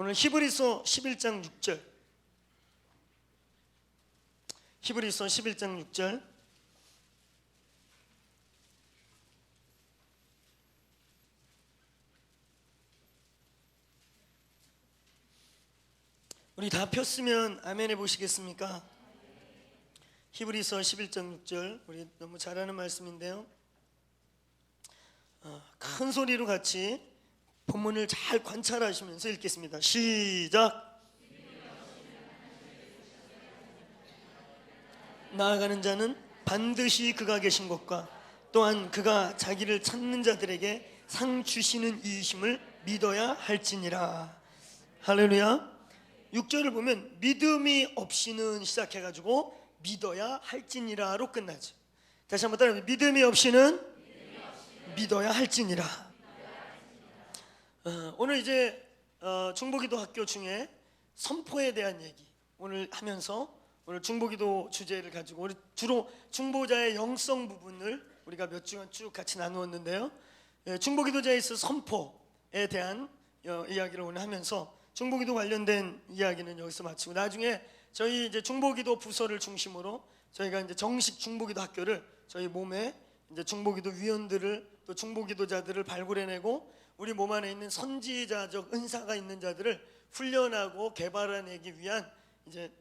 오늘 히브리서 11장 6절, 히브리서 11장 6절. 우리 다 폈으면 아멘 해보시겠습니까? 히브리서 11장 6절. 우리 너무 잘하는 말씀인데요, 큰 소리로 같이 본문을 잘 관찰하시면서 읽겠습니다. 시작. 나아가는 자는 반드시 그가 계신 것과 또한 그가 자기를 찾는 자들에게 상 주시는 이이심을 믿어야 할지니라. 할렐루야. 6절을 보면 믿음이 없이는 시작해가지고 믿어야 할지니라로 끝나죠. 다시 한번 따라해보세요. 믿음이 없이는 믿어야 할지니라. 오늘 이제 중보기도 학교 중에 선포에 대한 얘기 오늘 하면서, 오늘 중보기도 주제를 가지고 우리 주로 중보자의 영성 부분을 우리가 몇 주간 쭉 같이 나누었는데요, 중보기도자에 있어 선포에 대한 이야기를 오늘 하면서 중보기도 관련된 이야기는 여기서 마치고, 나중에 저희 이제 중보기도 부서를 중심으로 저희가 이제 정식 중보기도 학교를 저희 몸에 이제 중보기도 위원들을 또 중보기도자들을 발굴해내고 우리 몸 안에 있는 선지자적 은사가 있는 자들을 훈련하고 개발해내기 위한 이제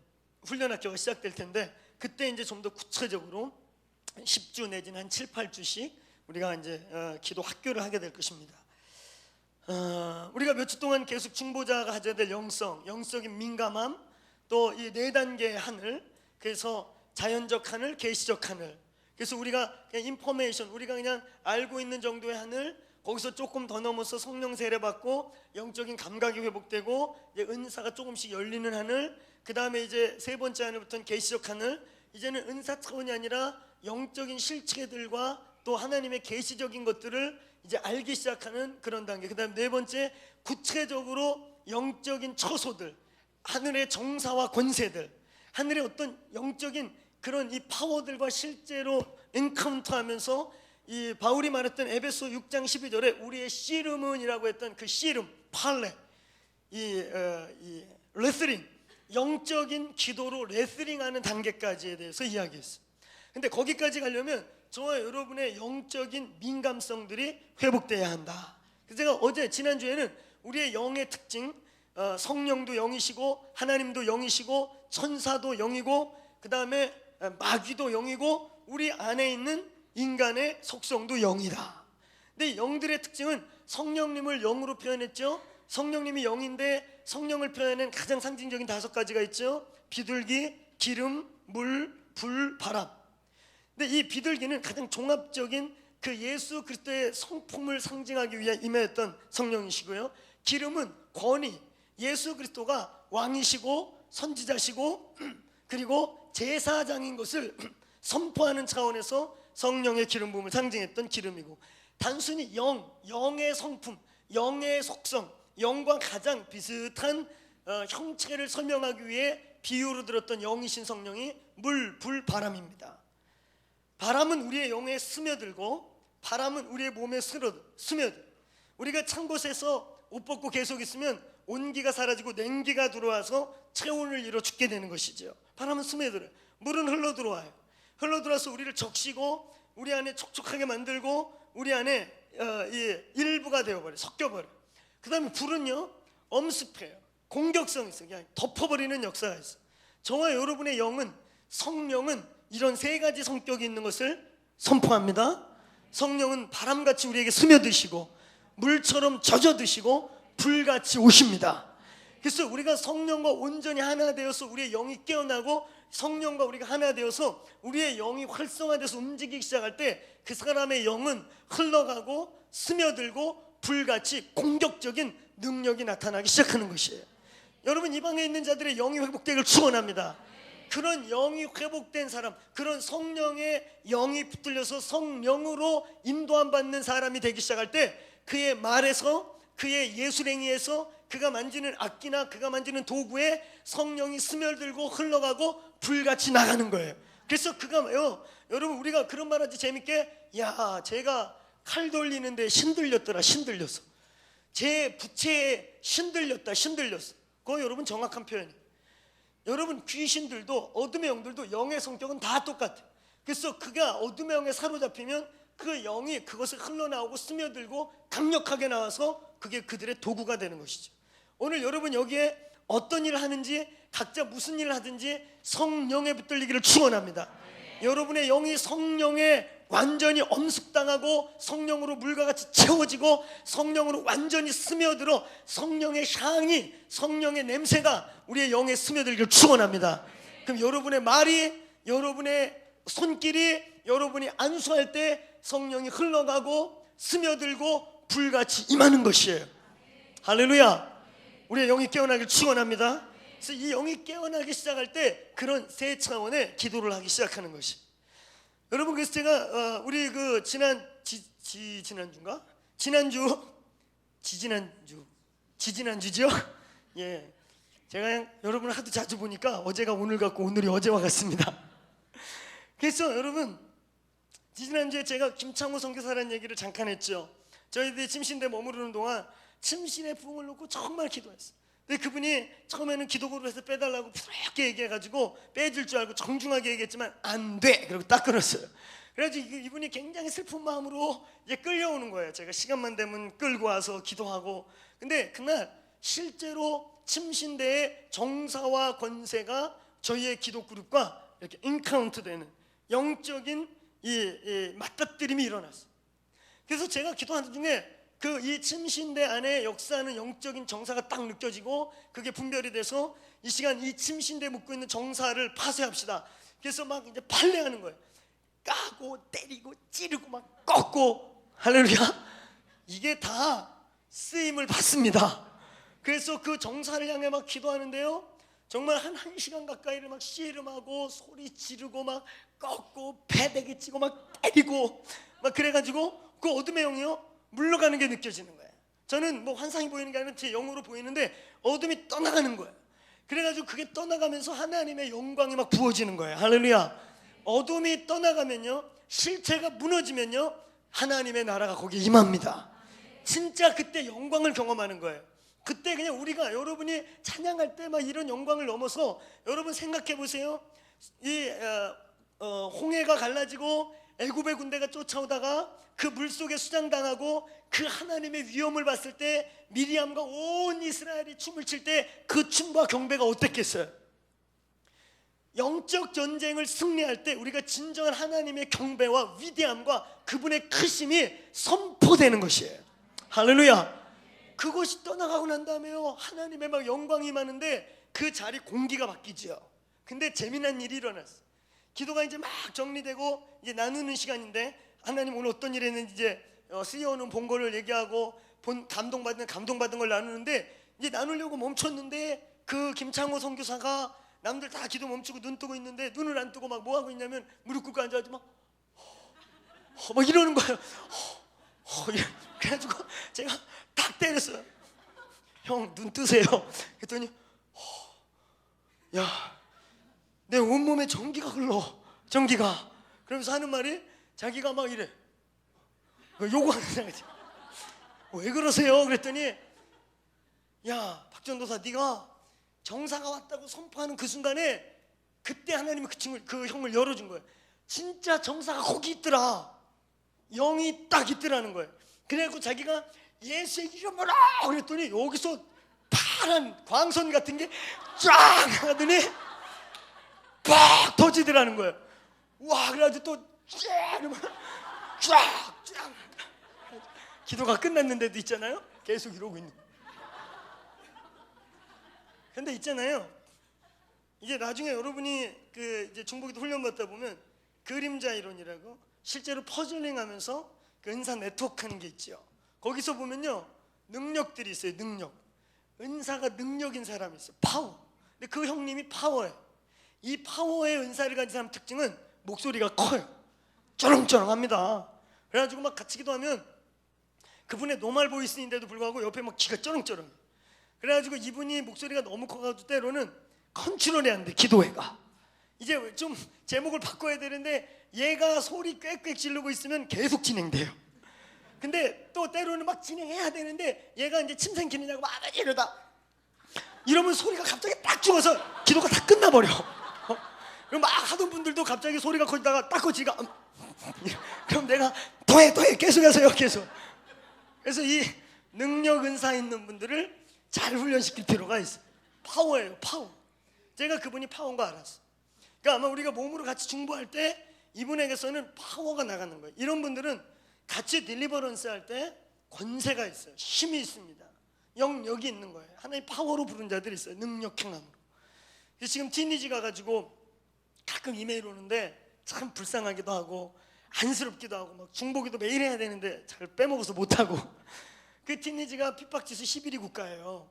훈련 학교가 시작될 텐데, 그때 이제 좀 더 구체적으로 10주 내지는 한 7, 8주씩 우리가 이제 기도 학교를 하게 될 것입니다. 우리가 몇 주 동안 계속 중보자가 가져야 될 영적인 민감함, 또 이 네 단계의 하늘, 그래서 자연적 하늘, 계시적 하늘. 그래서 우리가 그냥 인포메이션, 우리가 그냥 알고 있는 정도의 하늘, 거기서 조금 더 넘어서 성령 세례 받고 영적인 감각이 회복되고 이제 은사가 조금씩 열리는 하늘, 그 다음에 이제 세 번째 하늘부터는 계시적 하늘. 이제는 은사 차원이 아니라 영적인 실체들과 또 하나님의 계시적인 것들을 이제 알기 시작하는 그런 단계. 그 다음에 네 번째, 구체적으로 영적인 처소들, 하늘의 정사와 권세들, 하늘의 어떤 영적인 그런 이 파워들과 실제로 엔카운터하면서, 이 바울이 말했던 에베소 6장 12절에 우리의 씨름은이라고 했던 그 씨름, 팔레, 이 레슬링, 영적인 기도로 레슬링하는 단계까지에 대해서 이야기했어요. 근데 거기까지 가려면 저와 여러분의 영적인 민감성들이 회복돼야 한다. 그래서 제가 지난주에는 우리의 영의 특징, 성령도 영이시고 하나님도 영이시고 천사도 영이고 그 다음에 마귀도 영이고 우리 안에 있는 인간의 속성도 영이다. 근데 영들의 특징은 성령님을 영으로 표현했죠. 성령님이 영인데 성령을 표현한 가장 상징적인 5가지가 있죠. 비둘기, 기름, 물, 불, 바람. 근데 이 비둘기는 가장 종합적인 그 예수 그리스도의 성품을 상징하기 위해 임했던 성령이시고요. 기름은 권위, 예수 그리스도가 왕이시고 선지자시고 그리고 제사장인 것을 선포하는 차원에서 성령의 기름 부음을 상징했던 기름이고, 단순히 영의 성품, 영의 속성, 영과 가장 비슷한 형체를 설명하기 위해 비유로 들었던 영이신 성령이 물, 불, 바람입니다. 바람은 우리의 영에 스며들고 바람은 우리의 몸에 스며들. 우리가 찬 곳에서 옷 벗고 계속 있으면 온기가 사라지고 냉기가 들어와서 체온을 잃어 죽게 되는 것이죠. 바람은 스며들어요. 물은 흘러 들어와요. 흘러 들어와서 우리를 적시고 우리 안에 촉촉하게 만들고 우리 안에 일부가 되어버려요. 섞여버려요. 그 다음에 불은요, 엄습해요. 공격성이 있어요. 그냥 덮어버리는 역사가 있어요. 저와 여러분의 영은, 성령은 이런 3가지 성격이 있는 것을 선포합니다. 성령은 바람같이 우리에게 스며드시고 물처럼 젖어드시고 불같이 오십니다. 그래서 우리가 성령과 온전히 하나 되어서 우리의 영이 깨어나고 성령과 우리가 하나 되어서 우리의 영이 활성화돼서 움직이기 시작할 때 그 사람의 영은 흘러가고 스며들고 불같이 공격적인 능력이 나타나기 시작하는 것이에요. 여러분, 이 방에 있는 자들의 영이 회복되기를 축원합니다. 그런 영이 회복된 사람, 그런 성령의 영이 붙들려서 성령으로 인도함 받는 사람이 되기 시작할 때 그의 말에서, 그의 예술행위에서, 그가 만지는 악기나 그가 만지는 도구에 성령이 스며들고 흘러가고 불같이 나가는 거예요. 그래서 그가 여러분, 우리가 그런 말하지 재밌게, 야, 제가 칼 돌리는데 신들렸더라. 신들렸어. 제 부채에 신들렸어. 그거 여러분 정확한 표현이에요. 여러분 귀신들도 어둠의 영들도 영의 성격은 다 똑같아요. 그래서 그가 어둠의 영에 사로잡히면 그 영이 그것을 흘러나오고 스며들고 강력하게 나와서 그게 그들의 도구가 되는 것이죠. 오늘 여러분 여기에 어떤 일을 하는지 각자 무슨 일을 하든지 성령에 붙들리기를 축원합니다. 여러분의 영이 성령에 완전히 엄습당하고 성령으로 물과 같이 채워지고 성령으로 완전히 스며들어 성령의 향이, 성령의 냄새가 우리의 영에 스며들기를 축원합니다. 그럼 여러분의 말이, 여러분의 손길이, 여러분이 안수할 때 성령이 흘러가고 스며들고 불같이 임하는 것이에요. 할렐루야. 우리의 영이 깨어나길 축원합니다. 그래서 이 영이 깨어나기 시작할 때 그런 세 차원의 기도를 하기 시작하는 것이. 여러분, 그래서 제가 우리 그 지지난주죠. 예, 제가 여러분을 하도 자주 보니까 어제가 오늘 같고 오늘이 어제와 같습니다. 그래서 여러분, 지지난주에 제가 김창호 선교사라는 얘기를 잠깐 했죠. 저희들이 침신대 머무르는 동안 침신에 부흥을 놓고 정말 기도했어요. 근데 그분이 처음에는 기도구를 해서 빼달라고 부드럽게 얘기해가지고 빼줄 줄 알고 정중하게 얘기했지만 안 돼! 그리고 딱 끊었어요. 그래가지고 이분이 굉장히 슬픈 마음으로 이제 끌려오는 거예요. 제가 시간만 되면 끌고 와서 기도하고. 근데 그날 실제로 침신대의 정사와 권세가 저희의 기도 그룹과 이렇게 인카운트 되는 영적인 이 맞닥뜨림이 일어났어요. 그래서 제가 기도하는 중에 그 이 침신대 안에 역사하는 영적인 정사가 딱 느껴지고 그게 분별이 돼서 이 시간 이 침신대에 묻고 있는 정사를 파쇄합시다. 그래서 막 이제 판례하는 거예요. 까고 때리고 찌르고 막 꺾고. 할렐루야. 이게 다 쓰임을 받습니다. 그래서 그 정사를 향해 막 기도하는데요, 정말 한 시간 가까이를 막 씨름하고 소리 지르고 막 꺾고 패대기 치고 막 때리고 막 그래가지고 그 어둠의 영이요 물러가는 게 느껴지는 거예요. 저는 뭐 환상이 보이는 게 아니라 제 영으로 보이는데 어둠이 떠나가는 거예요. 그래가지고 그게 떠나가면서 하나님의 영광이 막 부어지는 거예요. 할렐루야. 어둠이 떠나가면요, 실체가 무너지면요, 하나님의 나라가 거기에 임합니다. 진짜 그때 영광을 경험하는 거예요. 그때 그냥 우리가 여러분이 찬양할 때 막 이런 영광을 넘어서 여러분 생각해 보세요. 이 홍해가 갈라지고 애굽의 군대가 쫓아오다가 그 물속에 수장당하고 그 하나님의 위엄을 봤을 때 미리암과 온 이스라엘이 춤을 출 때 그 춤과 경배가 어땠겠어요? 영적 전쟁을 승리할 때 우리가 진정한 하나님의 경배와 위대함과 그분의 크심이 선포되는 것이에요. 할렐루야. 그것이 떠나가고 난 다음에요, 하나님의 막 영광이 임하는데 그 자리 공기가 바뀌죠. 근데 재미난 일이 일어났어요. 기도가 이제 막 정리되고 이제 나누는 시간인데, 하나님 오늘 어떤 일 했는지 이제 CEO는 본 거를 얘기하고 감동받은 걸 나누는데, 이제 나누려고 멈췄는데 그 김창호 선교사가 남들 다 기도 멈추고 눈 뜨고 있는데 눈을 안 뜨고 막 뭐 하고 있냐면 무릎 꿇고 앉아가지고 막 이러는 거예요. 그래가지고 제가 딱 때렸어요. 형, 눈 뜨세요. 그랬더니 야, 내 온몸에 전기가 흘러. 전기가. 그러면서 하는 말이 자기가 막 이래. 요구하는 거지. 왜 그러세요? 그랬더니 야, 박전도사, 네가 정사가 왔다고 선포하는 그 순간에 그때 하나님이 그 형을 열어준 거예요. 진짜 정사가 거기 있더라. 영이 딱 있더라는 거예요. 그래갖고 자기가 예수의 이름으로 그랬더니 여기서 파란 광선 같은 게 쫙 하더니 팍 터지더라는 거예요. 와, 그래가지고 또 쫙 기도가 끝났는데도 있잖아요, 계속 이러고 있는. 근데 있잖아요, 이게 나중에 여러분이 이제 중보기도 훈련 받다 보면 그림자 이론이라고 실제로 퍼즐링하면서 그 은사 네트워크 하는 게 있죠. 거기서 보면요, 능력들이 있어요. 은사가 능력인 사람이 있어요. 파워. 근데 그 형님이 파워예요. 이 파워의 은사를 가진 사람 특징은 목소리가 커요. 쩌렁쩌렁합니다. 그래가지고 막 같이 기도하면 그분의 노말 보이스인데도 불구하고 옆에 막 귀가 쩌렁쩌렁해. 그래가지고 이분이 목소리가 너무 커가지고 때로는 컨트롤이 안 돼, 기도회가. 이제 좀 제목을 바꿔야 되는데 얘가 소리 꽥꽥 지르고 있으면 계속 진행돼요. 근데 또 때로는 막 진행해야 되는데 얘가 이제 침 생기느냐고 막 이러다 이러면 소리가 갑자기 딱 죽어서 기도가 다 끝나버려. 그럼 막 하던 분들도 갑자기 소리가 커지다가 딱 꺼지니까 그럼 내가 더해 계속해서요 계속. 그래서 이 능력 은사 있는 분들을 잘 훈련시킬 필요가 있어요. 파워예요, 파워. 제가 그분이 파워인 거 알았어. 그러니까 아마 우리가 몸으로 같이 중보할 때 이분에게서는 파워가 나가는 거예요. 이런 분들은 같이 딜리버런스 할 때 권세가 있어요. 힘이 있습니다. 영역이 있는 거예요. 하나님 파워로 부른 자들이 있어요. 능력 행함으로. 지금 티니지 가가지고 가끔 이메일 오는데 참 불쌍하기도 하고 안쓰럽기도 하고 막 중보기도 매일 해야 되는데 잘 빼먹어서 못하고. 그 티니지가 핍박지수 11위 국가예요.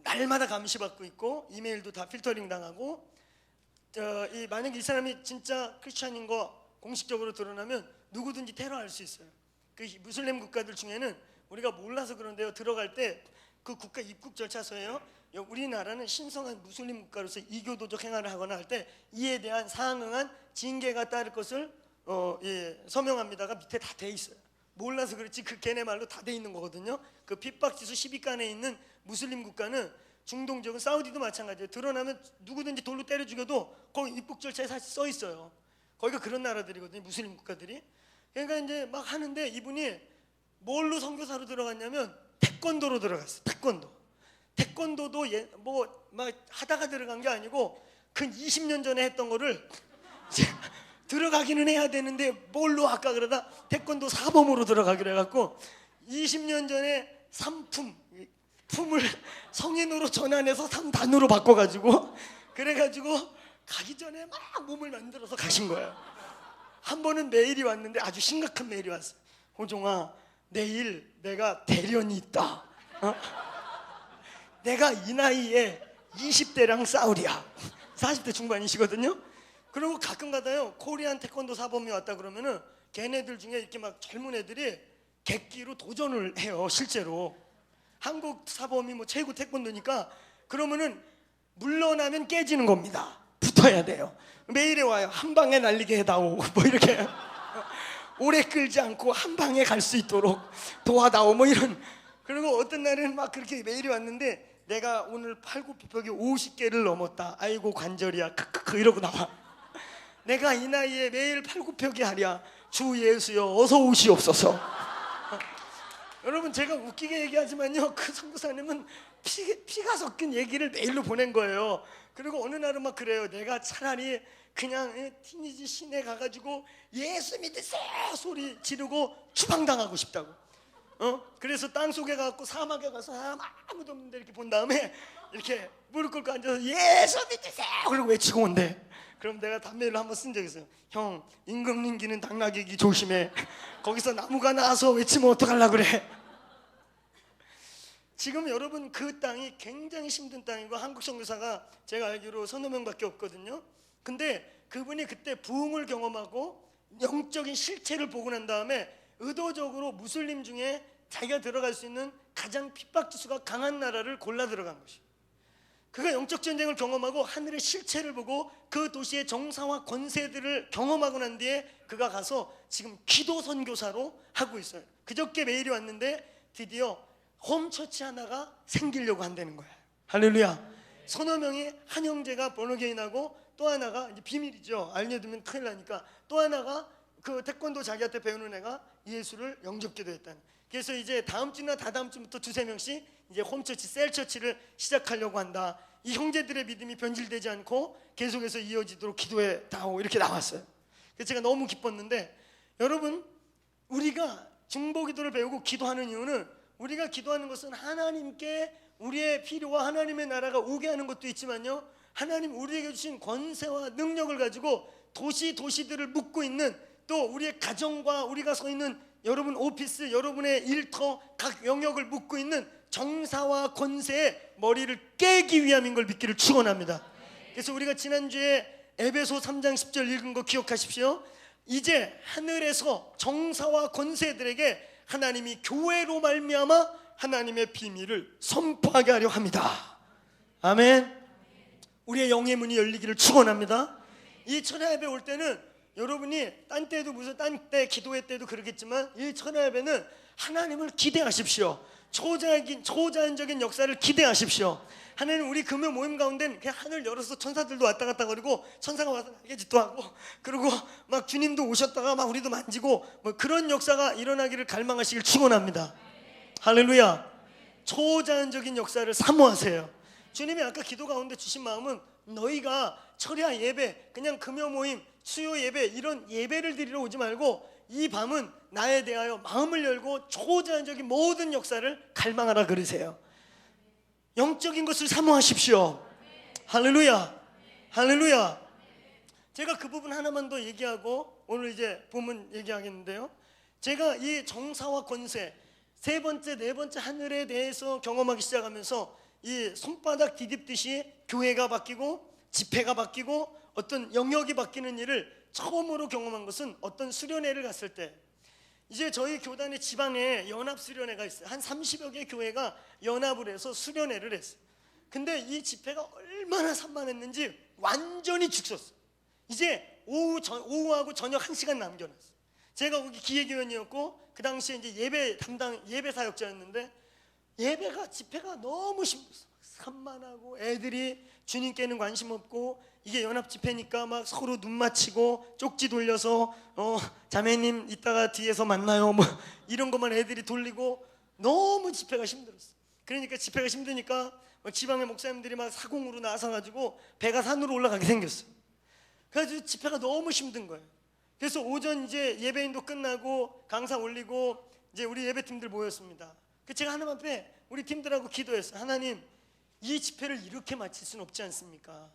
날마다 감시받고 있고 이메일도 다 필터링 당하고 만약에 이 사람이 진짜 크리스찬인 거 공식적으로 드러나면 누구든지 테러할 수 있어요. 그 무슬림 국가들 중에는 우리가 몰라서 그런데요, 들어갈 때 그 국가 입국 절차서예요. 우리나라는 신성한 무슬림 국가로서 이교도적 행위를 하거나 할 때 이에 대한 상응한 징계가 따를 것을 서명합니다가 밑에 다 돼 있어요. 몰라서 그렇지 그 걔네 말로 다 돼 있는 거거든요. 그 핍박지수 10위권에 있는 무슬림 국가는 중동 지역은 사우디도 마찬가지예요. 드러나면 누구든지 돌로 때려 죽여도 거기 입국 절차에 사실 써 있어요. 거기가 그런 나라들이거든요, 무슬림 국가들이. 그러니까 이제 막 하는데 이분이 뭘로 선교사로 들어갔냐면 태권도로 들어갔어요. 태권도도 뭐 막 하다가 들어간 게 아니고 근 20년 전에 했던 거를 들어가기는 해야 되는데 뭘로 할까 그러다 태권도 사범으로 들어가기로 해갖고 20년 전에 품을 성인으로 전환해서 3단으로 바꿔가지고 그래가지고 가기 전에 막 몸을 만들어서 가신 거예요. 한 번은 메일이 왔는데 아주 심각한 메일이 왔어요. 호종아, 내일 내가 대련이 있다. 내가 이 나이에 20대랑 싸우랴. 40대 중반이시거든요. 그리고 가끔 가다요 코리안 태권도 사범이 왔다 그러면은 걔네들 중에 이렇게 막 젊은 애들이 객기로 도전을 해요. 실제로 한국 사범이 뭐 최고 태권도니까 그러면은 물러나면 깨지는 겁니다. 붙어야 돼요. 메일에 와요. 한 방에 날리게 해다오. 뭐 이렇게 오래 끌지 않고 한 방에 갈 수 있도록 도와다오. 뭐 이런. 그리고 어떤 날은 막 그렇게 메일이 왔는데 내가 오늘 팔굽혀펴기 50개를 넘었다. 아이고 관절이야. 크크크 이러고 나와. 내가 이 나이에 매일 팔굽혀펴기 하랴. 주 예수여 어서 오시옵소서. 여러분 제가 웃기게 얘기하지만요 그 선교사님은 피가 섞인 얘기를 메일로 보낸 거예요. 그리고 어느 날은 막 그래요. 내가 차라리 그냥 티니지 시내 가가지고 예수 믿으세요 소리 지르고 추방당하고 싶다고. 그래서 땅속에 가서 사막에 가서 사람 아무도 없는데 이렇게 본 다음에 이렇게 무릎 꿇고 앉아서 예수 믿으세요 그러고 외치고 온대. 그럼 내가 담배를 한번 쓴 적이 있어요. 형, 임금님기는 당나귀기 조심해. 거기서 나무가 나와서 외치면 어떡하려고 그래. 지금 여러분 그 땅이 굉장히 힘든 땅이고 한국 선교사가 제가 알기로 서너 명밖에 없거든요. 근데 그분이 그때 부흥을 경험하고 영적인 실체를 보고 난 다음에 의도적으로 무슬림 중에 자기가 들어갈 수 있는 가장 핍박지수가 강한 나라를 골라 들어간 것이에요. 그가 영적 전쟁을 경험하고 하늘의 실체를 보고 그 도시의 정사와 권세들을 경험하고 난 뒤에 그가 가서 지금 기도 선교사로 하고 있어요. 그저께 메일이 왔는데 드디어 홈처치 하나가 생기려고 한다는 거예요. 할렐루야. 서너 명의 한 형제가 번호게인하고 또 하나가 이제 비밀이죠. 알려두면 큰일 나니까 또 하나가 그 태권도 자기한테 배우는 애가 예수를 영접기도 했다는. 그래서 이제 다음 주나 다다음 주부터 두세 명씩 이제 홈처치, 셀처치를 시작하려고 한다. 이 형제들의 믿음이 변질되지 않고 계속해서 이어지도록 기도해 다오 이렇게 나왔어요. 그래서 제가 너무 기뻤는데 여러분 우리가 중보기도를 배우고 기도하는 이유는 우리가 기도하는 것은 하나님께 우리의 필요와 하나님의 나라가 오게 하는 것도 있지만요 하나님 우리에게 주신 권세와 능력을 가지고 도시들을 묶고 있는 또 우리의 가정과 우리가 서 있는 여러분 오피스, 여러분의 일터 각 영역을 묶고 있는 정사와 권세의 머리를 깨기 위함인 걸 믿기를 축원합니다. 그래서 우리가 지난주에 에베소 3장 10절 읽은 거 기억하십시오. 이제 하늘에서 정사와 권세들에게 하나님이 교회로 말미암아 하나님의 비밀을 선포하게 하려 합니다. 아멘. 우리의 영의 문이 열리기를 축원합니다. 이 천하 예배 올 때는 여러분이 딴 때도 무슨 딴 때 기도회 때도 그러겠지만 이 천하 예배는 하나님을 기대하십시오. 초자연적인 역사를 기대하십시오. 하나님 우리 금요 모임 가운데는 그냥 하늘 열어서 천사들도 왔다 갔다 거리고 천사가 와서 날개짓도 하고 그리고 막 주님도 오셨다가 막 우리도 만지고 뭐 그런 역사가 일어나기를 갈망하시길 축원합니다. 할렐루야. 초자연적인 역사를 사모하세요. 주님이 아까 기도 가운데 주신 마음은 너희가 철야 예배, 그냥 금요 모임, 수요 예배 이런 예배를 드리러 오지 말고 이 밤은 나에 대하여 마음을 열고 초자연적인 모든 역사를 갈망하라 그러세요. 영적인 것을 사모하십시오. 할렐루야. 할렐루야. 제가 그 부분 하나만 더 얘기하고 오늘 이제 본문 얘기하겠는데요. 제가 이 정사와 권세 세 번째, 네 번째 하늘에 대해서 경험하기 시작하면서 이 손바닥 디딥듯이 교회가 바뀌고 집회가 바뀌고 어떤 영역이 바뀌는 일을 처음으로 경험한 것은 어떤 수련회를 갔을 때, 이제 저희 교단의 지방에 연합 수련회가 있어요. 한 30여 개 교회가 연합을 해서 수련회를 했어요. 근데 이 집회가 얼마나 산만했는지 완전히 죽었어요. 이제 오후하고 저녁 1시간 남겨놨어요. 제가 거기 기획위원이었고 그 당시에 이제 예배 담당 예배 사역자였는데 예배가 집회가 너무 힘들었어요. 산만하고 애들이 주님께는 관심 없고 이게 연합 집회니까 막 서로 눈 맞히고 쪽지 돌려서 자매님 이따가 뒤에서 만나요 뭐 이런 것만 애들이 돌리고 너무 집회가 힘들었어요. 그러니까 집회가 힘드니까 지방의 목사님들이 막 사공으로 나서가지고 배가 산으로 올라가게 생겼어요. 그래서 집회가 너무 힘든 거예요. 그래서 오전 이제 예배인도 끝나고 강사 올리고 이제 우리 예배팀들 모였습니다. 그 제가 하나님 앞에 우리 팀들하고 기도했어요. 하나님, 이 집회를 이렇게 마칠 수는 없지 않습니까?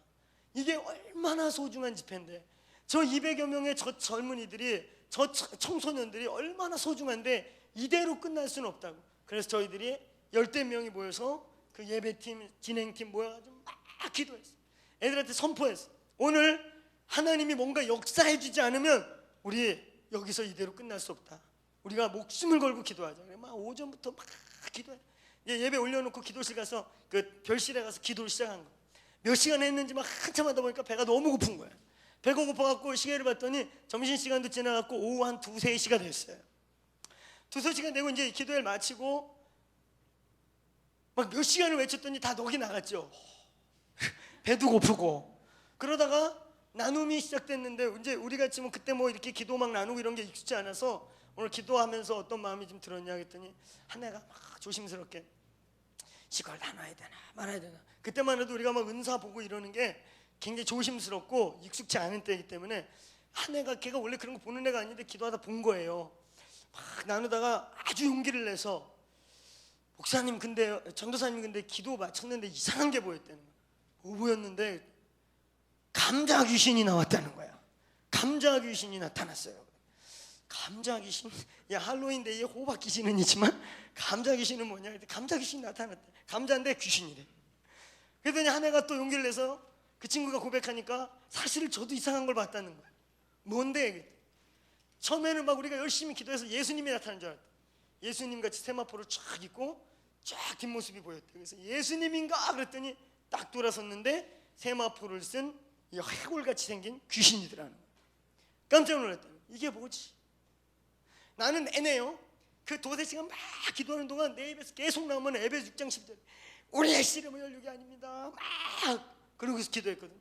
이게 얼마나 소중한 집회인데 저 200여 명의 저 젊은이들이 저 청소년들이 얼마나 소중한데 이대로 끝날 수는 없다고. 그래서 저희들이 10대 명이 모여서 그 예배팀 진행팀 모여가지고 막 기도했어요. 애들한테 선포했어요. 오늘 하나님이 뭔가 역사해 주지 않으면 우리 여기서 이대로 끝날 수 없다. 우리가 목숨을 걸고 기도하자. 막 오전부터 막 기도해. 예배 올려놓고 기도실 가서 그 별실에 가서 기도를 시작한 거예요. 몇 시간 했는지 막 한참 하다 보니까 배가 너무 고픈 거예요. 배가 고파갖고 시계를 봤더니 점심시간도 지나갖고 오후 한 2, 3시가 됐어요. 2, 3시간 되고 이제 기도회를 마치고 막 몇 시간을 외쳤더니 다 녹이 나갔죠. 배도 고프고. 그러다가 나눔이 시작됐는데 이제 우리 같이 뭐 그때 뭐 이렇게 기도 막 나누고 이런 게 익숙지 않아서 오늘 기도하면서 어떤 마음이 좀 들었냐 했더니 한 애가 막 조심스럽게 이걸 나눠야 되나 말아야 되나. 그때만 해도 우리가 막 은사 보고 이러는 게 굉장히 조심스럽고 익숙치 않은 때이기 때문에 한 애가, 걔가 원래 그런 거 보는 애가 아닌데 기도하다 본 거예요. 막 나누다가 아주 용기를 내서 목사님 근데 전도사님 근데 기도 마쳤는데 이상한 게 보였다는 거예요. 뭐 보였는데 감자 귀신이 나왔다는 거야. 감자 귀신이 나타났어요. 감자 귀신? 야, 할로윈 데이에 호박 귀신은 있지만 감자 귀신은 뭐냐? 감자 귀신이 나타났대. 감자인데 귀신이래. 그러더니 한 애가 또 용기를 내서 그 친구가 고백하니까 사실 저도 이상한 걸 봤다는 거야. 뭔데? 처음에는 막 우리가 열심히 기도해서 예수님이 나타난 줄 알았대. 예수님 같이 세마포를 쫙 입고 쫙 뒷모습이 보였대. 그래서 예수님인가 그랬더니 딱 돌아섰는데 세마포를 쓴 이 해골같이 생긴 귀신이더라는 거야. 깜짝 놀랐다. 이게 뭐지? 나는 내내요. 그 2-3시간 막 기도하는 동안 내 입에서 계속 나오면 에베소 6장 10절 우리의 씨름은 혈육이 아닙니다. 막 그러고서 기도했거든.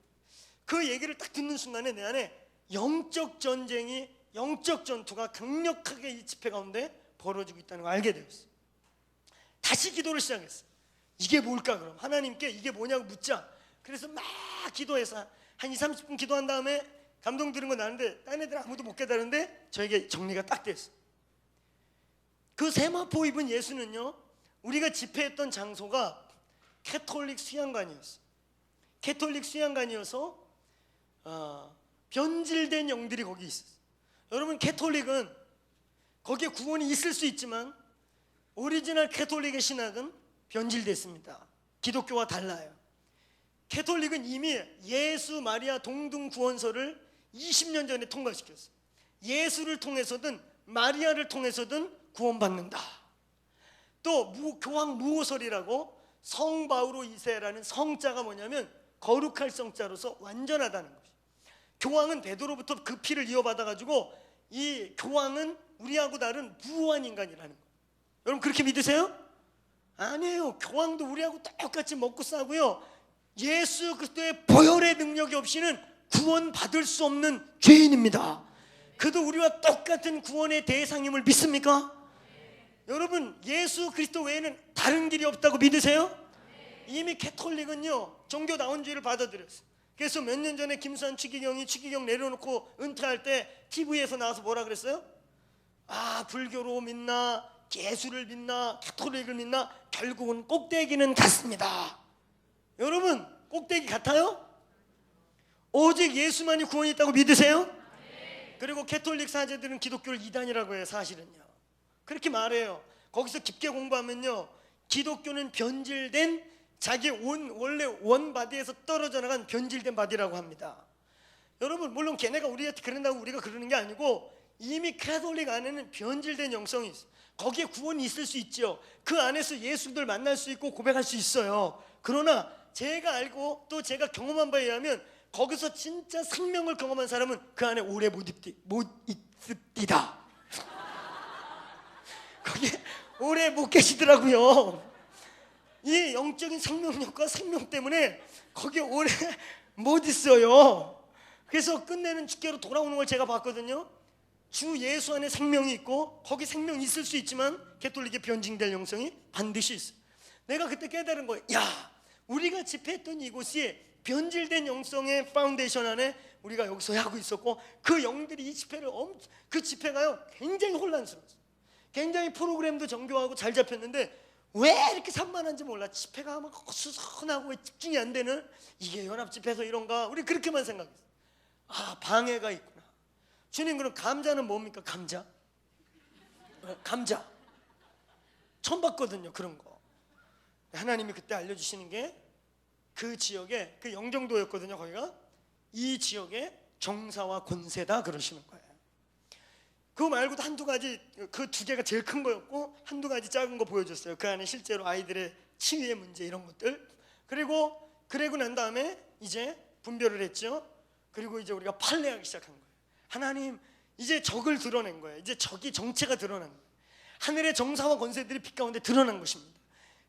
그 얘기를 딱 듣는 순간에 내 안에 영적 전쟁이, 영적 전투가 강력하게 이 집회 가운데 벌어지고 있다는 걸 알게 되었어. 다시 기도를 시작했어. 이게 뭘까 그럼? 하나님께 이게 뭐냐고 묻자. 그래서 막 기도해서 한 20-30분 기도한 다음에 감동 들은 건 나는데 딴 애들 아무도 못 깨달은데 저에게 정리가 딱 됐어. 그 세마포 입은 예수는요, 우리가 집회했던 장소가 캐톨릭 수양관이었어. 캐톨릭 수양관이어서 변질된 영들이 거기 있었어. 여러분, 캐톨릭은 거기에 구원이 있을 수 있지만 오리지널 캐톨릭의 신학은 변질됐습니다. 기독교와 달라요. 캐톨릭은 이미 예수 마리아 동등 구원서를 20년 전에 통과시켰어요. 예수를 통해서든 마리아를 통해서든 구원받는다. 또 교황 무호설이라고 성 바오로 2세라는 성자가 뭐냐면 거룩할 성자로서 완전하다는 것이에요. 교황은 베드로부터 그 피를 이어받아가지고 이 교황은 우리하고 다른 무한 인간이라는 거. 여러분 그렇게 믿으세요? 아니에요. 교황도 우리하고 똑같이 먹고 싸고요. 예수 그리스도의 보혈의 능력이 없이는 구원받을 수 없는 죄인입니다. 그도 우리와 똑같은 구원의 대상임을 믿습니까? 여러분 예수 그리스도 외에는 다른 길이 없다고 믿으세요? 이미 캐톨릭은요 종교다원주의를 받아들였어요. 그래서 몇 년 전에 김수환 추기경이 추기경 내려놓고 은퇴할 때 TV에서 나와서 뭐라 그랬어요? 아 불교로 믿나 예수를 믿나 캐톨릭을 믿나 결국은 꼭대기는 같습니다. 여러분 꼭대기 같아요? 오직 예수만이 구원이 있다고 믿으세요? 그리고 캐톨릭 사제들은 기독교를 이단이라고 해요. 사실은요 그렇게 말해요. 거기서 깊게 공부하면요 기독교는 변질된 자기 원래 원바디에서 떨어져 나간 변질된 바디라고 합니다. 여러분 물론 걔네가 우리한테 그런다고 우리가 그러는 게 아니고 이미 캐톨릭 안에는 변질된 영성이 있어요. 거기에 구원이 있을 수 있죠. 그 안에서 예수들 만날 수 있고 고백할 수 있어요. 그러나 제가 알고 또 제가 경험한 바에 의하면 거기서 진짜 생명을 경험한 사람은 그 안에 오래 못 있습니다. 거기에 오래 못 계시더라고요. 이 영적인 생명력과 생명 때문에 거기에 오래 못 있어요. 그래서 끝내는 주께로 돌아오는 걸 제가 봤거든요. 주 예수 안에 생명이 있고 거기 생명이 있을 수 있지만 캐톨릭의 변질된 영성이 반드시 있어요. 내가 그때 깨달은 거예요. 야 우리가 집회했던 이곳이 변질된 영성의 파운데이션 안에 우리가 여기서 하고 있었고 그 영들이 이 집회를 그 집회가요 굉장히 혼란스러웠어요. 굉장히 프로그램도 정교하고 잘 잡혔는데 왜 이렇게 산만한지 몰라. 집회가 막 수선하고 집중이 안 되는 이게 연합 집회에서 이런가 우리 그렇게만 생각했어요. 아 방해가 있구나. 주님 그럼 감자는 뭡니까? 감자 처음 봤거든요 그런 거. 하나님이 그때 알려주시는 게 그 지역에 그 영종도였거든요. 거기가 이 지역의 정사와 권세다 그러시는 거예요. 그거 말고도 한두 가지 그 두 개가 제일 큰 거였고 한두 가지 작은 거 보여줬어요. 그 안에 실제로 아이들의 치유의 문제 이런 것들. 그리고 난 다음에 이제 분별을 했죠. 그리고 이제 우리가 판례하기 시작한 거예요. 하나님 이제 적을 드러낸 거예요. 이제 적이 정체가 드러난 거예요. 하늘의 정사와 권세들이 빛 가운데 드러난 것입니다.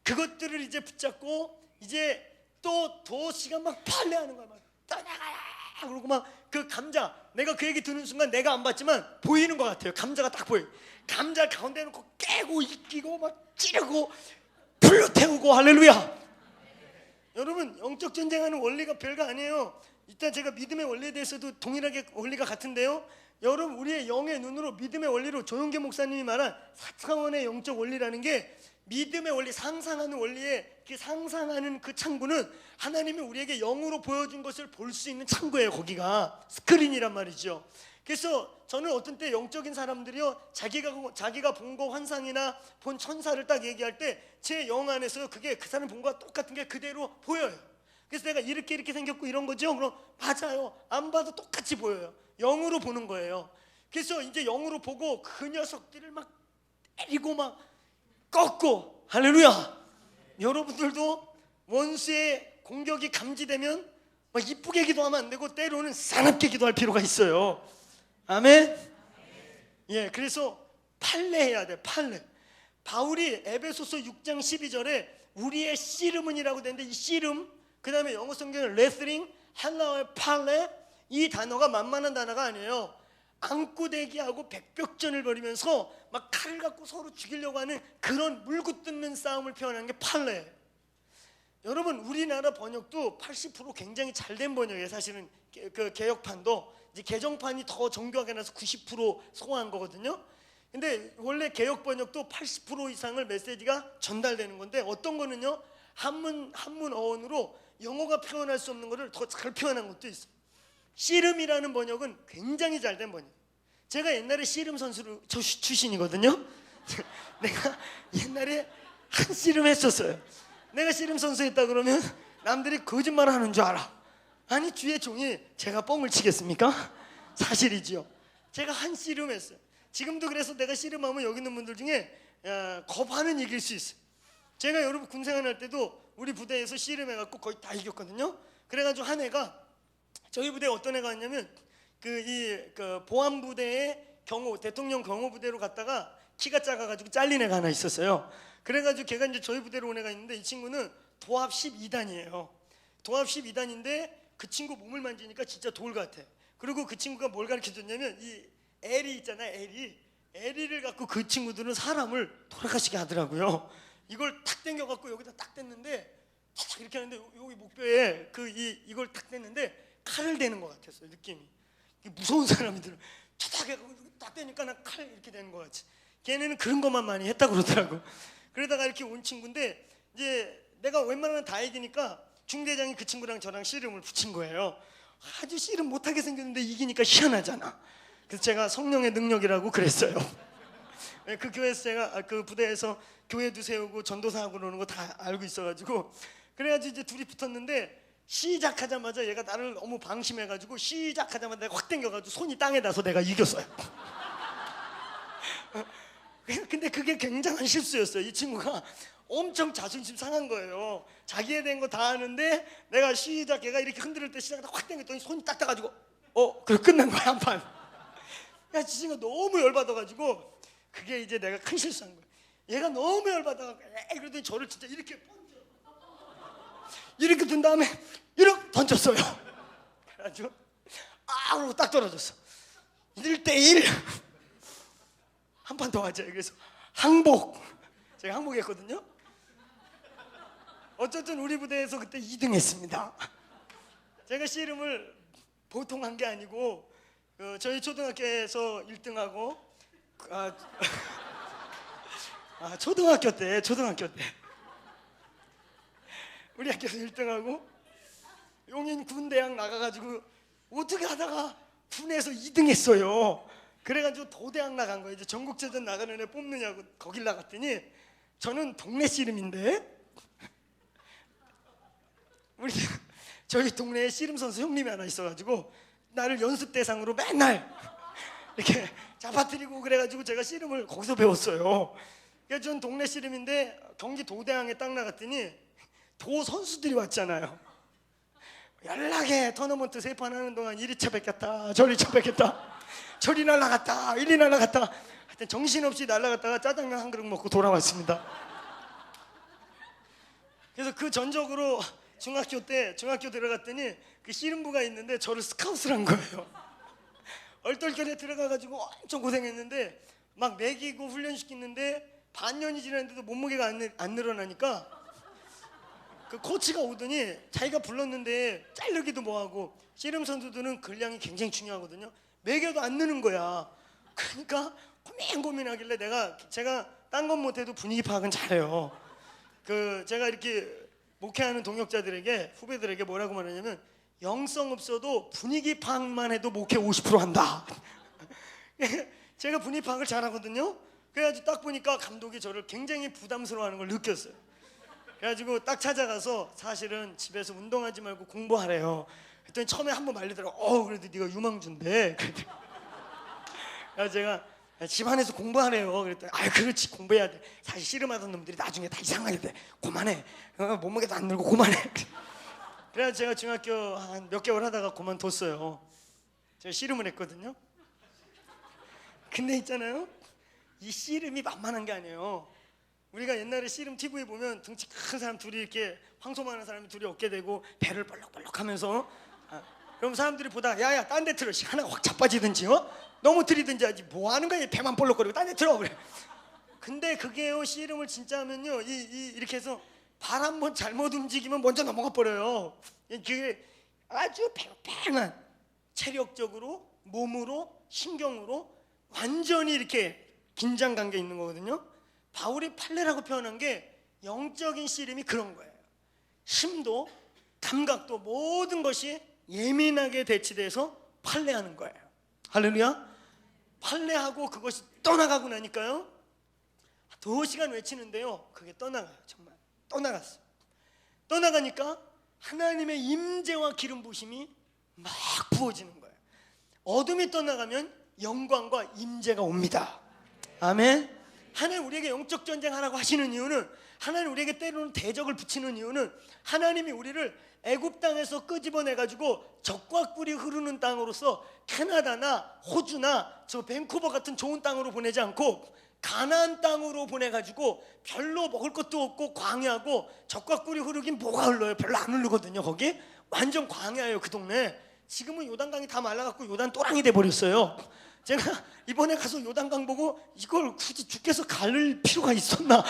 그것들을 이제 붙잡고 이제 또 도시가 막 판례하는 거야. 막 떠나가라 그러고 막 그 감자 내가 그 얘기 듣는 순간 내가 안 봤지만 보이는 것 같아요. 감자가 딱 보여. 감자 가운데 놓고 깨고 익히고 막 찌르고 불로 태우고 할렐루야. 여러분 영적 전쟁하는 원리가 별거 아니에요. 일단 제가 믿음의 원리에 대해서도 동일하게 원리가 같은데요. 여러분 우리의 영의 눈으로 믿음의 원리로 조용계 목사님이 말한 4차원의 영적 원리라는 게 믿음의 원리 상상하는 원리에 그 상상하는 그 창구는 하나님이 우리에게 영으로 보여준 것을 볼 수 있는 창구예요. 거기가 스크린이란 말이죠. 그래서 저는 어떤 때 영적인 사람들이요 자기가 본 거 환상이나 본 천사를 딱 얘기할 때 제 영 안에서요 그게 그 사람 본 거와 똑같은 게 그대로 보여요. 그래서 내가 이렇게 생겼고 이런 거죠. 그럼 맞아요. 안 봐도 똑같이 보여요. 영으로 보는 거예요. 그래서 이제 영으로 보고 그 녀석들을 막 때리고 막 꺾고 할렐루야. 여러분들도 원수의 공격이 감지되면 막 이쁘게 기도하면 안 되고 때로는 사납게 기도할 필요가 있어요. 아멘. 예, 그래서 판례해야 돼. 판례. 바울이 에베소서 6장 12절에 우리의 씨름은이라고 되는데 이 씨름 그 다음에 영어 성경은 레슬링 헬라어의 판례 이 단어가 만만한 단어가 아니에요. 안고대기하고 백벽전을 벌이면서 막 칼을 갖고 서로 죽이려고 하는 그런 물고 뜯는 싸움을 표현하는 게 판례예요. 여러분 우리나라 번역도 80% 굉장히 잘된 번역이에요. 사실은 그 개혁판도 이제 개정판이 더 정교하게 나서 90% 소화한 거거든요. 근데 원래 개혁 번역도 80% 이상을 메시지가 전달되는 건데 어떤 거는요 한문 어원으로 영어가 표현할 수 없는 거를 더 잘 표현한 것도 있어요. 씨름이라는 번역은 굉장히 잘된 번역. 제가 옛날에 씨름 선수로 출신이거든요. 내가 옛날에 한 씨름 했었어요. 내가 씨름 선수 했다 그러면 남들이 거짓말 하는 줄 알아. 아니 주의 종이 제가 뻥을 치겠습니까? 사실이지요. 제가 한 씨름 했어요. 지금도 그래서 내가 씨름하면 여기 있는 분들 중에 겁하는 이길 수 있어요. 제가 여러분 군생활 할 때도 우리 부대에서 씨름해갖고 거의 다 이겼거든요. 그래가지고 한 애가 저희 부대에 어떤 애가 왔냐면 그 보안부대의 대통령 경호부대로 갔다가 키가 작아가지고 잘린 애가 하나 있었어요. 그래가지고 걔가 이제 저희 부대로 온 애가 있는데, 이 친구는 도합 12단이에요. 도합 12단인데 그 친구 몸을 만지니까 진짜 돌 같아. 그리고 그 친구가 뭘 가르쳐줬냐면, 이 에리 있잖아요, 에리를 갖고 그 친구들은 사람을 돌아가시게 하더라고요. 이걸 탁 당겨갖고 여기다 딱 댔는데, 탁 이렇게 하는데 여기 목뼈에 이걸 탁 댔는데 칼을 대는 것 같았어요, 느낌이. 무서운 사람이들은 딱 대니까 난 칼 이렇게 되는 것 같지. 걔네는 그런 것만 많이 했다고 그러더라고. 그러다가 이렇게 온 친구인데, 이제 내가 웬만하면 다 이기니까 중대장이 그 친구랑 저랑 씨름을 붙인 거예요. 아주 씨름 못하게 생겼는데 이기니까 희한하잖아. 그래서 제가 성령의 능력이라고 그랬어요. 그 교회에서 제가 그 부대에서 교회도 세우고 전도사하고 그러는 거 다 알고 있어가지고, 그래가지고 이제 둘이 붙었는데, 시작하자마자 얘가 나를 너무 방심해가지고 시작하자마자 내가 확 당겨가지고 손이 땅에 닿아서 내가 이겼어요. 근데 그게 굉장한 실수였어요. 이 친구가 엄청 자존심 상한 거예요. 자기에 대한 거 다 아는데 내가 얘가 이렇게 흔들 때 시작하다 확 당겼더니 손이 딱 닿아가지고 그래 끝난 거야, 한 판. 야, 지 친구가 너무 열받아가지고, 그게 이제 내가 큰 실수한 거야. 얘가 너무 열받아가지고 그러더니 저를 진짜 이렇게 든 다음에 이렇게 던졌어요. 그래가지고 그러고 딱 떨어졌어. 1대1. 한 판 더 하자. 그래서 항복. 제가 항복했거든요. 어쨌든 우리 부대에서 그때 2등 했습니다. 제가 씨름을 보통 한 게 아니고, 저희 초등학교에서 1등하고 초등학교 때 우리 학교에서 1등하고 용인 군대학 나가가지고 어떻게 하다가 군에서 2등 했어요. 그래가지고 도대학 나간 거예요. 이제 전국체전 나가는 애 뽑느냐고 거길 나갔더니, 저는 동네 씨름인데 저희 동네에 씨름 선수 형님이 하나 있어가지고 나를 연습 대상으로 맨날 이렇게 잡아뜨리고 그래가지고 제가 씨름을 거기서 배웠어요. 그래서 전 동네 씨름인데 경기 도대항에 딱 나갔더니 도 선수들이 왔잖아요. 연락해. 토너먼트 3판 하는 동안 이리 쳐뱉겠다 저리 쳐뱉겠다, 저리 날아갔다 이리 날아갔다, 하여튼 정신없이 날아갔다가 짜장면 한 그릇 먹고 돌아왔습니다. 그래서 그 전적으로 중학교 들어갔더니 그 씨름부가 있는데 저를 스카웃을 한 거예요. 얼떨결에 들어가가지고 엄청 고생했는데 막 먹이고 훈련시키는데 반년이 지났는데도 몸무게가 안 늘어나니까 그 코치가 오더니 자기가 불렀는데 자르기도 뭐하고, 씨름 선수들은 근량이 굉장히 중요하거든요. 먹여도 안 느는 거야. 그러니까 고민하길래 제가 딴 건 못해도 분위기 파악은 잘해요. 제가 이렇게 목회하는 동역자들에게, 후배들에게 뭐라고 말하냐면, 영성 없어도 분위기 파악만 해도 목회 50% 한다. 제가 분위기 파악을 잘하거든요. 그래가지고 딱 보니까 감독이 저를 굉장히 부담스러워하는 걸 느꼈어요. 그래가지고 딱 찾아가서 사실은 집에서 운동하지 말고 공부하래요. 그랬더니 처음에 한번 말리더라고. 그래도 네가 유망주인데. 그래서 제가 집안에서 공부하래요. 그랬더니 그렇지, 공부해야 돼. 사실 씨름하던 놈들이 나중에 다 이상하게 돼. 그만해. 몸무게도 안 늘고 그만해. 그래서 제가 중학교 한 몇 개월 하다가 그만뒀어요. 제가 씨름을 했거든요. 근데 있잖아요, 이 씨름이 만만한 게 아니에요. 우리가 옛날에 씨름 TV에 보면 등치 큰 사람 둘이 이렇게 황소만한 사람이 둘이 어깨 대고 배를 벌럭벌럭 하면서, 그럼 사람들이 보다 야야 딴 데 틀어, 하나가 확 자빠지든지 너무 들이든지 하지, 뭐 하는 거야, 배만 벌럭거리고 딴 데 틀어 그래. 근데 그게요, 씨름을 진짜 하면요, 이렇게 해서 발 한 번 잘못 움직이면 먼저 넘어가 버려요. 그게 아주 팽팽한, 체력적으로, 몸으로, 신경으로 완전히 이렇게 긴장 관계 있는 거거든요. 바울이 팔레라고 표현한 게 영적인 씨름이 그런 거예요. 힘도 감각도 모든 것이 예민하게 대치돼서 팔레하는 거예요. 할렐루야. 팔레하고 그것이 떠나가고 나니까요, 2시간 외치는데요, 그게 떠나가요. 정말 떠나갔어요. 떠나가니까 하나님의 임재와 기름 부심이 막 부어지는 거예요. 어둠이 떠나가면 영광과 임재가 옵니다. 아멘. 하나님 우리에게 영적 전쟁하라고 하시는 이유는, 하나님 우리에게 때로는 대적을 붙이는 이유는, 하나님이 우리를 애굽 땅에서 끄집어내 가지고 적과 꿀이 흐르는 땅으로서 캐나다나 호주나 저 밴쿠버 같은 좋은 땅으로 보내지 않고 가나안 땅으로 보내가지고 별로 먹을 것도 없고 광야고, 적과 꿀이 흐르긴 뭐가 흘러요? 별로 안 흐르거든요. 거기 완전 광야예요, 그 동네. 지금은 요단강이 다 말라갖고 요단 또랑이 돼버렸어요. 제가 이번에 가서 요단강 보고 이걸 굳이 주께서 가를 필요가 있었나,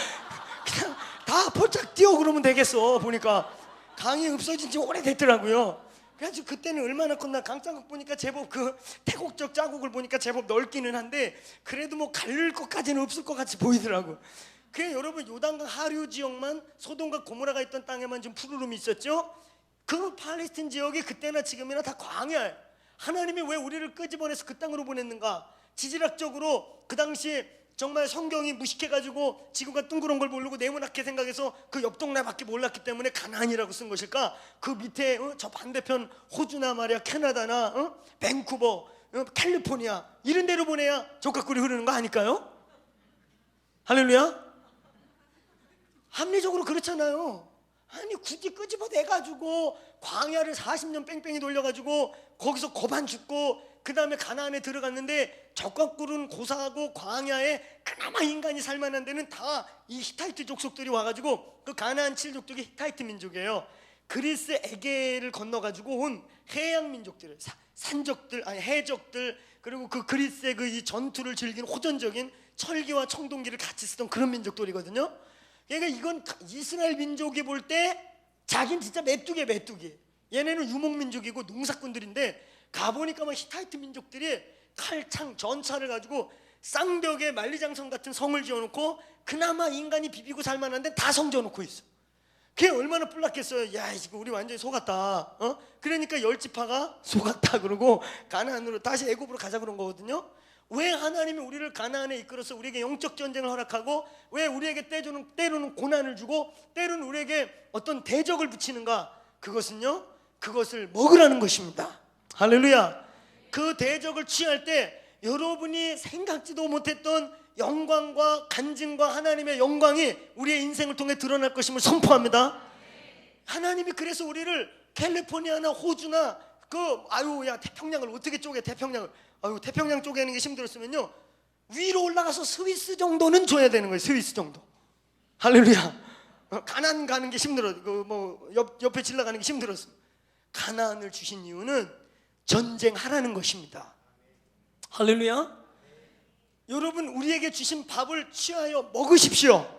그냥 다 폴짝 뛰어 그러면 되겠어. 보니까 강이 없어진 지 오래됐더라고요. 그래가지고 그때는 얼마나 컸나, 강자국 보니까 제법 그 태국적 자국을 보니까 제법 넓기는 한데 그래도 뭐 가를 것까지는 없을 것 같이 보이더라고요. 그래 여러분, 요단강 하류 지역만, 소돔과 고모라가 있던 땅에만 좀 푸르름이 있었죠. 그 팔레스틴 지역이 그때나 지금이나 다 광야예요. 하나님이 왜 우리를 끄집어내서 그 땅으로 보냈는가? 지질학적으로 그 당시 정말 성경이 무식해가지고 지구가 둥그런 걸 모르고 네모나게 생각해서 그 옆 동네밖에 몰랐기 때문에 가나안이라고 쓴 것일까? 그 밑에 저 반대편 호주나 말이야, 캐나다나 밴쿠버, 캘리포니아 이런 데로 보내야 적과 꿀이 흐르는 거 아닐까요? 할렐루야. 합리적으로 그렇잖아요. 아니 굳이 끄집어내가지고 광야를 40년 뺑뺑이 돌려가지고 거기서 거반 죽고 그 다음에 가나안에 들어갔는데 적과 꿀은 고사하고 광야에 그나마 인간이 살만한 데는 다 이 히타이트 족속들이 와가지고, 그 가나안 칠족들이 히타이트 민족이에요. 그리스 에게를 건너가지고 온 해양 민족들, 산적들, 아니 해적들, 그리고 그 그리스의 그 이 전투를 즐긴 호전적인 철기와 청동기를 같이 쓰던 그런 민족들이거든요. 그러니까 이건 이스라엘 민족이 볼 때 자기는 진짜 메뚜기. 얘네는 유목민족이고 농사꾼들인데 가보니까 막 히타이트 민족들이 칼창 전차를 가지고 쌍벽에 만리장성 같은 성을 지어놓고 그나마 인간이 비비고 살만한데 다 성 지어놓고 있어. 그게 얼마나 뿔났겠어요. 야 이거 우리 완전히 속았다. 그러니까 열 지파가 속았다 그러고 가나안으로 다시 애굽으로 가자 그런 거거든요. 왜 하나님이 우리를 가나안에 이끌어서 우리에게 영적 전쟁을 허락하고, 왜 우리에게 때로는 고난을 주고 때로는 우리에게 어떤 대적을 붙이는가? 그것은요, 그것을 먹으라는 것입니다. 할렐루야. 그 대적을 취할 때 여러분이 생각지도 못했던 영광과 간증과 하나님의 영광이 우리의 인생을 통해 드러날 것임을 선포합니다. 하나님이 그래서 우리를 캘리포니아나 호주나 태평양을 어떻게 쪼개, 태평양 쪼개는 게 힘들었으면요 위로 올라가서 스위스 정도는 줘야 되는 거예요. 스위스 정도. 할렐루야. 가나안 가는 게 힘들어. 옆에 질러가는 게 힘들었어. 가나안을 주신 이유는 전쟁하라는 것입니다. 할렐루야. 여러분, 우리에게 주신 밥을 취하여 먹으십시오.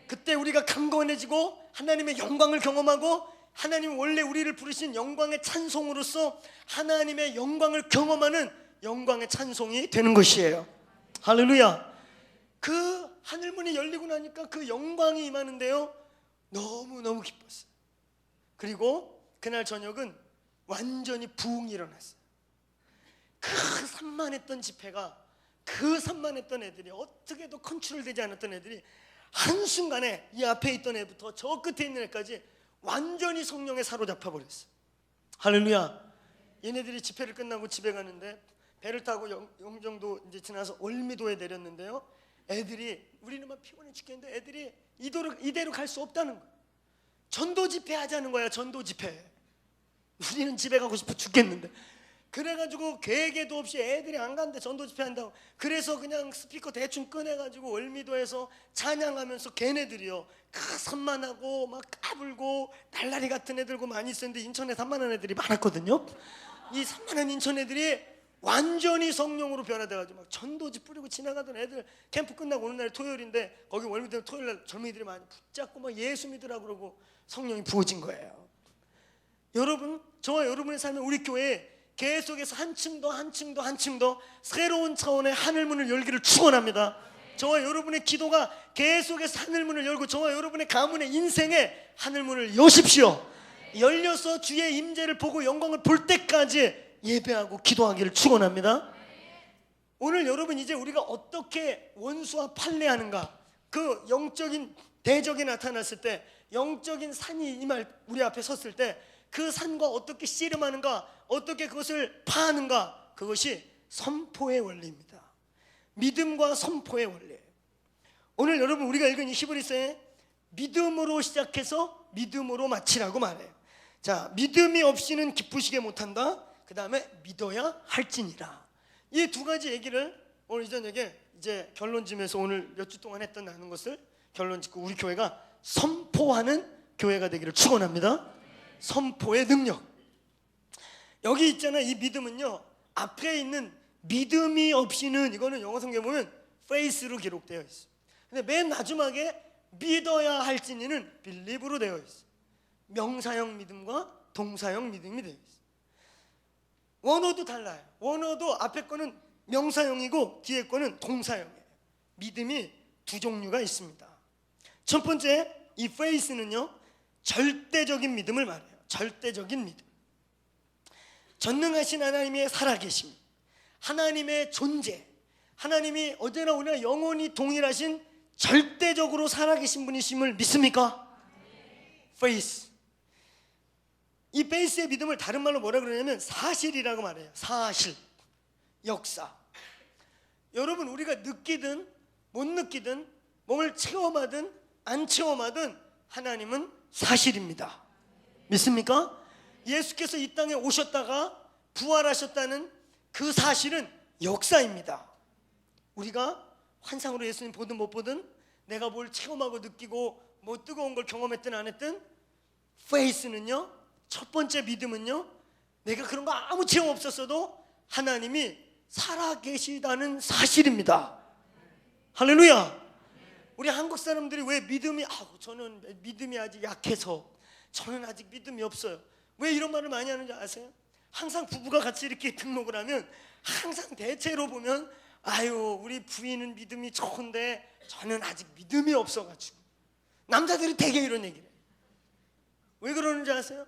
그때 우리가 강건해지고 하나님의 영광을 경험하고, 하나님 원래 우리를 부르신 영광의 찬송으로서 하나님의 영광을 경험하는 영광의 찬송이 되는 것이에요. 할렐루야. 그 하늘문이 열리고 나니까 그 영광이 임하는데요, 너무너무 기뻤어요. 그리고 그날 저녁은 완전히 부흥이 일어났어요. 그 산만했던 집회가, 그 산만했던 애들이, 어떻게도 컨트롤되지 않았던 애들이 한순간에 이 앞에 있던 애부터 저 끝에 있는 애까지 완전히 성령에 사로잡혀 버렸어요. 할렐루야. 얘네들이 집회를 끝나고 집에 가는데 배를 타고 영종도 이제 지나서 월미도에 내렸는데요, 애들이, 우리는 막 피곤해 죽겠는데 애들이 이대로 갈 수 없다는 거예요. 전도 집회 하자는 거야. 전도 집회. 우리는 집에 가고 싶어 죽겠는데. 그래가지고 계획에도 없이 애들이 안 간대. 전도 집회 한다고. 그래서 그냥 스피커 대충 꺼내가지고 월미도에서 찬양하면서, 걔네들이요 그 산만하고 막 까불고 날라리 같은 애들고 많이 있었는데, 인천에 산만한 애들이 많았거든요. 이 산만한 인천 애들이 완전히 성령으로 변화돼가지고 막 전도지 뿌리고 지나가던 애들, 캠프 끝나고 오는 날이 토요일인데 거기 월미도 토요일날 젊은이들이 많이 붙잡고 막 예수 믿으라 그러고 성령이 부어진 거예요. 여러분, 저와 여러분의 삶에 우리 교회에 계속해서 한층 더 새로운 차원의 하늘문을 열기를 축원합니다. 저와 여러분의 기도가 계속해서 하늘문을 열고, 저와 여러분의 가문의 인생에 하늘문을 여십시오. 열려서 주의 임재를 보고 영광을 볼 때까지 예배하고 기도하기를 축원합니다. 오늘 여러분, 이제 우리가 어떻게 원수와 판례하는가, 그 영적인 대적이 나타났을 때, 영적인 산이 우리 앞에 섰을 때 그 산과 어떻게 씨름하는가, 어떻게 그것을 파하는가, 그것이 선포의 원리입니다. 믿음과 선포의 원리예요. 오늘 여러분 우리가 읽은 이 히브리서에 믿음으로 시작해서 믿음으로 마치라고 말해요. 자, 믿음이 없이는 기쁘시게 못한다. 그 다음에 믿어야 할지니라. 이 두 가지 얘기를 오늘 이 저녁에 이제 결론 지면서 오늘 몇 주 동안 했던 나눈 것을 결론 짓고 우리 교회가 선포하는 교회가 되기를 축원합니다. 선포의 능력. 여기 있잖아요. 이 믿음은요, 앞에 있는 믿음이 없이는, 이거는 영어 성경에 보면 faith로 기록되어 있어요. 근데 맨 마지막에 믿어야 할지니는 believe로 되어 있어요. 명사형 믿음과 동사형 믿음이 되어 있어요. 원어도 달라요. 원어도 앞에 거는 명사형이고 뒤에 거는 동사형이에요. 믿음이 두 종류가 있습니다. 첫 번째, 이 faith는요, 절대적인 믿음을 말해요. 절대적인 믿음. 전능하신 하나님의 살아계심, 하나님의 존재, 하나님이 어제나 오늘나 영원히 동일하신 절대적으로 살아계신 분이심을 믿습니까? faith. 이 faith의 믿음을 다른 말로 뭐라 그러냐면 사실이라고 말해요. 사실, 역사. 여러분, 우리가 느끼든 못 느끼든 몸을 체험하든 안 체험하든 하나님은 사실입니다. 믿습니까? 예수께서 이 땅에 오셨다가 부활하셨다는 그 사실은 역사입니다. 우리가 환상으로 예수님 보든 못 보든, 내가 뭘 체험하고 느끼고 뭐 뜨거운 걸 경험했든 안 했든, faith는요, 첫 번째 믿음은요, 내가 그런 거 아무 체험 없었어도 하나님이 살아계시다는 사실입니다. 할렐루야. 우리 한국 사람들이 왜 믿음이, 저는 믿음이 아직 약해서, 저는 아직 믿음이 없어요, 왜 이런 말을 많이 하는지 아세요? 항상 부부가 같이 이렇게 등록을 하면 항상 대체로 보면, 우리 부인은 믿음이 좋은데 저는 아직 믿음이 없어가지고. 남자들이 되게 이런 얘기를 해요. 왜 그러는지 아세요?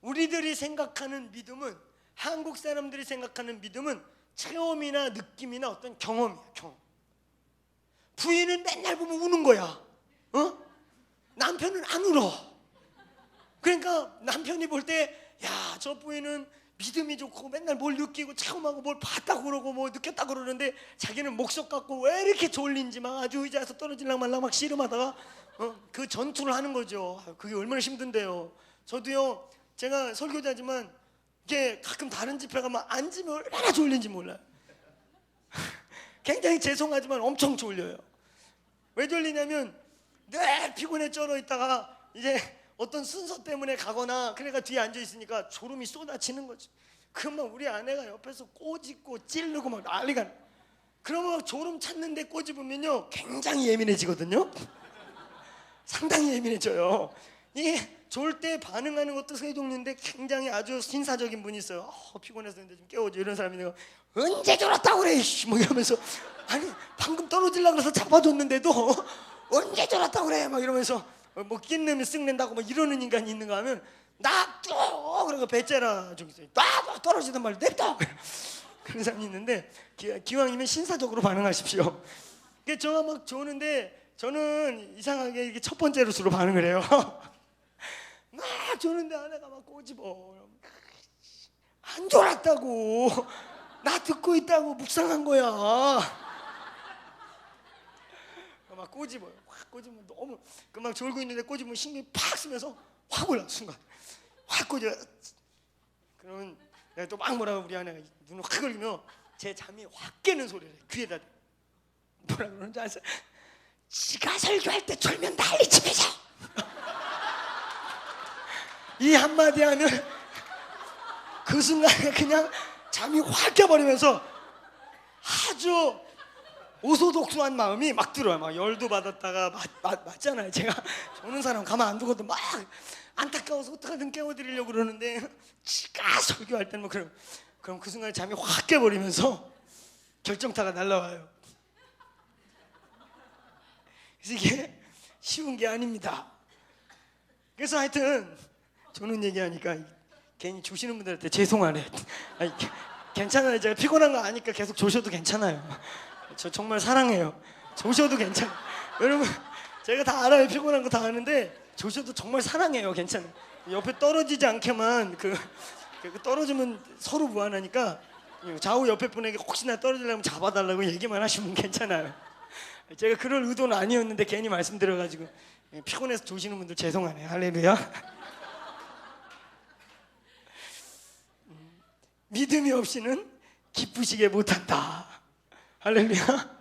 우리들이 생각하는 믿음은, 한국 사람들이 생각하는 믿음은 체험이나 느낌이나 어떤 경험이야, 경험. 부인은 맨날 보면 우는 거야. 남편은 안 울어. 그러니까 남편이 볼 때, 저 부인은 믿음이 좋고 맨날 뭘 느끼고 체험하고 뭘 봤다고 그러고 뭐 느꼈다고 그러는데, 자기는 목석 갖고 왜 이렇게 졸린지 막 아주 의자에서 떨어질랑 말랑 막 씨름하다가 그 전투를 하는 거죠. 그게 얼마나 힘든데요. 저도요, 제가 설교자지만 이게 가끔 다른 집회 가면 앉으면 얼마나 졸린지 몰라요. 굉장히 죄송하지만 엄청 졸려요. 왜 졸리냐면 늘 피곤해 쩔어 있다가 이제 어떤 순서 때문에 가거나 그래가 뒤에 앉아 있으니까 졸음이 쏟아지는 거지. 그러면 우리 아내가 옆에서 꼬집고 찌르고 막 난리가 나. 그러면 졸음 찾는데 꼬집으면요 굉장히 예민해지거든요. 상당히 예민해져요. 이게 졸 때 반응하는 것도 세 종류인데 굉장히 아주 신사적인 분이 있어요. 피곤해서 근데 좀 깨워줘, 이런 사람이. 내가 언제 졸았다고 그래 뭐 이러면서, 아니 방금 떨어지려고 해서 잡아줬는데도 언제 졸았다고 그래 막 이러면서, 뭐 낀 놈이 쓱 낸다고 뭐 이러는 인간이 있는가 하면, 놔둬 그러고 배째라 저기 있어요. 놔둬, 떨어지던 말 냅둬. 그런 사람이 있는데, 기왕이면 신사적으로 반응하십시오. 저가 막 조는데 저는 이상하게 이게 첫 번째로 주로 반응을 해요. 막 조는데 아내가 막 꼬집어. 안 졸았다고, 나 듣고 있다고 묵상한 거야. 막 꼬집어요. 확 꼬집으면 너무, 막 졸고 있는데 꼬집으면 신경이 팍 쓰면서 확 올라, 순간 확 꼬집어. 그러면 내가 또 막 뭐라고, 우리 아내가 눈을 확 걸리면 제 잠이 확 깨는 소리를 해. 귀에다 뭐라 그러는지 아세요? 지가 설교할 때 졸면 난리 치면서. 이 한마디 하면 그 순간에 그냥 잠이 확 깨버리면서 아주 오소독소한 마음이 막 들어요. 막 열도 받았다가 맞잖아요. 제가 조는 사람 가만 안 두고도 막 안타까워서 어떻게든 깨워드리려고 그러는데, 지가 설교할 때는 뭐 그럼 그 순간에 잠이 확 깨버리면서 결정타가 날라와요. 그래서 이게 쉬운 게 아닙니다. 그래서 하여튼 조는 얘기하니까 괜히 조시는 분들한테 죄송하네. 아니, 괜찮아요. 제가 피곤한 거 아니까 계속 조셔도 괜찮아요. 저 정말 사랑해요. 조셔도 괜찮아요. 여러분, 제가 다 알아요. 피곤한 거 다 아는데 조셔도 정말 사랑해요. 괜찮아요. 옆에 떨어지지 않게만, 그 떨어지면 서로 무한하니까 좌우 옆에 분에게 혹시나 떨어지려면 잡아달라고 얘기만 하시면 괜찮아요. 제가 그럴 의도는 아니었는데 괜히 말씀드려가지고 피곤해서 조시는 분들 죄송하네요. 할렐루야. 믿음이 없이는 기쁘시게 못한다. 할렐루야.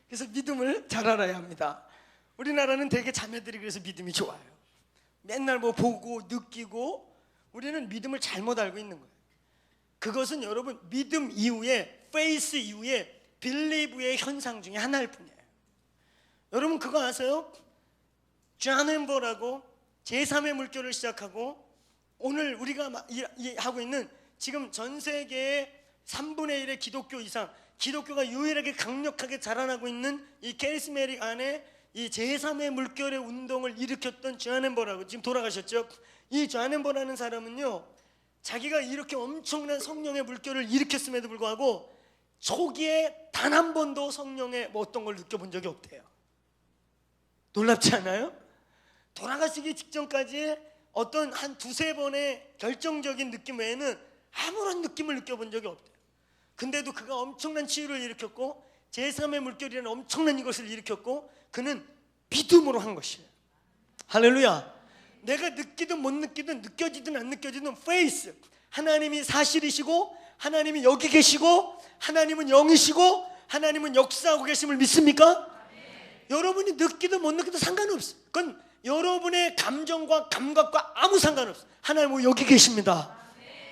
그래서 믿음을 잘 알아야 합니다. 우리나라는 되게 자매들이 그래서 믿음이 좋아요. 맨날 뭐 보고 느끼고 우리는 믿음을 잘못 알고 있는 거예요. 그것은 여러분 믿음 이후에 페이스 이후에 빌리브의 현상 중에 하나일 뿐이에요. 여러분 그거 아세요? 존 햄버라고 제3의 물교를 시작하고 오늘 우리가 하고 있는 지금 전 세계의 3분의 1의 기독교 이상, 기독교가 유일하게 강력하게 자라나고 있는 이 캐리스메릭 안에 이 제3의 물결의 운동을 일으켰던 존 햄버라고 지금 돌아가셨죠? 이 존 햄버라는 사람은요, 자기가 이렇게 엄청난 성령의 물결을 일으켰음에도 불구하고 초기에 단 한 번도 성령의 뭐 어떤 걸 느껴본 적이 없대요. 놀랍지 않아요? 돌아가시기 직전까지 어떤 한 두세 번의 결정적인 느낌 외에는 아무런 느낌을 느껴본 적이 없대요. 근데도 그가 엄청난 치유를 일으켰고 제3의 물결이라는 엄청난 이것을 일으켰고 그는 믿음으로 한 것이에요. 할렐루야. 내가 느끼든 못 느끼든 느껴지든 안 느껴지든 페이스, 하나님이 사실이시고 하나님이 여기 계시고 하나님은 영이시고 하나님은 역사하고 계심을 믿습니까? 여러분이 느끼든 못 느끼든 상관없어요. 그건 여러분의 감정과 감각과 아무 상관없어요. 하나님은 여기 계십니다.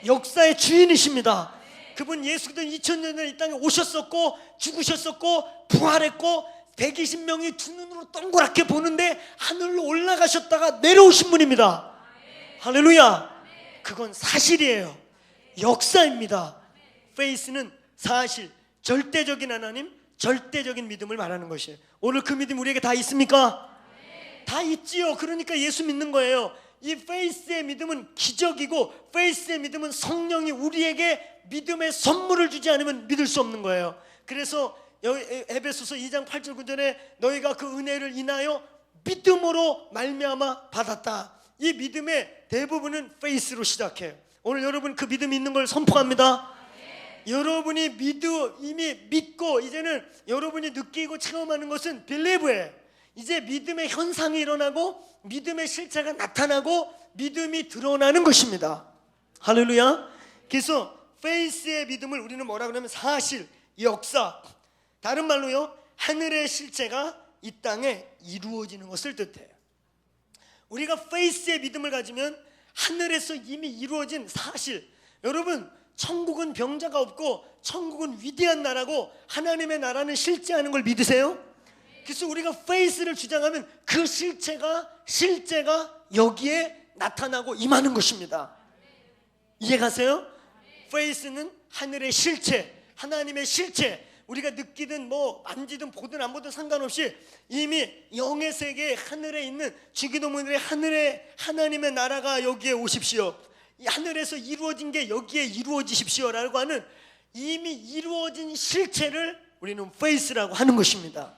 역사의 주인이십니다. 그분 예수께서 2000년 전에 이 땅에 오셨었고 죽으셨었고 부활했고 120명이 두 눈으로 동그랗게 보는데 하늘로 올라가셨다가 내려오신 분입니다. 할렐루야. 그건 사실이에요. 역사입니다. 페이스는 사실, 절대적인 하나님, 절대적인 믿음을 말하는 것이에요. 오늘 그 믿음 우리에게 다 있습니까? 다 있지요. 그러니까 예수 믿는 거예요. 이 페이스의 믿음은 기적이고 페이스의 믿음은 성령이 우리에게 믿음의 선물을 주지 않으면 믿을 수 없는 거예요. 그래서 에베소서 2장 8절 9절에 너희가 그 은혜를 인하여 믿음으로 말미암아 받았다. 이 믿음의 대부분은 페이스로 시작해요. 오늘 여러분 그 믿음이 있는 걸 선포합니다. 여러분이 이미 믿고 이제는 여러분이 느끼고 체험하는 것은 빌리브예요. 이제 믿음의 현상이 일어나고 믿음의 실체가 나타나고 믿음이 드러나는 것입니다. 할렐루야. 그래서 페이스의 믿음을 우리는 뭐라 그러냐면 사실, 역사, 다른 말로요 하늘의 실체가 이 땅에 이루어지는 것을 뜻해요. 우리가 페이스의 믿음을 가지면 하늘에서 이미 이루어진 사실, 여러분 천국은 병자가 없고 천국은 위대한 나라고 하나님의 나라는 실제하는 걸 믿으세요? 그래서 우리가 페이스를 주장하면 그 실제가 여기에 나타나고 임하는 것입니다. 이해가세요? 페이스는 하늘의 실체, 하나님의 실체, 우리가 느끼든 뭐 만지든 보든 안 보든 상관없이 이미 영의 세계 하늘에 있는 주기도문들의 하늘에 하나님의 나라가 여기에 오십시오. 이 하늘에서 이루어진 게 여기에 이루어지십시오라고 하는 이미 이루어진 실체를 우리는 페이스라고 하는 것입니다.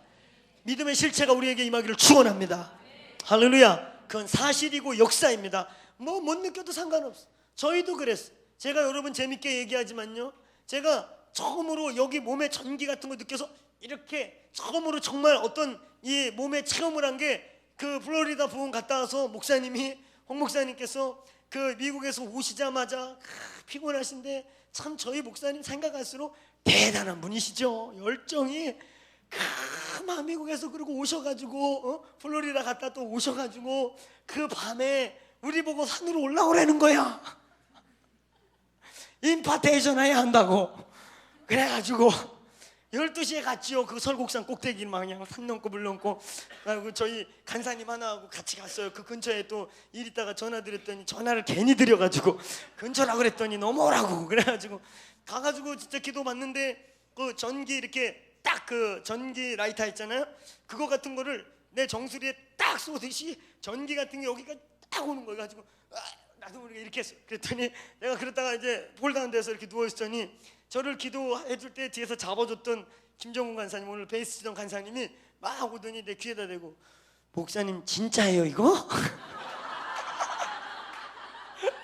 믿음의 실체가 우리에게 임하기를 축원합니다. 할렐루야. 그건 사실이고 역사입니다. 뭐 못 느껴도 상관없어. 저희도 그랬어요. 제가 여러분 재밌게 얘기하지만요, 제가 처음으로 여기 몸에 전기 같은 거 느껴서 이렇게 처음으로 정말 어떤 이 몸에 체험을 한 게 그 플로리다 부흥 갔다 와서 홍 목사님께서 그 미국에서 오시자마자 피곤하신데 참 저희 목사님 생각할수록 대단한 분이시죠. 열정이 미국에서 그리고 오셔가지고 플로리다 갔다 또 오셔가지고 그 밤에 우리 보고 산으로 올라오라는 거야. 임파테이션 해야 한다고. 그래가지고 12시에 갔지요. 그 설곡산 꼭대기를 막 그냥 산 넘고 물 넘고. 그리고 저희 간사님 하나하고 같이 갔어요. 그 근처에 또 일 있다가 전화 드렸더니 전화를 괜히 드려가지고 근처라 그랬더니 넘어오라고. 그래가지고 가가지고 진짜 기도 받는데 그 전기 이렇게 딱 그 전기 라이터 있잖아요. 그거 같은 거를 내 정수리에 딱 쏘듯이 전기 같은 게 여기가 딱 오는 거예요. 가지고 나도 모르게 이렇게 했어요. 그랬더니 내가 그러다가 이제 폴다운 데서 이렇게 누워있더니 저를 기도해줄 때 뒤에서 잡아줬던 김정훈 간사님, 오늘 베이스 치던 간사님이 막 오더니 내 귀에다 대고 목사님 진짜예요 이거?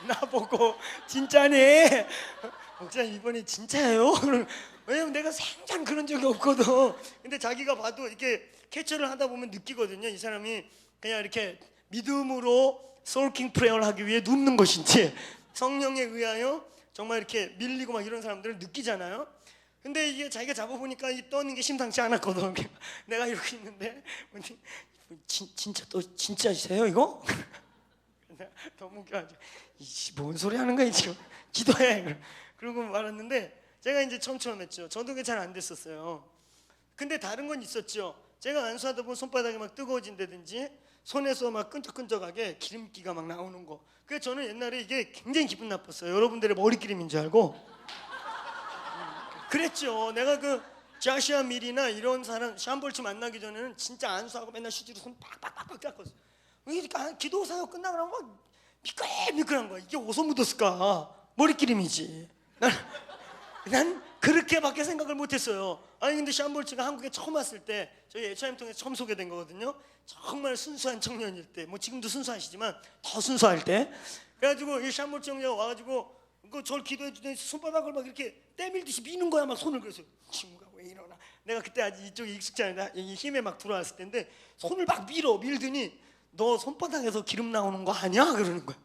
나보고 진짜네. 목사님 이번에 진짜예요? 왜냐면 내가 생전 그런 적이 없거든. 근데 자기가 봐도 이렇게 캐처를 하다 보면 느끼거든요. 이 사람이 그냥 이렇게 믿음으로 솔킹 프레어를 하기 위해 눕는 것인지 성령에 의하여 정말 이렇게 밀리고 막 이런 사람들을 느끼잖아요. 근데 이게 자기가 잡아보니까 이 떠는 게 심상치 않았거든. 내가 이렇게 있는데 진짜 또 진짜세요 이거? 너무 웃겨가지고 뭔 소리 하는 거야 지금? 기도해. 그러고 말았는데 제가 이제 처음 했죠. 저도 그게 잘 안 됐었어요. 근데 다른 건 있었죠. 제가 안수하다 보면 손바닥이 막 뜨거워진다든지 손에서 막 끈적끈적하게 기름기가 막 나오는 거. 그래서 저는 옛날에 이게 굉장히 기분 나빴어요. 여러분들의 머리기름인 줄 알고 그랬죠. 내가 그 자시아 밀이나 이런 사람 샴볼츠 만나기 전에는 진짜 안수하고 맨날 휴지로 손 빡빡빡빡 닦았어요. 이렇게 기도 사역 끝나고 나면 막 미끌미끌한 거야. 이게 어디서 묻었을까? 머리기름이지. 난 그렇게밖에 생각을 못했어요. 아니 근데 샴볼츠가 한국에 처음 왔을 때 저희 HIM 통해서 처음 소개된 거거든요. 정말 순수한 청년일 때, 뭐 지금도 순수하시지만 더 순수할 때, 그래가지고 이 샴볼츠 형제가 와가지고 그 저를 기도해 주더니 손바닥을 막 이렇게 때밀듯이 미는 거야. 막 손을. 그래서 친구가 왜 이러나. 내가 그때 아직 이쪽에 익숙지 않아 이 힘에 막 들어왔을 때인데 손을 막 밀더니 너 손바닥에서 기름 나오는 거 아니야? 그러는 거야.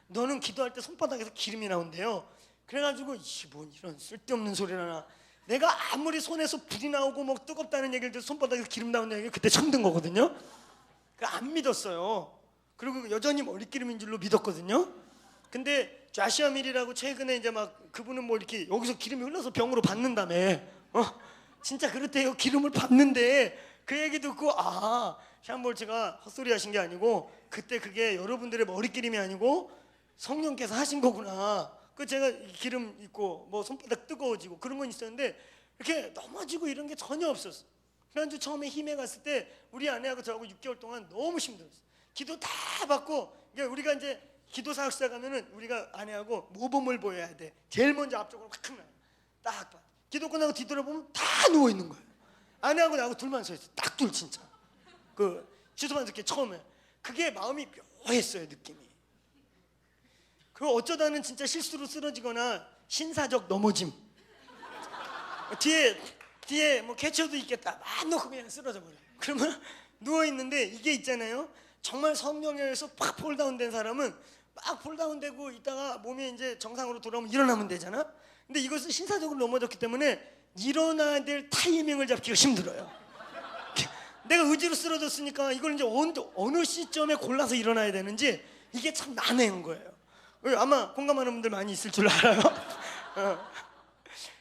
너는 기도할 때 손바닥에서 기름이 나온대요. 그래가지고 뭔 이런 쓸데없는 소리를 하나. 내가 아무리 손에서 불이 나오고 뭐 뜨겁다는 얘기를 들어서 손바닥에서 기름 나온다는 얘기 그때 처음 든 거거든요. 안 믿었어요. 그리고 여전히 머리기름인 줄로 믿었거든요. 근데 좌시아 밀이라고 최근에 이제 막 그분은 뭐 이렇게 여기서 기름이 흘러서 병으로 받는다며. 진짜 그렇대요. 기름을 받는데 그 얘기 듣고 샴볼츠가 헛소리 하신 게 아니고 그때 그게 여러분들의 머리기름이 아니고 성령께서 하신 거구나. 그 제가 기름 있고 뭐 손바닥 뜨거워지고 그런 건 있었는데 이렇게 넘어지고 이런 게 전혀 없었어. 그래가지고 처음에 힘에 갔을 때 우리 아내하고 저하고 6개월 동안 너무 힘들었어. 기도 다 받고 우리가 이제 기도 사역 시작하면은 우리가 아내하고 모범을 보여야 돼. 제일 먼저 앞쪽으로 확 나요. 딱 봐. 기도 끝나고 뒤돌아보면 다 누워 있는 거예요. 아내하고 나하고 둘만 서 있어. 딱 둘 진짜. 그 주소만 듣기 처음에 그게 마음이 묘했어요. 느낌이. 그 어쩌다는 진짜 실수로 쓰러지거나 신사적 넘어짐. 뒤에 뭐 캐쳐도 있겠다. 막 놓고 그냥 쓰러져 버려. 그러면 누워 있는데 이게 있잖아요. 정말 성령에서 팍 폴다운된 사람은 막 폴다운되고 있다가 몸이 이제 정상으로 돌아오면 일어나면 되잖아. 근데 이것은 신사적으로 넘어졌기 때문에 일어나야 될 타이밍을 잡기가 힘들어요. 내가 의지로 쓰러졌으니까 이걸 이제 어느 시점에 골라서 일어나야 되는지 이게 참 난해한 거예요. 아마 공감하는 분들 많이 있을 줄 알아요.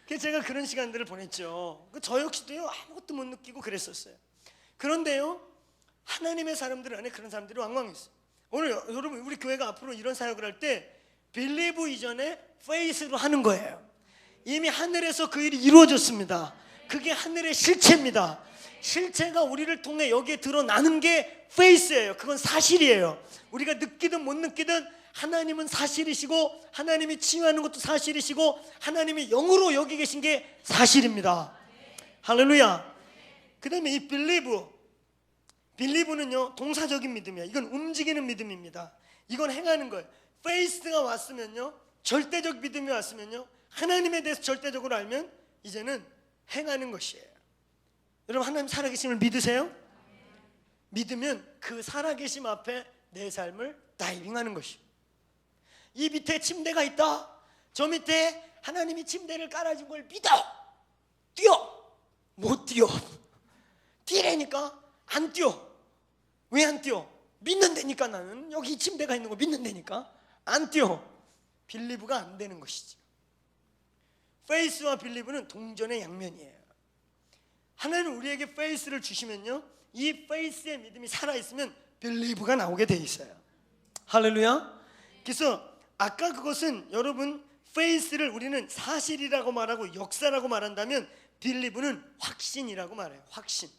그래서 제가 그런 시간들을 보냈죠. 저 역시도요 아무것도 못 느끼고 그랬었어요. 그런데요 하나님의 사람들 안에 그런 사람들이 왕왕했어요. 오늘 여러분 우리 교회가 앞으로 이런 사역을 할 때 빌리브 이전에 페이스로 하는 거예요. 이미 하늘에서 그 일이 이루어졌습니다. 그게 하늘의 실체입니다. 실체가 우리를 통해 여기에 드러나는 게 페이스예요. 그건 사실이에요. 우리가 느끼든 못 느끼든 하나님은 사실이시고 하나님이 치유하는 것도 사실이시고 하나님이 영으로 여기 계신 게 사실입니다. 할렐루야. 그 다음에 이 빌리브는요 동사적인 믿음이야. 이건 움직이는 믿음입니다. 이건 행하는 거예요. 페이스가 왔으면요, 절대적 믿음이 왔으면요, 하나님에 대해서 절대적으로 알면 이제는 행하는 것이에요. 여러분 하나님 살아계심을 믿으세요? 믿으면 그 살아계심 앞에 내 삶을 다이빙하는 것이에요. 이 밑에 침대가 있다. 저 밑에 하나님이 침대를 깔아준 걸 믿어. 뛰어. 못 뛰어. 뛰라니까 안 뛰어. 왜 안 뛰어? 믿는다니까. 나는 여기 침대가 있는 거 믿는다니까 안 뛰어. 빌리브가 안 되는 것이지. 페이스와 빌리브는 동전의 양면이에요. 하나님 우리에게 페이스를 주시면요, 이 페이스의 믿음이 살아있으면 빌리브가 나오게 돼 있어요. 할렐루야. 그래서 아까 그것은 여러분 페이스를 우리는 사실이라고 말하고 역사라고 말한다면 빌리브는 확신이라고 말해요. 확신.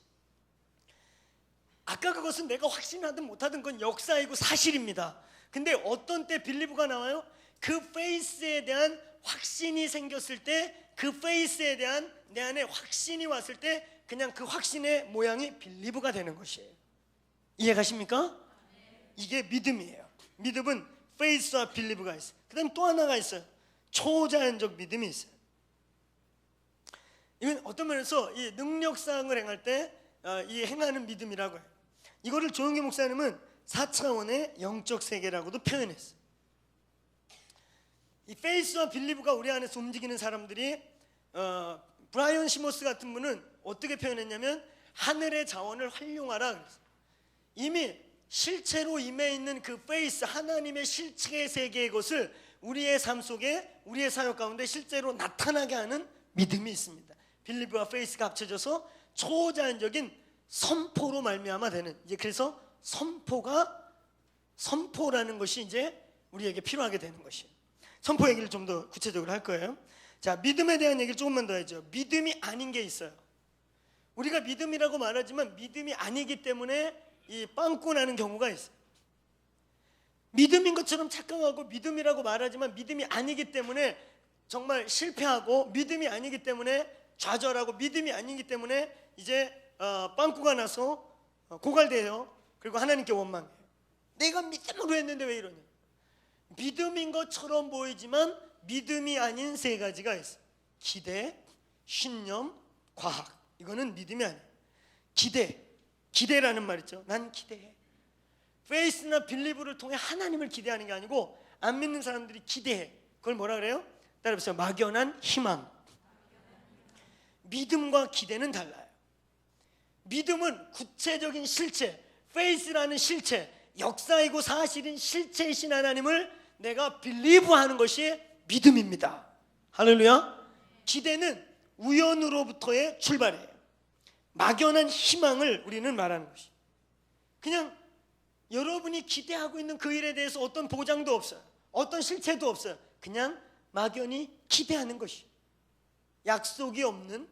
아까 그것은 내가 확신하든 못하든 건 역사이고 사실입니다. 근데 어떤 때 빌리브가 나와요? 그 페이스에 대한 확신이 생겼을 때, 그 페이스에 대한 내 안에 확신이 왔을 때 그냥 그 확신의 모양이 빌리브가 되는 것이에요. 이해가십니까? 이게 믿음이에요. 믿음은 faith와 believe가 있어요. 그 다음에 또 하나가 있어요. 초자연적 믿음이 있어요. 이건 어떤 면에서 이 능력사항을 행할 때 이 행하는 믿음이라고 해요. 이거를 조용기 목사님은 4차원의 영적 세계라고도 표현했어요. 이 faith와 believe가 우리 안에서 움직이는 사람들이 브라이언 시모스 같은 분은 어떻게 표현했냐면 하늘의 자원을 활용하라 그랬어요. 이미 실체로 임해 있는 그 페이스, 하나님의 실체의 세계의 것을 우리의 삶 속에, 우리의 사역 가운데 실제로 나타나게 하는 믿음이 있습니다. 빌리브와 페이스가 합쳐져서 초자연적인 선포로 말미암아 되는, 이제 그래서 선포라는 것이 이제 우리에게 필요하게 되는 것이에요. 선포 얘기를 좀 더 구체적으로 할 거예요. 자, 믿음에 대한 얘기를 조금만 더 하죠. 믿음이 아닌 게 있어요. 우리가 믿음이라고 말하지만 믿음이 아니기 때문에 이 빵꾸 나는 경우가 있어요. 믿음인 것처럼 착각하고 믿음이라고 말하지만 믿음이 아니기 때문에 정말 실패하고, 믿음이 아니기 때문에 좌절하고, 믿음이 아니기 때문에 이제 빵꾸가 나서 고갈돼요. 그리고 하나님께 원망해요. 내가 믿음으로 했는데 왜 이러냐. 믿음인 것처럼 보이지만 믿음이 아닌 세 가지가 있어요. 기대, 신념, 과학. 이거는 믿음이 아니에요. 기대라는 말 있죠. 난 기대해. 페이스나 빌리브를 통해 하나님을 기대하는 게 아니고, 안 믿는 사람들이 기대해. 그걸 뭐라 그래요? 따라해보세요. 막연한 희망. 믿음과 기대는 달라요. 믿음은 구체적인 실체, 페이스라는 실체, 역사이고 사실인 실체이신 하나님을 내가 빌리브하는 것이 믿음입니다. 할렐루야. 기대는 우연으로부터의 출발이에요. 막연한 희망을 우리는 말하는 것이. 그냥 여러분이 기대하고 있는 그 일에 대해서 어떤 보장도 없어요. 어떤 실체도 없어요. 그냥 막연히 기대하는 것이. 약속이 없는,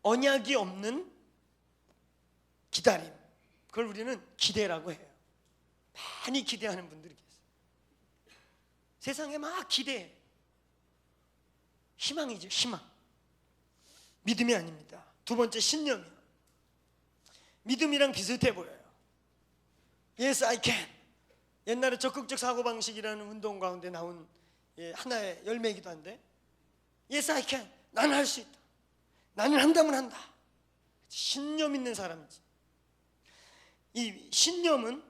언약이 없는 기다림. 그걸 우리는 기대라고 해요. 많이 기대하는 분들이 계세요. 세상에 막 기대해. 희망이죠, 희망. 믿음이 아닙니다. 두 번째, 신념이요. 믿음이랑 비슷해 보여요. Yes, I can. 옛날에 적극적 사고방식이라는 운동 가운데 나온 하나의 열매이기도 한데, Yes, I can. 나는 할 수 있다. 나는 한다면 한다. 신념 있는 사람이지. 이 신념은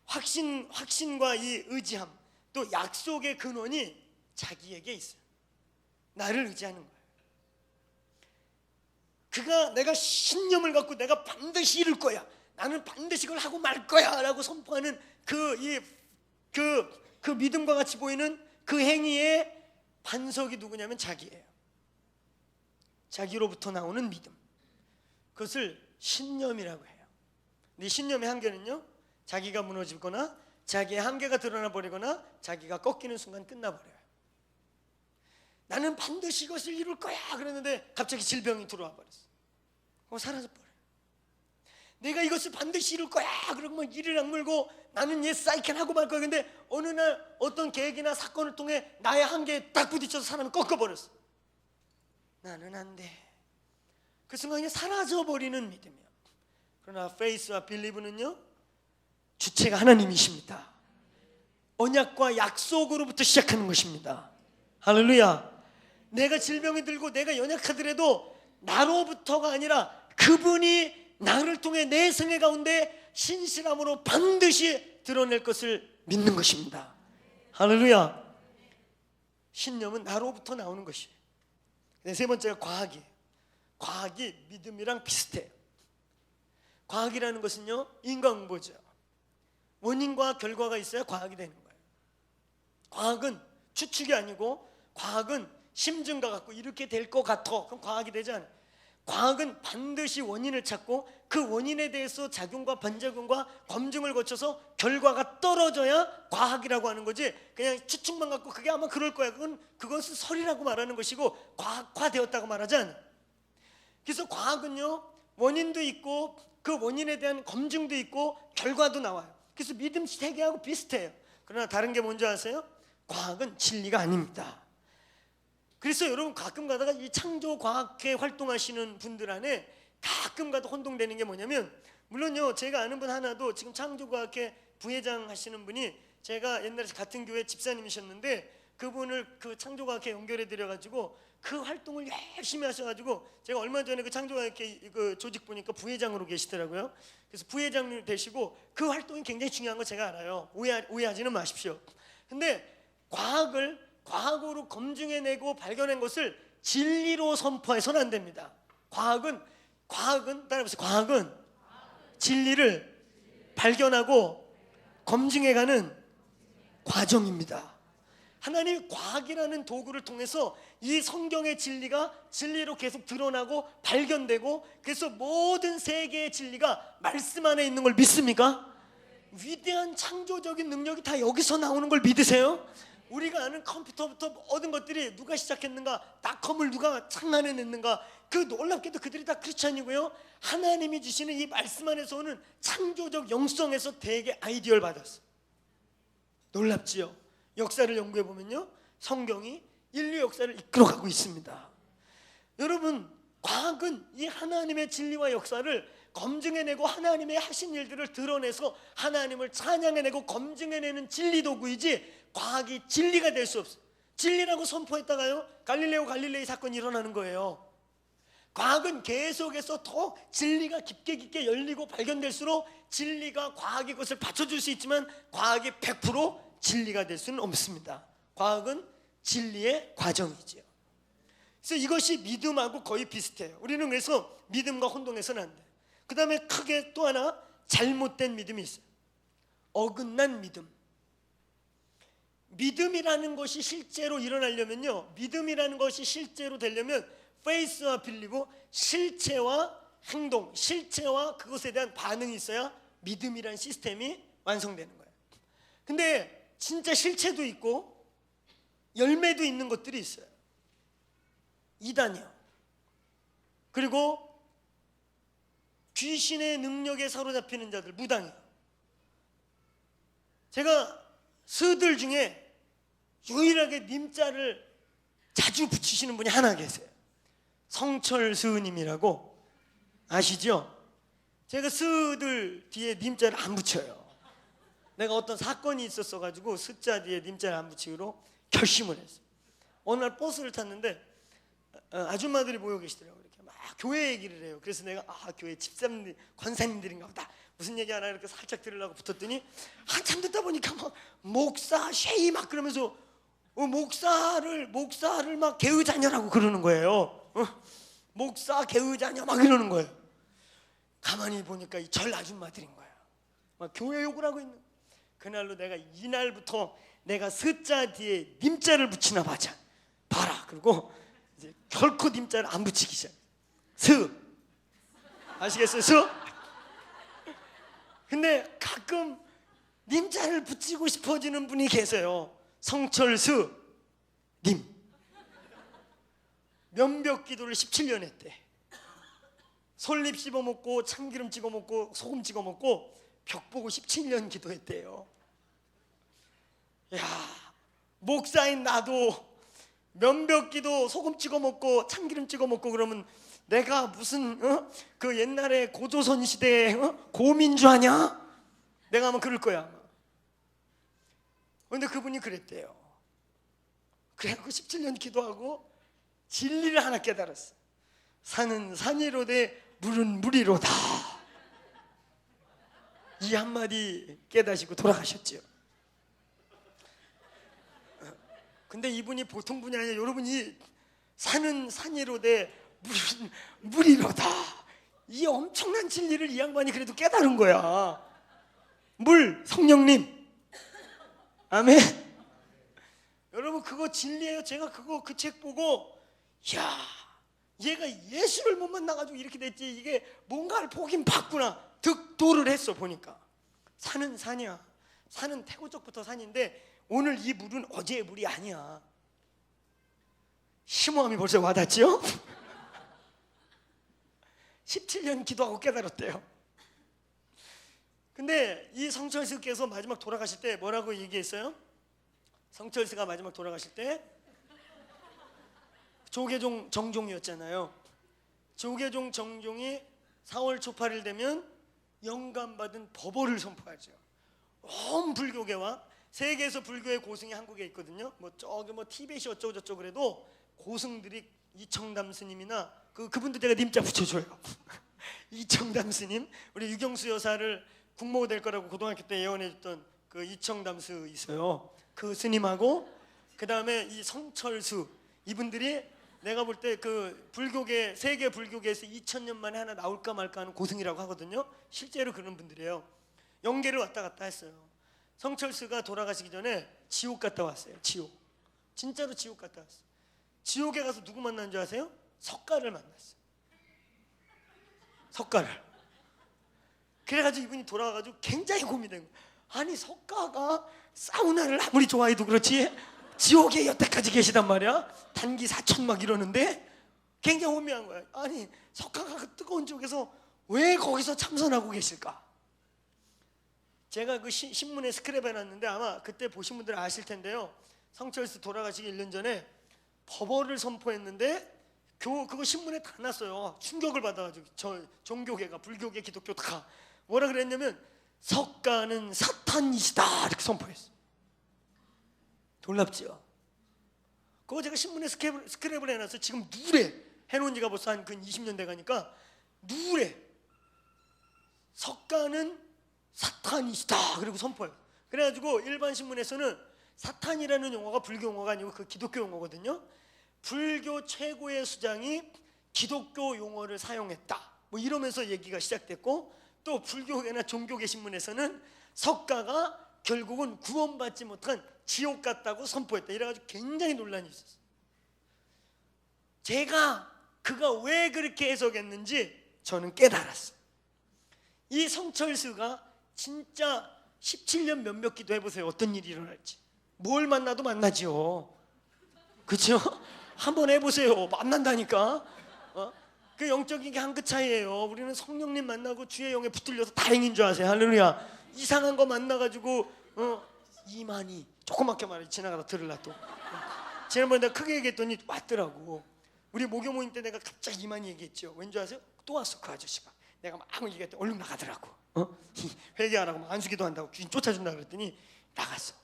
확신과 이 의지함, 또 약속의 근원이 자기에게 있어요. 나를 의지하는 거예요. 내가 신념을 갖고 내가 반드시 이룰 거야, 나는 반드시 그걸 하고 말 거야 라고 선포하는 그 믿음과 같이 보이는 그 행위의 반석이 누구냐면 자기예요. 자기로부터 나오는 믿음. 그것을 신념이라고 해요. 근데 신념의 한계는요, 자기가 무너지거나 자기의 한계가 드러나 버리거나 자기가 꺾이는 순간 끝나버려요. 나는 반드시 이것을 이룰 거야 그랬는데 갑자기 질병이 들어와 버렸어. 그럼 사라져버려요. 내가 이것을 반드시 이룰 거야 그러고 막 이를 악물고 나는 yes I can 하고 말 거야. 근데 어느 날 어떤 계획이나 사건을 통해 나의 한계에 딱 부딪혀서 사람이 꺾어버렸어. 나는 안 돼. 그 순간에 사라져버리는 믿음이에요. 그러나 faith와 believe는요, 주체가 하나님이십니다. 언약과 약속으로부터 시작하는 것입니다. 할렐루야. 내가 질병이 들고 내가 연약하더라도 나로부터가 아니라 그분이 나를 통해 내 생애 가운데 신실함으로 반드시 드러낼 것을 믿는 것입니다. 할렐루야. 신념은 나로부터 나오는 것이에요. 세 번째가 과학이에요. 과학이 믿음이랑 비슷해요. 과학이라는 것은요, 인과응보죠. 원인과 결과가 있어야 과학이 되는 거예요. 과학은 추측이 아니고, 과학은 심증과 같고 이렇게 될 것 같아, 그럼 과학이 되지 않아요. 과학은 반드시 원인을 찾고 그 원인에 대해서 작용과 반작용과 검증을 거쳐서 결과가 떨어져야 과학이라고 하는 거지, 그냥 추측만 갖고 그게 아마 그럴 거야, 그것은 설이라고 말하는 것이고 과학화되었다고 말하지 않아요. 그래서 과학은요, 원인도 있고 그 원인에 대한 검증도 있고 결과도 나와요. 그래서 믿음 세계하고 비슷해요. 그러나 다른 게 뭔지 아세요? 과학은 진리가 아닙니다. 그래서 여러분 가끔 가다가 이 창조과학회 활동하시는 분들 안에 가끔 가다 혼동되는 게 뭐냐면, 물론요 제가 아는 분 하나도 지금 창조과학회 부회장 하시는 분이 제가 옛날에 같은 교회 집사님이셨는데 그분을 그 창조과학회 연결해 드려가지고 그 활동을 열심히 하셔가지고 제가 얼마 전에 그 창조과학회 그 조직 보니까 부회장으로 계시더라고요. 그래서 부회장님 되시고 그 활동이 굉장히 중요한 거 제가 알아요. 오해하지는 마십시오. 근데 과학으로 검증해내고 발견한 것을 진리로 선포해서는 안 됩니다. 과학은 따라해보세요. 과학은 진리를 발견하고 검증해가는 과정입니다. 하나님 과학이라는 도구를 통해서 이 성경의 진리가 진리로 계속 드러나고 발견되고, 그래서 모든 세계의 진리가 말씀 안에 있는 걸 믿습니까? 위대한 창조적인 능력이 다 여기서 나오는 걸 믿으세요? 우리가 아는 컴퓨터부터 얻은 것들이 누가 시작했는가, 닷컴을 누가 창안에 냈는가, 그 놀랍게도 그들이 다 크리스찬이고요, 하나님이 주시는 이 말씀 안에서 오는 창조적 영성에서 대개 아이디어를 받았어. 놀랍지요? 역사를 연구해 보면요, 성경이 인류 역사를 이끌어가고 있습니다. 여러분, 과학은 이 하나님의 진리와 역사를 검증해내고 하나님의 하신 일들을 드러내서 하나님을 찬양해내고 검증해내는 진리 도구이지, 과학이 진리가 될 수 없어요. 진리라고 선포했다가요, 갈릴레오 갈릴레이 사건이 일어나는 거예요. 과학은 계속해서 더 진리가 깊게 열리고 발견될수록 진리가 과학이 그것을 받쳐줄 수 있지만 과학이 100% 진리가 될 수는 없습니다. 과학은 진리의 과정이지요. 그래서 이것이 믿음하고 거의 비슷해요. 우리는 그래서 믿음과 혼동해서는 안 돼요. 그 다음에 크게 또 하나 잘못된 믿음이 있어요. 어긋난 믿음. 믿음이라는 것이 실제로 일어나려면요, 믿음이라는 것이 실제로 되려면 faith와 believe, 실체와 행동, 실체와 그것에 대한 반응이 있어야 믿음이라는 시스템이 완성되는 거예요. 근데 진짜 실체도 있고 열매도 있는 것들이 있어요. 이단이요. 그리고 귀신의 능력에 사로잡히는 자들, 무당이요. 제가 스들 중에 유일하게 님자를 자주 붙이시는 분이 하나 계세요. 성철 스님이라고 아시죠? 제가 스들 뒤에 님자를 안 붙여요. 내가 어떤 사건이 있었어 가지고 스자 뒤에 님자를 안 붙이기로 결심을 했어. 어느 날 버스를 탔는데 아줌마들이 모여 계시더라고요. 이렇게 막 교회 얘기를 해요. 그래서 내가 교회 집사님들, 권사님들인가 보다, 무슨 얘기 하나 이렇게 살짝 들으려고 붙었더니 한참 듣다 보니까 막 목사 쉐이 막 그러면서 목사를 막 개의자녀라고 그러는 거예요. 목사 개의자녀 막 이러는 거예요. 가만히 보니까 이 절 아줌마들인 거예요. 막 교회 욕을 하고 있는. 그날로 내가 이날부터 내가 스자 뒤에 님자를 붙이나 봐라. 그리고 이제 결코 님자를 안 붙이기 시작. 스 아시겠어요? 스. 근데 가끔 님자를 붙이고 싶어지는 분이 계세요. 성철스 님. 면벽 기도를 17년 했대. 솔잎 씹어먹고 참기름 찍어먹고 소금 찍어먹고 벽 보고 17년 기도했대요. 야, 목사인 나도 면벽 기도 소금 찍어먹고 참기름 찍어먹고 그러면 내가 무슨 그 옛날에 고조선 시대에 고민주 아냐? 내가 아마 그럴 거야. 그런데 그분이 그랬대요. 그래갖고 17년 기도하고 진리를 하나 깨달았어. 산은 산이로되 물은 물이로다. 이 한마디 깨닫고 돌아가셨죠. 근데 이분이 보통 분이 아니에요. 여러분이 산은 산이로되 물은 물이로다, 이 엄청난 진리를 이 양반이 그래도 깨달은 거야. 물, 성령님. 아멘. 여러분 그거 진리예요. 제가 그 책 보고 야, 얘가 예수를 못 만나가지고 이렇게 됐지, 이게 뭔가를 보긴 봤구나 득도를 했어. 보니까 산은 산이야. 산은 태고적부터 산인데 오늘 이 물은 어제의 물이 아니야. 심오함이 벌써 와닿지요? 17년 기도하고 깨달았대요. 근데 이 성철스께서 마지막 돌아가실 때 뭐라고 얘기했어요? 성철스가 마지막 돌아가실 때 조계종 정종이었잖아요. 조계종 정종이 4월 초파일 되면 영감받은 법어를 선포하죠. 온 불교계와 세계에서 불교의 고승이 한국에 있거든요. 뭐 저기 뭐 티벳이 어쩌고 저쩌고 그래도 고승들이 이청담 스님이나 그분도 제가 님자 붙여줘요. 이청담 스님, 우리 유경수 여사를 국모가 될 거라고 고등학교 때 예언해줬던 그 이청담 스 있어요. 그 스님하고 그 다음에 이 성철수, 이분들이 내가 볼 때 그 불교계, 세계 불교계에서 2000년 만에 하나 나올까 말까 하는 고승이라고 하거든요. 실제로 그런 분들이에요. 영계를 왔다 갔다 했어요. 성철수가 돌아가시기 전에 지옥 갔다 왔어요. 지옥. 진짜로 지옥 갔다 왔어요. 지옥에 가서 누구 만난 줄 아세요? 석가를 만났어요. 석가를. 그래가지고 이분이 돌아와가지고 굉장히 고민된 거예요. 아니 석가가 사우나를 아무리 좋아해도 그렇지 지옥에 여태까지 계시단 말이야. 단기 4천 막 이러는데 굉장히 혼미한 거야. 아니 석가가 그 뜨거운 지옥에서 왜 거기서 참선하고 계실까? 제가 그 신문에 스크랩 해놨는데 아마 그때 보신 분들은 아실 텐데요. 성철수 돌아가시기 1년 전에 법어를 선포했는데 그거 신문에 다 났어요. 충격을 받아가지고 저 종교계가, 불교계, 기독교 다 뭐라 그랬냐면 석가는 사탄이시다 이렇게 선포했어요. 놀랍죠? 그거 제가 신문에 스크랩을 해놨어요. 지금 누래 해놓은 지가 벌써 한 근 20년 돼가니까 누래 석가는 사탄이시다 그리고 선포해요. 그래가지고 일반 신문에서는 사탄이라는 용어가 불교 용어가 아니고 그 기독교 용어거든요. 불교 최고의 수장이 기독교 용어를 사용했다 뭐 이러면서 얘기가 시작됐고, 또 불교계나 종교계 신문에서는 석가가 결국은 구원받지 못한 지옥 같다고 선포했다 이래가지고 굉장히 논란이 있었어요. 제가 그가 왜 그렇게 해석했는지 저는 깨달았어요. 이 성철수가 진짜 17년 몇몇 기도 해보세요. 어떤 일이 일어날지. 뭘 만나도 만나지요. 그렇죠? 한번 해보세요. 만난다니까. 그 영적인 게 한 끗 차이예요. 우리는 성령님 만나고 주의 영에 붙들려서 다행인 줄 아세요. 할렐루야. 이상한 거 만나가지고 이만희 조그맣게 말해 지나가다 들으려 또 지난번에 내가 크게 얘기했더니 왔더라고. 우리 목요 모임 때 내가 갑자기 이만희 얘기했죠. 왠지 아세요? 또 왔어 그 아저씨가. 내가 막 얘기했더니 얼른 나가더라고. 회개하라고 막 안수기도 한다고 귀신 쫓아준다 그랬더니 나갔어.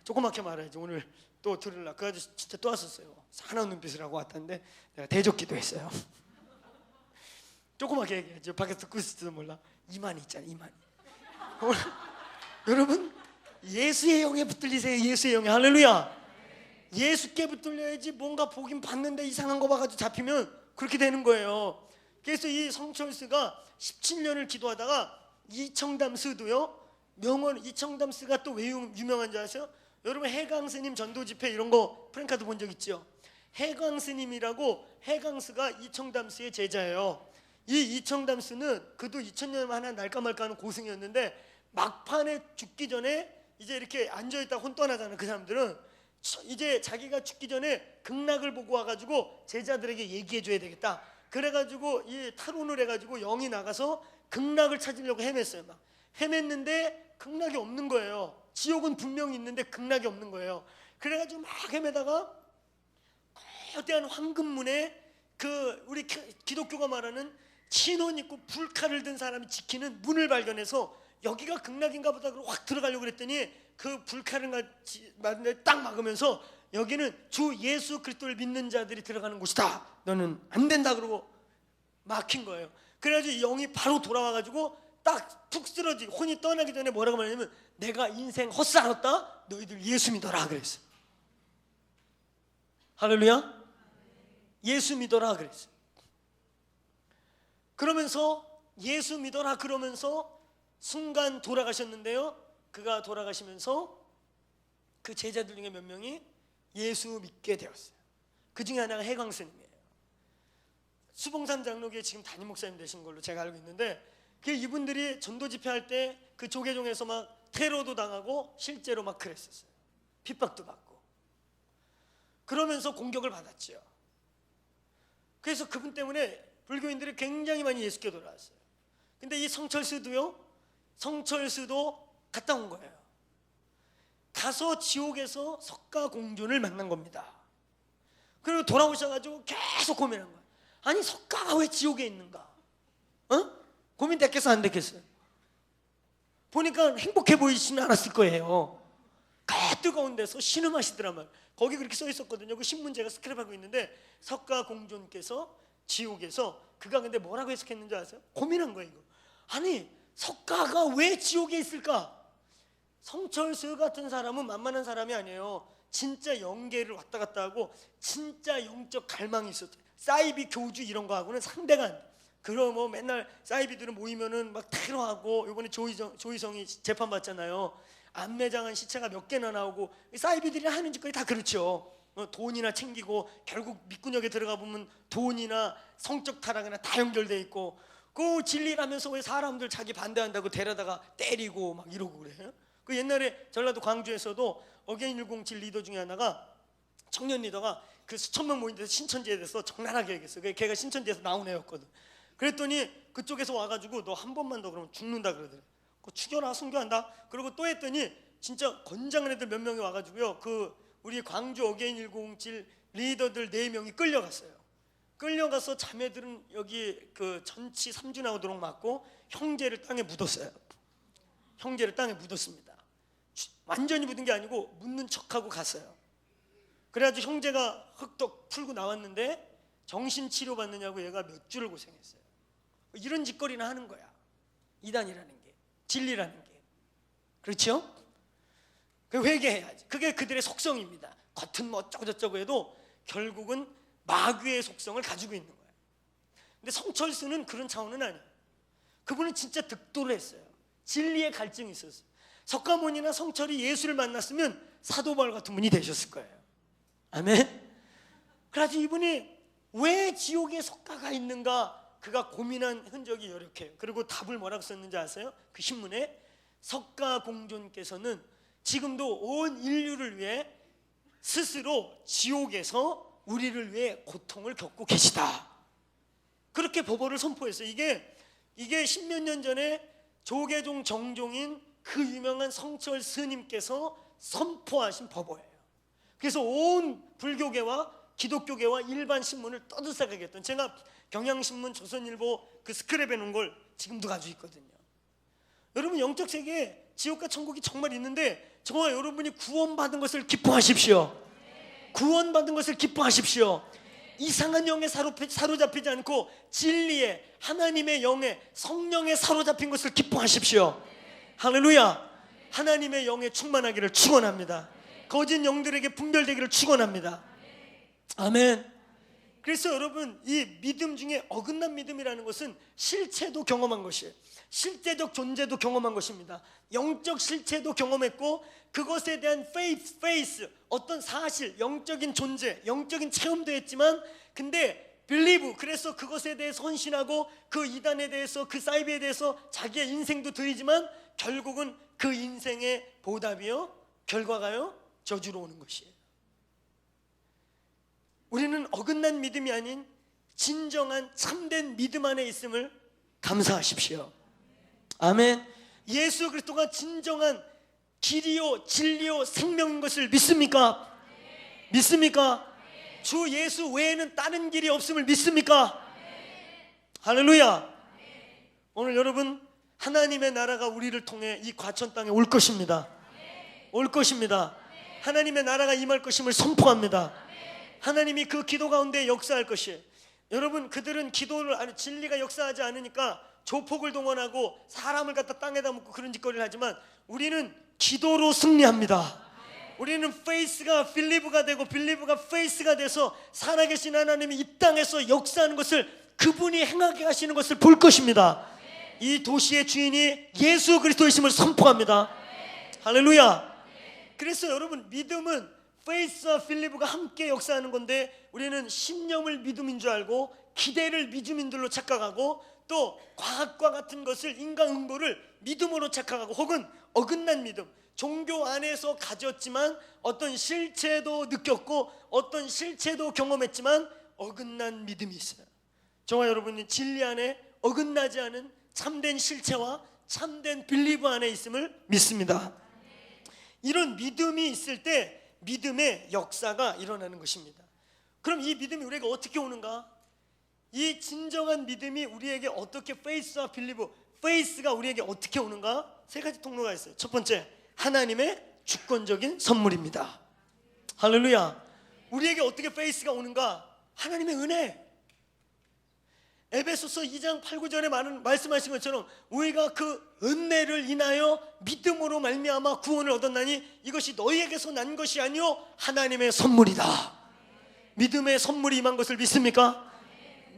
조그맣게 말해야지. 오늘 또 들으려. 그 아저씨 진짜 또 왔었어요. 사나운 눈빛을 하고 왔다는데 내가 대적기도 했어요. 조그맣게 얘기하죠. 밖에서 듣고 있을지도 몰라. 이만희 있잖아 이만희. 여러분 예수의 영에 붙들리세요. 예수의 영에. 할렐루야. 예수께 붙들려야지. 뭔가 보긴 봤는데 이상한 거 봐가지고 잡히면 그렇게 되는 거예요. 그래서 이 성철수가 17년을 기도하다가 이청담스도요. 명언 이청담스가 또 왜 유명한 줄 아세요? 여러분 해광스님 전도 집회 이런 거 프랭카드 본 적 있죠? 해광스님이라고, 해광스가 이청담스의 제자예요. 이 이청담스는 그도 2000년 하나 날까 말까 하는 고승이었는데 막판에 죽기 전에 이제 이렇게 앉아있다 혼 떠나잖아요. 그 사람들은 이제 자기가 죽기 전에 극락을 보고 와가지고 제자들에게 얘기해줘야 되겠다. 그래가지고 이 탈혼을 해가지고 영이 나가서 극락을 찾으려고 헤맸어요. 막 헤맸는데 극락이 없는 거예요. 지옥은 분명히 있는데 극락이 없는 거예요. 그래가지고 막 헤매다가 거대한 황금문에 그 우리 기독교가 말하는 신혼 입고 불칼을 든 사람이 지키는 문을 발견해서 여기가 극락인가 보다 그러고 확 들어가려고 그랬더니 그 불칼을 딱 막으면서 여기는 주 예수 그리스도를 믿는 자들이 들어가는 곳이다. 너는 안 된다 그러고 막힌 거예요. 그래가지고 영이 바로 돌아와가지고 딱 툭 쓰러지. 혼이 떠나기 전에 뭐라고 말하냐면 내가 인생 헛살았다. 너희들 예수 믿어라 그랬어요. 할렐루야. 예수 믿어라 그랬어요. 그러면서 예수 믿어라 그러면서 순간 돌아가셨는데요. 그가 돌아가시면서 그 제자들 중에 몇 명이 예수 믿게 되었어요. 그 중에 하나가 해광스님이에요. 수봉산 장로교에 지금 담임 목사님 되신 걸로 제가 알고 있는데, 그 이분들이 전도 집회할 때 그 조계종에서 막 테러도 당하고 실제로 막 그랬었어요. 핍박도 받고. 그러면서 공격을 받았죠. 그래서 그분 때문에 불교인들이 굉장히 많이 예수께 돌아왔어요. 근데 이 성철수도 갔다 온 거예요. 가서 지옥에서 석가공존을 만난 겁니다. 그리고 돌아오셔가지고 계속 고민한 거예요. 아니 석가가 왜 지옥에 있는가? 고민됐겠어 안 됐겠어요? 보니까 행복해 보이지는 않았을 거예요. 그 뜨거운 데서 신음하시더란 말이에요. 거기 그렇게 써 있었거든요. 그 신문 제가 스크랩하고 있는데 석가공존께서 지옥에서, 그가 근데 뭐라고 해석했는지 아세요? 고민한 거예요. 이거 아니 석가가 왜 지옥에 있을까? 성철수 같은 사람은 만만한 사람이 아니에요. 진짜 영계를 왔다 갔다 하고 진짜 영적 갈망이 있었대요. 사이비 교주 이런 거 하고는 상대가 안 돼. 그럼 뭐 맨날 사이비들은 모이면은 막 테러하고, 이번에 조희성이 재판 받잖아요. 안매장한 시체가 몇 개나 나오고, 사이비들이 하는 짓거리 다 그렇죠. 돈이나 챙기고, 결국 밑구녕에 들어가 보면 돈이나 성적 타락이나 다 연결돼 있고, 그 진리라면서 왜 사람들 자기 반대한다고 데려다가 때리고 막 이러고 그래요. 그 옛날에 전라도 광주에서도 어게인 107 리더 중에 하나가, 청년 리더가 그 수천 명 모인 데서 신천지에 대해서 적나라하게 얘기했어요. 걔가 신천지에서 나온 애였거든. 그랬더니 그쪽에서 와가지고 너 한 번만 더 그러면 죽는다 그러더래. 죽여라, 순교한다. 그리고 또 했더니 진짜 건장한 애들 몇 명이 와가지고요, 그 우리 광주 어게인 107 리더들 4명이 끌려갔어요. 끌려가서 자매들은 여기 그 전치 3주 나오도록 맞고 형제를 땅에 묻었어요. 형제를 땅에 묻었습니다. 완전히 묻은 게 아니고 묻는 척하고 갔어요. 그래가지고 형제가 흑덕 풀고 나왔는데 정신치료 받느냐고 얘가 몇 주를 고생했어요. 이런 짓거리나 하는 거야. 이단이라는 게, 진리라는 게. 그렇죠? 그 회개해야지. 그게 그들의 속성입니다. 겉은 뭐 어쩌고저쩌고 해도 결국은 마귀의 속성을 가지고 있는 거예요. 근데 성철수는 그런 차원은 아니에요. 그분은 진짜 득도를 했어요. 진리의 갈증이 있었어요. 석가모니나 성철이 예수를 만났으면 사도 바울 같은 분이 되셨을 거예요. 아멘. 그래서 이분이 왜 지옥에 석가가 있는가 그가 고민한 흔적이 여력해요. 그리고 답을 뭐라고 썼는지 아세요? 그 신문에 석가공존께서는 지금도 온 인류를 위해 스스로 지옥에서 우리를 위해 고통을 겪고 계시다. 그렇게 법어를 선포했어요. 이게 십몇 년 전에 조계종 정종인 그 유명한 성철 스님께서 선포하신 법어예요. 그래서 온 불교계와 기독교계와 일반 신문을 떠들썩하게 했던, 제가 경향신문, 조선일보 그 스크랩에 놓은 걸 지금도 가지고 있거든요. 여러분, 영적 세계에 지옥과 천국이 정말 있는데 저와 여러분이 구원받은 것을 기뻐하십시오. 구원받은 것을 기뻐하십시오. 이상한 영에 사로잡히지 않고 진리에, 하나님의 영에, 성령에 사로잡힌 것을 기뻐하십시오. 할렐루야. 하나님의 영에 충만하기를 축원합니다. 거짓 영들에게 분별되기를 축원합니다. 아멘. 그래서 여러분, 이 믿음 중에 어긋난 믿음이라는 것은 실체도 경험한 것이에요. 실제적 존재도 경험한 것입니다. 영적 실체도 경험했고, 그것에 대한 faith, 어떤 사실, 영적인 존재, 영적인 체험도 했지만, 근데 believe, 그래서 그것에 대해서 헌신하고 그 이단에 대해서, 그 사이비에 대해서 자기의 인생도 드리지만 결국은 그 인생의 보답이요, 결과가요, 저주로 오는 것이에요. 우리는 어긋난 믿음이 아닌 진정한 참된 믿음 안에 있음을 감사하십시오. 아멘. 예수 그리스도가 진정한 길이요 진리요 생명인 것을 믿습니까? 믿습니까? 주 예수 외에는 다른 길이 없음을 믿습니까? 할렐루야. 오늘 여러분, 하나님의 나라가 우리를 통해 이 과천 땅에 올 것입니다. 올 것입니다. 하나님의 나라가 임할 것임을 선포합니다. 하나님이 그 기도 가운데 역사할 것이에요. 여러분, 그들은 기도를, 진리가 역사하지 않으니까 조폭을 동원하고 사람을 갖다 땅에다 묻고 그런 짓거리를 하지만 우리는 기도로 승리합니다. 우리는 페이스가 빌리브가 되고 빌리브가 페이스가 돼서 살아계신 하나님이 이 땅에서 역사하는 것을, 그분이 행하게 하시는 것을 볼 것입니다. 이 도시의 주인이 예수 그리스도이심을 선포합니다. 할렐루야. 그래서 여러분, 믿음은 페이스와 빌리브가 함께 역사하는 건데, 우리는 신념을 믿음인 줄 알고 기대를 믿음인들로 착각하고, 또 과학과 같은 것을, 인간응보를 믿음으로 착각하고, 혹은 어긋난 믿음, 종교 안에서 가졌지만 어떤 실체도 느꼈고 어떤 실체도 경험했지만 어긋난 믿음이 있어요. 저와 여러분이 진리 안에 어긋나지 않은 참된 실체와 참된 빌리브 안에 있음을 믿습니다. 이런 믿음이 있을 때 믿음의 역사가 일어나는 것입니다. 그럼 이 믿음이 우리에게 어떻게 오는가? 이 진정한 믿음이 우리에게 어떻게, 페이스와 빌리브, 페이스가 우리에게 어떻게 오는가? 세 가지 통로가 있어요. 첫 번째, 하나님의 주권적인 선물입니다. 할렐루야. 우리에게 어떻게 페이스가 오는가? 하나님의 은혜. 에베소서 2장 8, 9절에 말씀하신 것처럼 우리가 그 은혜를 인하여 믿음으로 말미암아 구원을 얻었나니 이것이 너희에게서 난 것이 아니요 하나님의 선물이다. 믿음의 선물이 임한 것을 믿습니까?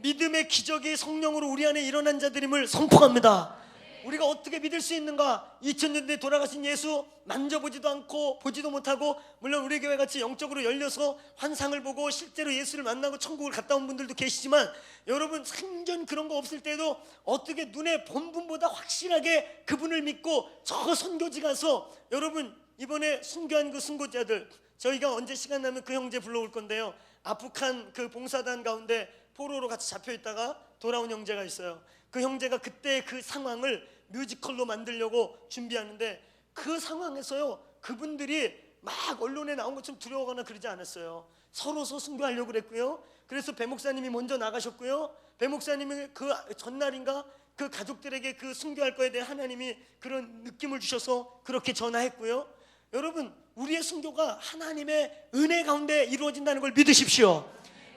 믿음의 기적이 성령으로 우리 안에 일어난 자들임을 선포합니다. 우리가 어떻게 믿을 수 있는가? 2000년대에 돌아가신 예수 만져보지도 않고 보지도 못하고, 물론 우리 교회 같이 영적으로 열려서 환상을 보고 실제로 예수를 만나고 천국을 갔다 온 분들도 계시지만, 여러분 생전 그런 거 없을 때도 어떻게 눈에 본 분보다 확실하게 그분을 믿고 저 선교지 가서, 여러분 이번에 순교한 그 순교자들, 저희가 언제 시간 나면 그 형제 불러올 건데요, 아프간 그 봉사단 가운데 포로로 같이 잡혀 있다가 돌아온 형제가 있어요. 그 형제가 그때 그 상황을 뮤지컬로 만들려고 준비하는데, 그 상황에서요 그분들이 막 언론에 나온 것처럼 두려워하거나 그러지 않았어요. 서로서 순교하려고 그랬고요. 그래서 배 목사님이 먼저 나가셨고요. 배 목사님이 그 전날인가 그 가족들에게 그 순교할 거에 대해 하나님이 그런 느낌을 주셔서 그렇게 전화했고요. 여러분 우리의 순교가 하나님의 은혜 가운데 이루어진다는 걸 믿으십시오.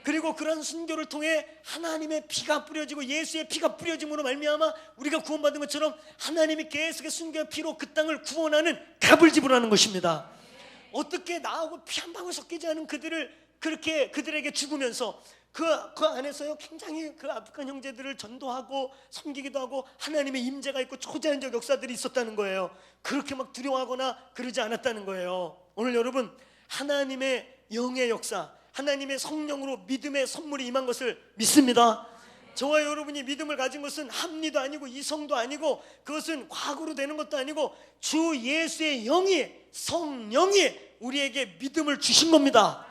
그리고 그런 순교를 통해 하나님의 피가 뿌려지고 예수의 피가 뿌려짐으로 말미암아 우리가 구원받은 것처럼 하나님이 계속의 순교의 피로 그 땅을 구원하는 값을 지불하는 것입니다. 어떻게 나하고 피 한 방울 섞이지 않은 그들을 그렇게 그들에게 죽으면서 그 안에서요 굉장히 그 아프간 형제들을 전도하고 섬기기도 하고 하나님의 임재가 있고 초자연적 역사들이 있었다는 거예요. 그렇게 막 두려워하거나 그러지 않았다는 거예요. 오늘 여러분 하나님의 영의 역사, 하나님의 성령으로 믿음의 선물이 임한 것을 믿습니다. 저와 여러분이 믿음을 가진 것은 합리도 아니고 이성도 아니고, 그것은 과거로 되는 것도 아니고 주 예수의 영이, 성령이 우리에게 믿음을 주신 겁니다.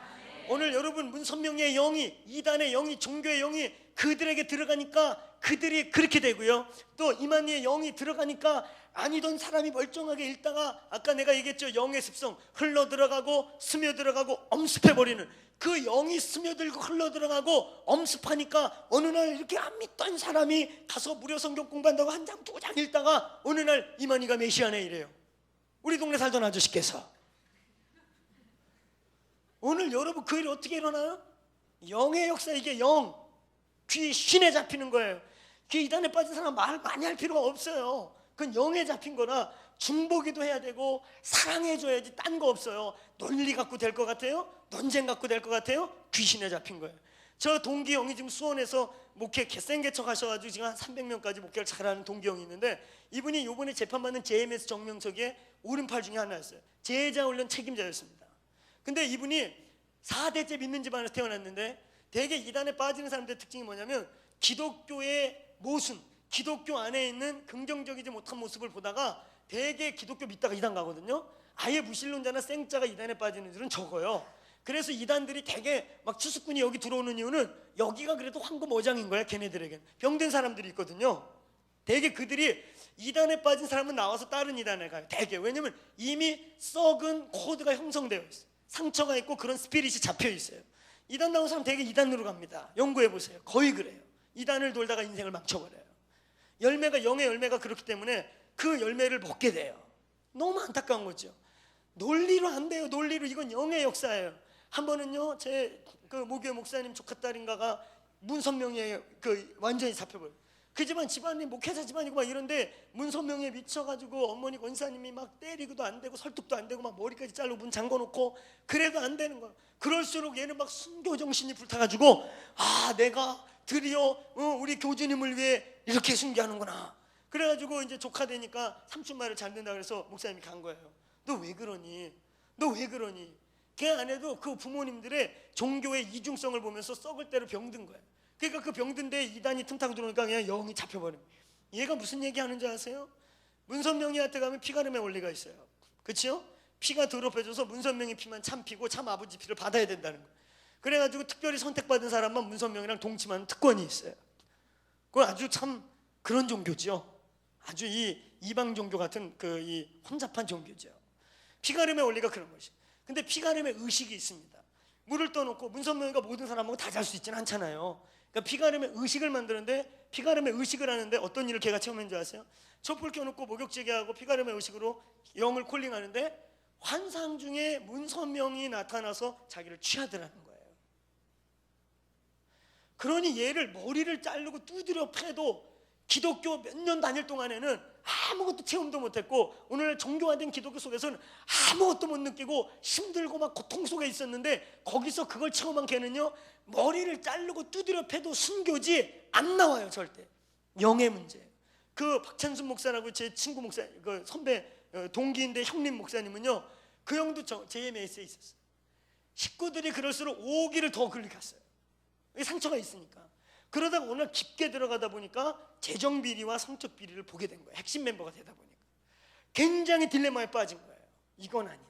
오늘 여러분 문선명의 영이, 이단의 영이, 종교의 영이 그들에게 들어가니까 그들이 그렇게 되고요, 또 이만희의 영이 들어가니까 아니던 사람이 멀쩡하게 읽다가 아까 내가 얘기했죠, 영의 습성 흘러 들어가고 스며들어가고 엄습해버리는, 그 영이 스며들고 흘러 들어가고 엄습하니까 어느 날 이렇게 안 믿던 사람이 가서 무료 성경 공부한다고 한 장 두 장 읽다가 어느 날 이만희가 메시아네 이래요. 우리 동네 살던 아저씨께서. 오늘 여러분 그 일이 어떻게 일어나요? 영의 역사, 이게 영, 귀 신에 잡히는 거예요. 귀 이단에 빠진 사람 말 많이 할 필요가 없어요. 그건 영에 잡힌 거라 중보기도 해야 되고 사랑해줘야지, 딴 거 없어요. 논리 갖고 될 것 같아요? 논쟁 갖고 될 것 같아요? 귀신에 잡힌 거예요. 저 동기 형이 지금 수원에서 목회 개센개척 하셔가지고 지금 한 300명까지 목회를 잘하는 동기 형이 있는데, 이분이 이번에 재판받는 JMS 정명석의 오른팔 중에 하나였어요. 제자훈련 책임자였습니다. 근데 이분이 4대째 믿는 집안에서 태어났는데, 대개 이단에 빠지는 사람들의 특징이 뭐냐면 기독교의 모순, 기독교 안에 있는 긍정적이지 못한 모습을 보다가 대개 기독교 믿다가 이단 가거든요. 아예 무신론자나 생자가 이단에 빠지는 줄은 적어요. 그래서 이단들이 대개 막 추수꾼이 여기 들어오는 이유는 여기가 그래도 황금 어장인 거야. 걔네들에겐 병든 사람들이 있거든요. 대개 그들이 이단에 빠진 사람은 나와서 다른 이단에 가요. 대개. 왜냐면 이미 썩은 코드가 형성되어 있어요. 상처가 있고 그런 스피릿이 잡혀 있어요. 이단 나온 사람 대개 이단으로 갑니다. 연구해 보세요. 거의 그래요. 이단을 돌다가 인생을 망쳐버려요. 열매가, 영의 열매가 그렇기 때문에 그 열매를 먹게 돼요. 너무 안타까운 거죠. 논리로 안 돼요. 논리로. 이건 영의 역사예요. 한 번은요, 제 그 모교회 목사님 조카딸인가가 문선명에 그 완전히 잡혀버려요. 그 집안이 목회자 집안이고 막 이런데 문선명에 미쳐가지고 어머니 권사님이 막 때리고도 안 되고 설득도 안 되고 막 머리까지 자르고 문 잠궈놓고 그래도 안 되는 거예요. 그럴수록 얘는 막 순교 정신이 불타가지고, 아 내가 드디어 우리 교주님을 위해 이렇게 순교하는구나. 그래가지고 이제 조카 되니까 삼촌 말을 잘 듣는다 그래서 목사님이 간 거예요. 너 왜 그러니? 너 왜 그러니? 걔 안에도 그 부모님들의 종교의 이중성을 보면서 썩을 대로 병든 거예요. 그러니까 그 병든 데에 이단이 틈타고 들어오니까 그냥 영이 잡혀버립니다. 얘가 무슨 얘기 하는지 아세요? 문선명이한테 가면 피가름의 원리가 있어요. 그렇죠? 피가 더럽혀져서 문선명의 피만 참 피고 참 아버지 피를 받아야 된다는 거예요. 그래가지고 특별히 선택받은 사람만 문선명이랑 동침하는 특권이 있어요. 그건 아주 참 그런 종교죠. 아주 이 이방 종교 같은 그 이 혼잡한 종교죠. 피가름의 원리가 그런 것이. 근데 피가름의 의식이 있습니다. 물을 떠놓고 문선명이가 모든 사람하고 다 잘 수 있지는 않잖아요. 그러니까 피가름의 의식을 만드는데, 피가름의 의식을 하는데 어떤 일을 걔가 처음 했는지 아세요? 촛불 켜놓고 목욕제기하고 피가름의 의식으로 영을 콜링하는데 환상 중에 문선명이 나타나서 자기를 취하더라는 거예요. 그러니 얘를 머리를 자르고 두드려 패도 기독교 몇 년 다닐 동안에는 아무것도 체험도 못했고, 오늘 정교화된 기독교 속에서는 아무것도 못 느끼고 힘들고 막 고통 속에 있었는데, 거기서 그걸 체험한 걔는요, 머리를 자르고 두드려 패도 순교지 안 나와요. 절대. 영의 문제. 그 박찬순 목사라고 제 친구 목사, 그 선배 동기인데 형님 목사님은요, 그 형도 JMS에 있었어요. 식구들이 그럴수록 오기를 더 클릭했어요. 상처가 있으니까. 그러다가 오늘 깊게 들어가다 보니까 재정 비리와 성적 비리를 보게 된 거예요. 핵심 멤버가 되다 보니까 굉장히 딜레마에 빠진 거예요. 이건 아닌데.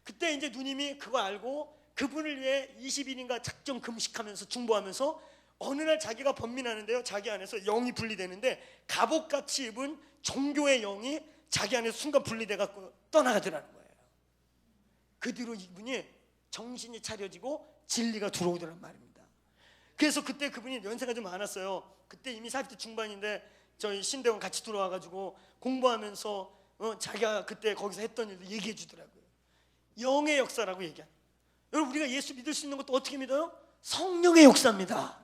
그때 이제 누님이 그거 알고 그분을 위해 20일인가 작정 금식하면서 중보하면서 어느 날 자기가 번민하는데요, 자기 안에서 영이 분리되는데 갑옷같이 입은 종교의 영이 자기 안에서 순간 분리돼 갖고 떠나가더라는 거예요. 그 뒤로 이분이 정신이 차려지고 진리가 들어오더란 말입니다. 그래서 그때 그분이 연세가 좀 많았어요. 그때 이미 40대 중반인데 저희 신대원 같이 들어와가지고 공부하면서 자기가 그때 거기서 했던 일도 얘기해 주더라고요. 영의 역사라고 얘기합니다. 여러분, 우리가 예수 믿을 수 있는 것도 어떻게 믿어요? 성령의 역사입니다.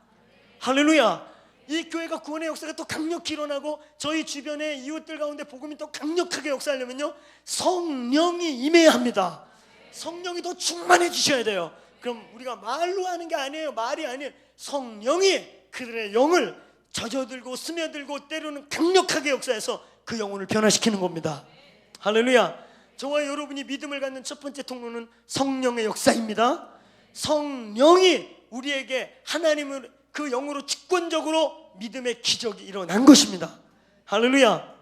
할렐루야. 이 교회가 구원의 역사가 또 강력히 일어나고 저희 주변의 이웃들 가운데 복음이 또 강력하게 역사하려면요, 성령이 임해야 합니다. 성령이 더 충만해 주셔야 돼요. 그럼 우리가 말로 하는 게 아니에요. 말이 아니에요. 성령이 그들의 영을 젖어들고 스며들고 때로는 강력하게 역사해서 그 영혼을 변화시키는 겁니다. 할렐루야. 저와 여러분이 믿음을 갖는 첫 번째 통로는 성령의 역사입니다. 성령이 우리에게 하나님을 그 영으로 주권적으로 믿음의 기적이 일어난 것입니다. 할렐루야.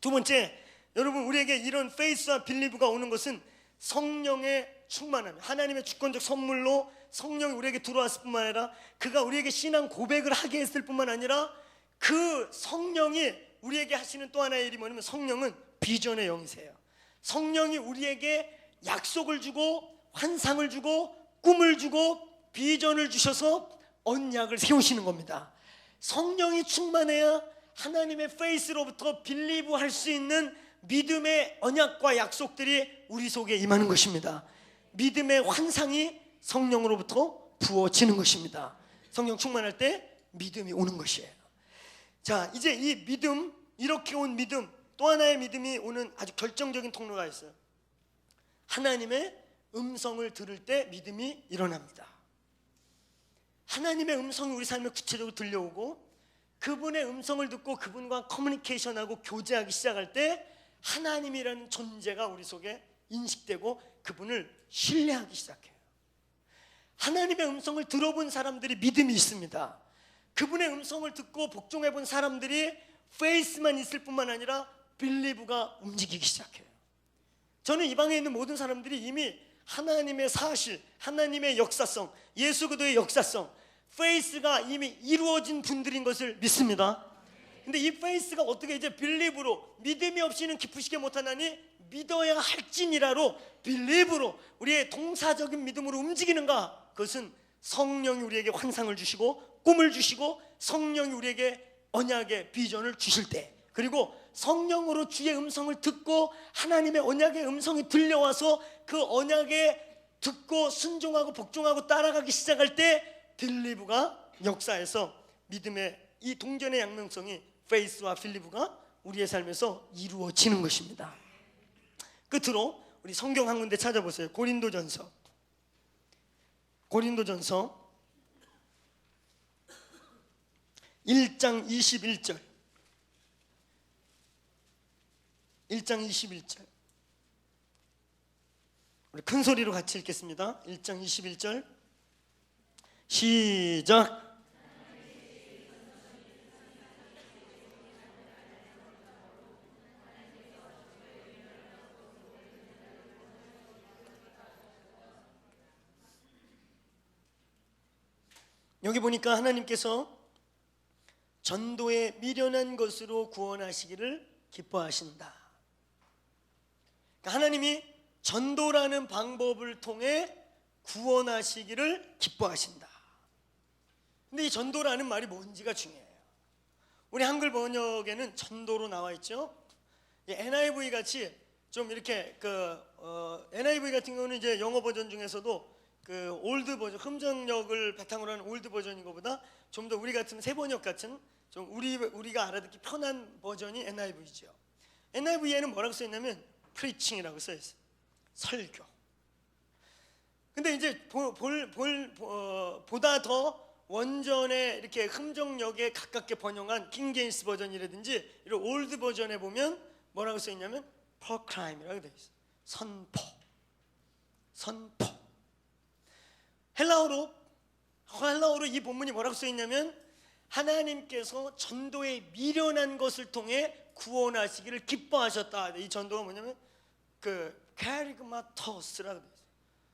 두 번째, 여러분, 우리에게 이런 페이스와 빌리브가 오는 것은 성령의 충만함, 하나님의 주권적 선물로 성령이 우리에게 들어왔을 뿐만 아니라 그가 우리에게 신앙 고백을 하게 했을 뿐만 아니라 그 성령이 우리에게 하시는 또 하나의 일이 뭐냐면, 성령은 비전의 영이세요. 성령이 우리에게 약속을 주고 환상을 주고 꿈을 주고 비전을 주셔서 언약을 세우시는 겁니다. 성령이 충만해야 하나님의 페이스로부터 빌리브 할 수 있는 믿음의 언약과 약속들이 우리 속에 임하는 것입니다. 믿음의 환상이 성령으로부터 부어지는 것입니다. 성령 충만할 때 믿음이 오는 것이에요. 자, 이제 이 믿음, 이렇게 온 믿음, 또 하나의 믿음이 오는 아주 결정적인 통로가 있어요. 하나님의 음성을 들을 때 믿음이 일어납니다. 하나님의 음성이 우리 삶에 구체적으로 들려오고 그분의 음성을 듣고 그분과 커뮤니케이션하고 교제하기 시작할 때 하나님이라는 존재가 우리 속에 인식되고 그분을 신뢰하기 시작해요. 하나님의 음성을 들어본 사람들이 믿음이 있습니다. 그분의 음성을 듣고 복종해 본 사람들이 페이스만 있을 뿐만 아니라 빌리브가 움직이기 시작해요. 저는 이 방에 있는 모든 사람들이 이미 하나님의 사실, 하나님의 역사성, 예수 그리스도의 역사성, 페이스가 이미 이루어진 분들인 것을 믿습니다. 근데 이 페이스가 어떻게 이제 빌리브로, 믿음이 없이는 기쁘시게 못하나니 믿어야 할지니라로 빌리브로, 우리의 동사적인 믿음으로 움직이는가? 그것은 성령이 우리에게 환상을 주시고 꿈을 주시고 성령이 우리에게 언약의 비전을 주실 때, 그리고 성령으로 주의 음성을 듣고 하나님의 언약의 음성이 들려와서 그 언약에 듣고 순종하고 복종하고 따라가기 시작할 때 빌리브가 역사에서 믿음의 이 동전의 양면성이 페이스와 빌리브가 우리의 삶에서 이루어지는 것입니다. 끝으로 우리 성경 한 군데 찾아보세요. 고린도전서 1장 21절. 1장 21절. 우리 큰 소리로 같이 읽겠습니다. 1장 21절. 시작. 여기 보니까 하나님께서 전도에 미련한 것으로 구원하시기를 기뻐하신다. 그러니까 하나님이 전도라는 방법을 통해 구원하시기를 기뻐하신다. 근데 이 전도라는 말이 뭔지가 중요해요. 우리 한글 번역에는 전도로 나와 있죠. NIV 같이 좀 이렇게 NIV 같은 경우는 이제 영어 버전 중에서도 그 올드 버전, 흠정역을 바탕으로 하는 올드 버전인 것보다 좀 더 우리 같은 세번역 같은 좀 우리가 알아듣기 편한 버전이 NIV죠. NIV에는 뭐라고 써 있냐면 preaching이라고 써 있어요. 설교. 근데 이제 보다 더 원전에 이렇게 흠정역에 가깝게 번역한 킹제임스 버전이라든지 이런 올드 버전에 보면 뭐라고 써 있냐면 proclaim이라고 되어 있어요. 선포. 헬라어로 이 본문이 뭐라고 써 있냐면 하나님께서 전도에 미련한 것을 통해 구원하시기를 기뻐하셨다. 이 전도가 뭐냐면 카리그마토스라고 되어 있어요.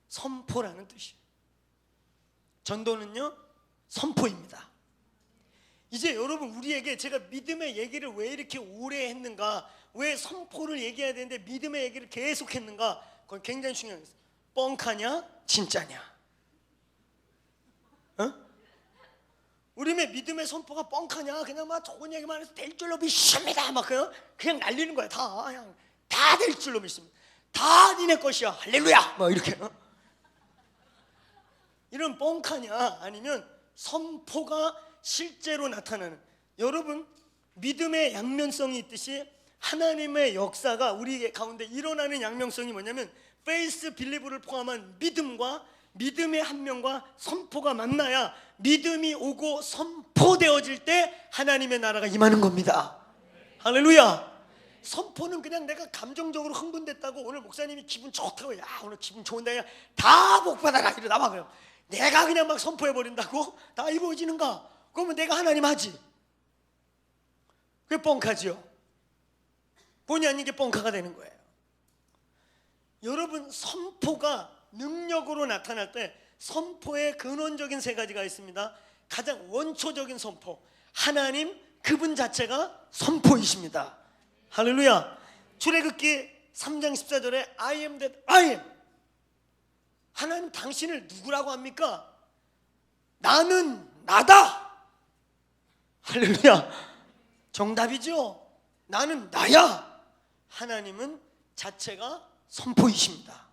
선포라는 뜻이에요. 전도는요 선포입니다. 이제 여러분 우리에게 제가 믿음의 얘기를 왜 이렇게 오래 했는가, 왜 선포를 얘기해야 되는데 믿음의 얘기를 계속 했는가, 그건 굉장히 중요한 거예요. 뻥카냐 진짜냐? 우리의 믿음의 선포가 뻥카냐, 그냥 막 좋은 얘기만 해서 될 줄로 믿습니다, 막 그냥 날리는 거야. 다 될 줄로 믿습니다. 다 니네 것이야, 할렐루야, 막 이렇게 이런 뻥카냐, 아니면 선포가 실제로 나타나는, 여러분 믿음의 양면성이 있듯이 하나님의 역사가 우리 가운데 일어나는 양면성이 뭐냐면 페이스 빌리브를 포함한 믿음과 믿음의 한 명과 선포가 만나야 믿음이 오고 선포되어질 때 하나님의 나라가 임하는 겁니다. 할렐루야. 선포는 그냥 내가 감정적으로 흥분됐다고 오늘 목사님이 기분 좋다고, 야 오늘 기분 좋은데 다 복받아라 이러다 막 내가 그냥 막 선포해버린다고 다 이루어지는가? 그러면 내가 하나님 하지. 그게 뻥카지요. 본의 아닌 게 뻥카가 되는 거예요. 여러분 선포가 능력으로 나타날 때 선포의 근원적인 세 가지가 있습니다. 가장 원초적인 선포, 하나님 그분 자체가 선포이십니다. 할렐루야. 출애굽기 3장 14절에 I am that I am. 하나님 당신을 누구라고 합니까? 나는 나다. 할렐루야. 정답이죠. 나는 나야. 하나님은 자체가 선포이십니다.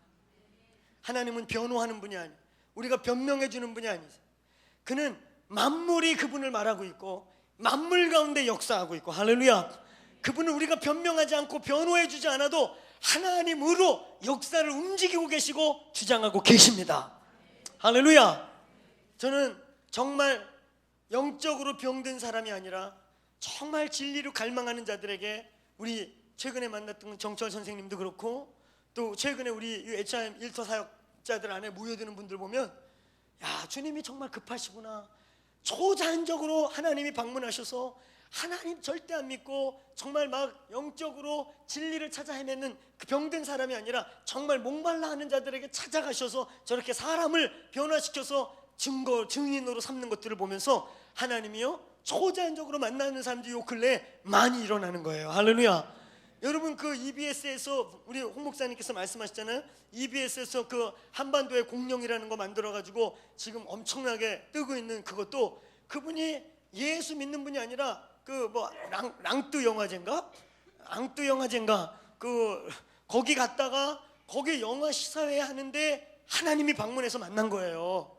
하나님은 변호하는 분이 아니에요. 우리가 변명해 주는 분이 아니세요. 그는 만물이 그분을 말하고 있고 만물 가운데 역사하고 있고, 할렐루야. 그분은 우리가 변명하지 않고 변호해 주지 않아도 하나님으로 역사를 움직이고 계시고 주장하고 계십니다. 할렐루야. 저는 정말 영적으로 병든 사람이 아니라 정말 진리로 갈망하는 자들에게, 우리 최근에 만났던 정철 선생님도 그렇고 또 최근에 우리 HIM 일터 사역자들 안에 모여드는 분들 보면, 야 주님이 정말 급하시구나. 초자연적으로 하나님이 방문하셔서 하나님 절대 안 믿고 정말 막 영적으로 진리를 찾아 헤매는 그 병든 사람이 아니라 정말 목말라 하는 자들에게 찾아가셔서 저렇게 사람을 변화시켜서 증인으로 삼는 것들을 보면서 하나님이요 초자연적으로 만나는 사람들이 요 근래에 많이 일어나는 거예요. 할렐루야. 여러분 그 EBS에서 우리 홍 목사님께서 말씀하셨잖아요. EBS에서 그 한반도의 공룡이라는 거 만들어가지고 지금 엄청나게 뜨고 있는 그것도 그분이 예수 믿는 분이 아니라 그 뭐 랑뚜 영화제인가 그 거기 갔다가 거기 영화 시사회 하는데 하나님이 방문해서 만난 거예요.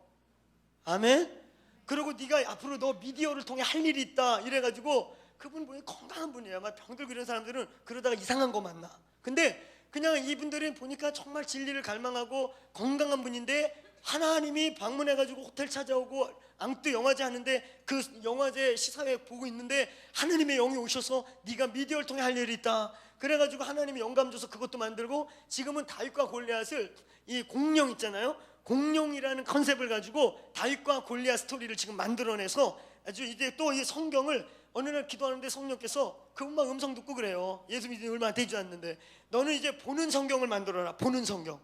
아멘. 그리고 네가 앞으로 너 미디어를 통해 할 일이 있다 이래가지고, 그분 보니 건강한 분이에요. 막 병들고 이런 사람들은 그러다가 이상한 거 만나. 근데 그냥 이분들은 보니까 정말 진리를 갈망하고 건강한 분인데 하나님이 방문해가지고 호텔 찾아오고 앙뚜 영화제 하는데 그 영화제 시사회 보고 있는데 하나님의 영이 오셔서 네가 미디어를 통해 할 일이 있다. 그래가지고 하나님이 영감 줘서 그것도 만들고, 지금은 다윗과 골리앗을, 이 공룡 있잖아요. 공룡이라는 컨셉을 가지고 다윗과 골리앗 스토리를 지금 만들어내서 아주 이제 또 이 성경을 어느 날 기도하는데 성령께서 그분만 음성 듣고 그래요. 예수 믿은 지 얼마 되지 않는데 너는 이제 보는 성경을 만들어라. 보는 성경.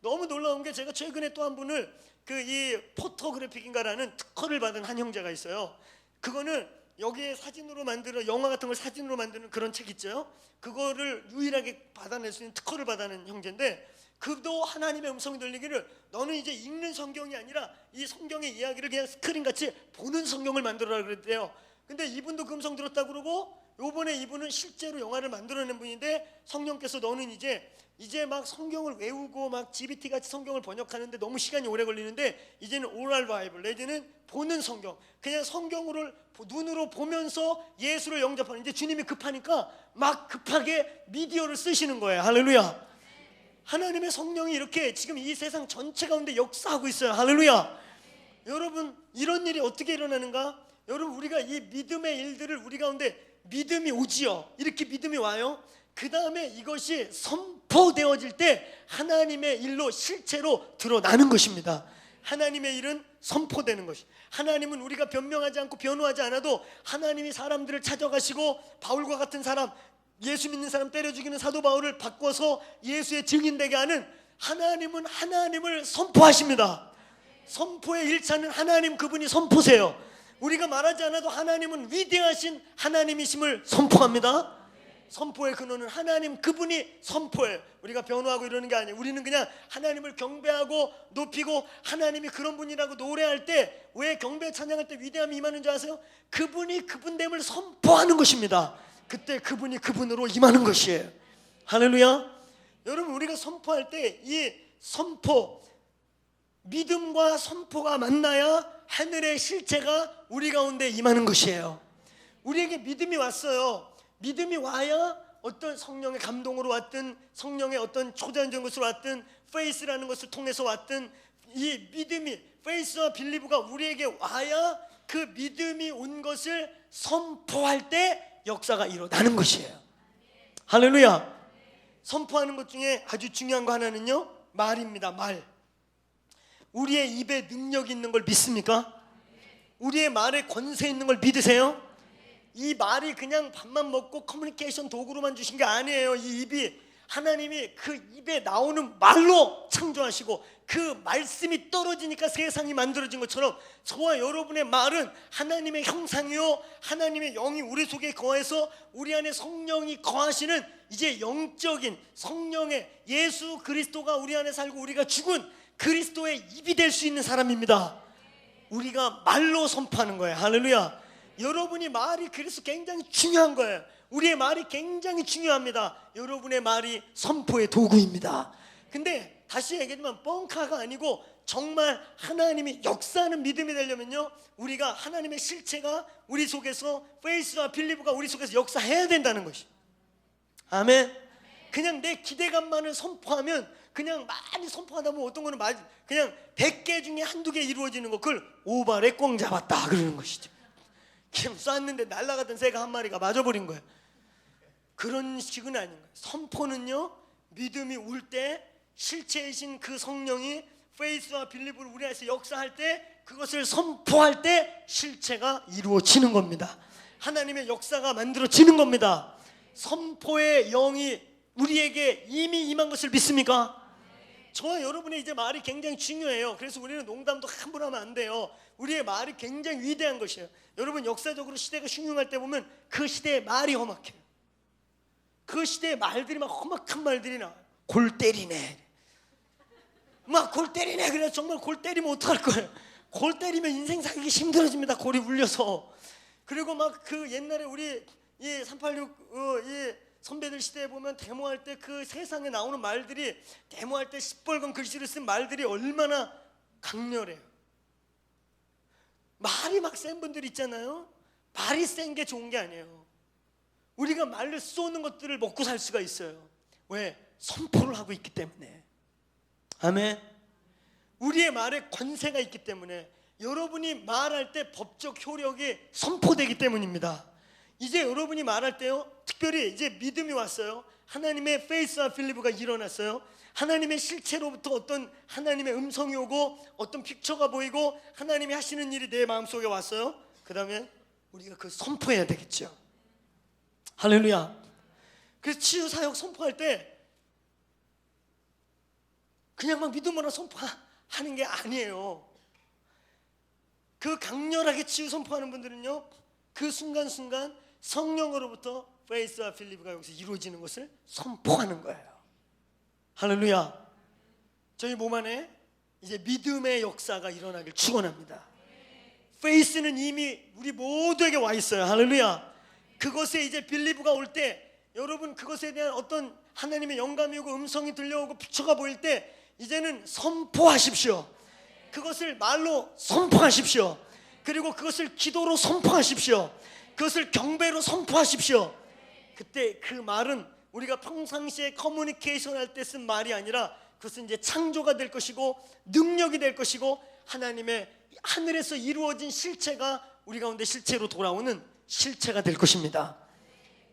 너무 놀라운 게, 제가 최근에 또 한 분을 그 이 포토그래픽인가라는 특허를 받은 한 형제가 있어요. 그거는 여기에 사진으로 만드는, 영화 같은 걸 사진으로 만드는 그런 책 있죠. 그거를 유일하게 받아낼 수 있는 특허를 받아낸 형제인데, 그도 하나님의 음성이 들리기를 너는 이제 읽는 성경이 아니라 이 성경의 이야기를 그냥 스크린같이 보는 성경을 만들어라 그랬대요. 근데 이분도 그 음성 들었다 그러고, 요번에 이분은 실제로 영화를 만들어낸 분인데 성령께서 너는 이제 막 성경을 외우고 막 GBT 같이 성경을 번역하는데 너무 시간이 오래 걸리는데 이제는 오랄 바이블, 내지는 보는 성경, 그냥 성경을 눈으로 보면서 예수를 영접하는, 이제 주님이 급하니까 막 급하게 미디어를 쓰시는 거예요. 할렐루야. 하나님의 성령이 이렇게 지금 이 세상 전체 가운데 역사하고 있어요. 할렐루야. 여러분, 이런 일이 어떻게 일어나는가? 여러분, 우리가 이 믿음의 일들을 우리 가운데 믿음이 오지요. 이렇게 믿음이 와요. 그 다음에 이것이 선포되어질 때 하나님의 일로 실체로 드러나는 것입니다. 하나님의 일은 선포되는 것이. 하나님은 우리가 변명하지 않고 변호하지 않아도 하나님이 사람들을 찾아가시고, 바울과 같은 사람, 예수 믿는 사람 때려 죽이는 사도 바울을 바꿔서 예수의 증인되게 하는 하나님은 하나님을 선포하십니다. 선포의 일차는 하나님 그분이 선포세요. 우리가 말하지 않아도 하나님은 위대하신 하나님이심을 선포합니다. 선포의 근원은 하나님 그분이 선포해요. 우리가 변호하고 이러는 게 아니에요. 우리는 그냥 하나님을 경배하고 높이고, 하나님이 그런 분이라고 노래할 때 왜 경배 찬양할 때 위대함이 임하는 줄 아세요? 그분이 그분됨을 선포하는 것입니다. 그때 그분이 그분으로 임하는 것이에요. 할렐루야. 여러분, 우리가 선포할 때 이 선포, 믿음과 선포가 만나야 하늘의 실체가 우리 가운데 임하는 것이에요. 우리에게 믿음이 왔어요. 믿음이 와야 어떤 성령의 감동으로 왔든, 성령의 어떤 초자연적인 것으로 왔든, 페이스라는 것을 통해서 왔든, 이 믿음이, 페이스와 빌리브가 우리에게 와야 그 믿음이 온 것을 선포할 때 역사가 일어나는 것이에요. 할렐루야. 선포하는 것 중에 아주 중요한 거 하나는요, 말입니다. 말. 우리의 입에 능력 있는 걸 믿습니까? 우리의 말에 권세 있는 걸 믿으세요? 이 말이 그냥 밥만 먹고 커뮤니케이션 도구로만 주신 게 아니에요. 이 입이 하나님이 그 입에 나오는 말로 창조하시고, 그 말씀이 떨어지니까 세상이 만들어진 것처럼 저와 여러분의 말은 하나님의 형상이요, 하나님의 영이 우리 속에 거해서 우리 안에 성령이 거하시는, 이제 영적인 성령의 예수 그리스도가 우리 안에 살고 우리가 죽은 그리스도의 입이 될 수 있는 사람입니다. 우리가 말로 선포하는 거예요. 할렐루야. 여러분이 말이 그래서 굉장히 중요한 거예요. 우리의 말이 굉장히 중요합니다. 여러분의 말이 선포의 도구입니다. 근데 다시 얘기하지만 뻥카가 아니고 정말 하나님이 역사하는 믿음이 되려면요, 우리가 하나님의 실체가 우리 속에서, 페이스와 빌리브가 우리 속에서 역사해야 된다는 것이. 아멘. 그냥 내 기대감만을 선포하면, 그냥 많이 선포하다 보면 어떤 거는 그냥 100개 중에 한두 개 이루어지는 거, 그걸 오발에 꽝 잡았다 그러는 것이죠. 그냥 쐈는데 날아가던 새가 한 마리가 맞아버린 거예요. 그런 식은 아닌 거예요. 선포는요, 믿음이 올 때 실체이신 그 성령이 페이스와 빌리브를 우리 안에서 역사할 때, 그것을 선포할 때 실체가 이루어지는 겁니다. 하나님의 역사가 만들어지는 겁니다. 선포의 영이 우리에게 이미 임한 것을 믿습니까? 저와 여러분의 이제 말이 굉장히 중요해요. 그래서 우리는 농담도 함부로 하면 안 돼요. 우리의 말이 굉장히 위대한 것이에요. 여러분, 역사적으로 시대가 흉흉할 때 보면 그 시대의 말이 험악해요. 그 시대의 말들이 막 험악한 말들이 나와요. 골 때리네, 막 골 때리네. 그래서 정말 골 때리면 어떡할 거예요? 골 때리면 인생 살기 힘들어집니다. 골이 울려서. 그리고 막 그 옛날에 우리 이 386 이 선배들 시대에 보면 데모할 때 그 세상에 나오는 말들이, 데모할 때 시뻘건 글씨를 쓴 말들이 얼마나 강렬해요. 말이 막 센 분들 있잖아요. 말이 센 게 좋은 게 아니에요. 우리가 말을 쏘는 것들을 먹고 살 수가 있어요. 왜? 선포를 하고 있기 때문에. 아멘. 우리의 말에 권세가 있기 때문에, 여러분이 말할 때 법적 효력이 선포되기 때문입니다. 이제 여러분이 말할 때요, 특별히 이제 믿음이 왔어요. 하나님의 페이스와 빌리브가 일어났어요. 하나님의 실체로부터 어떤 하나님의 음성이 오고, 어떤 픽처가 보이고, 하나님이 하시는 일이 내 마음속에 왔어요. 그 다음에 우리가 그 선포해야 되겠죠. 할렐루야. 그래서 치유사역 선포할 때 그냥 막 믿음으로 선포하는 게 아니에요. 그 강렬하게 치유 선포하는 분들은요, 그 순간순간 성령으로부터 페이스와 빌리브가 여기서 이루어지는 것을 선포하는 거예요. 할렐루야. 저희 몸 안에 이제 믿음의 역사가 일어나길 축원합니다. 페이스는 이미 우리 모두에게 와 있어요. 할렐루야. 그것에 이제 빌리브가 올 때, 여러분 그것에 대한 어떤 하나님의 영감이 오고 음성이 들려오고 피처가 보일 때 이제는 선포하십시오. 그것을 말로 선포하십시오. 그리고 그것을 기도로 선포하십시오. 그것을 경배로 선포하십시오. 그때 그 말은 우리가 평상시에 커뮤니케이션 할 때 쓴 말이 아니라 그것은 이제 창조가 될 것이고 능력이 될 것이고 하나님의 하늘에서 이루어진 실체가 우리 가운데 실체로 돌아오는 실체가 될 것입니다.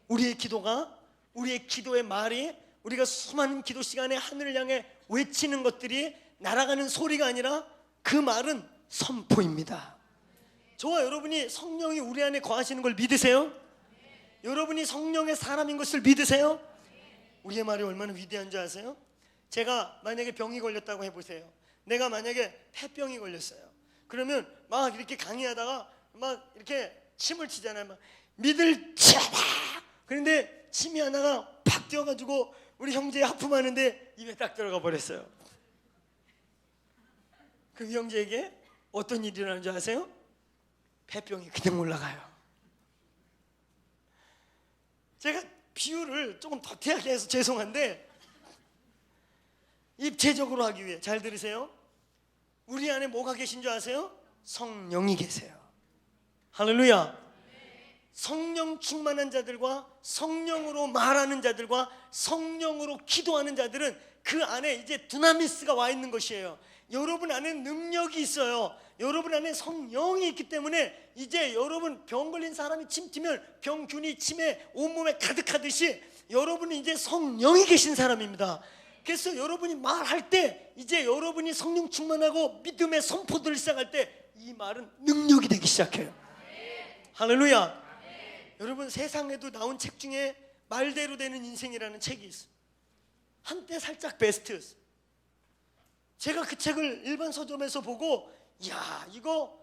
우리의 기도가, 우리의 기도의 말이, 우리가 수많은 기도 시간에 하늘을 향해 외치는 것들이 날아가는 소리가 아니라 그 말은 선포입니다. 저와 여러분이 성령이 우리 안에 거하시는 걸 믿으세요? 여러분이 성령의 사람인 것을 믿으세요? 우리의 말이 얼마나 위대한 줄 아세요? 제가 만약에 병이 걸렸다고 해보세요. 내가 만약에 폐병이 걸렸어요. 그러면 막 이렇게 강의하다가 막 이렇게 침을 치잖아요. 막 믿을 치라. 그런데 침이 하나가 팍 뛰어가지고 우리 형제 하품하는데 입에 딱 들어가 버렸어요. 그 형제에게 어떤 일이 일어나는 줄 아세요? 폐병이 그냥 올라가요. 제가 비유를 조금 더티하게 해서 죄송한데 입체적으로 하기 위해 잘 들으세요. 우리 안에 뭐가 계신 줄 아세요? 성령이 계세요. 할렐루야. 성령 충만한 자들과 성령으로 말하는 자들과 성령으로 기도하는 자들은 그 안에 이제 두나미스가 와 있는 것이에요. 여러분 안에 능력이 있어요. 여러분 안에 성령이 있기 때문에 이제 여러분 병 걸린 사람이 침 튀면 병균이 침에 온몸에 가득하듯이 여러분은 이제 성령이 계신 사람입니다. 그래서 여러분이 말할 때 이제 여러분이 성령 충만하고 믿음의 선포들을 시작할 때 이 말은 능력이 되기 시작해요. 할렐루야. 여러분 세상에도 나온 책 중에 말대로 되는 인생이라는 책이 있어요. 한때 살짝 베스트였어요. 제가 그 책을 일반 서점에서 보고 야 이거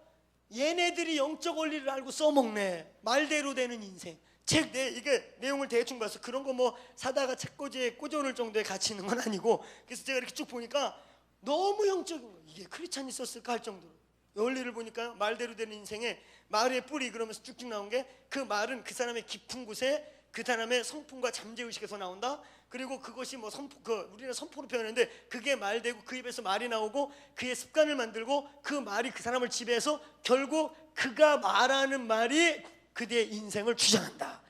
얘네들이 영적 원리를 알고 써먹네. 말대로 되는 인생. 책 이게 내용을 대충 봐서 그런 거 뭐 사다가 책꽂이에 꽂아놓을 정도의 가치 있는 건 아니고, 그래서 제가 이렇게 쭉 보니까 너무 영적인 거, 이게 크리스찬이 썼을까 할 정도로 원리를 보니까요. 말대로 되는 인생에 말의 뿌리 그러면서 쭉쭉 나온 게, 그 말은 그 사람의 깊은 곳에 그 사람의 성품과 잠재의식에서 나온다. 그리고 그것이 뭐 선포, 우리는 선포로 표현하는데 그게 말되고 그 입에서 말이 나오고 그의 습관을 만들고 그 말이 그 사람을 지배해서 결국 그가 말하는 말이 그대의 인생을 주장한다.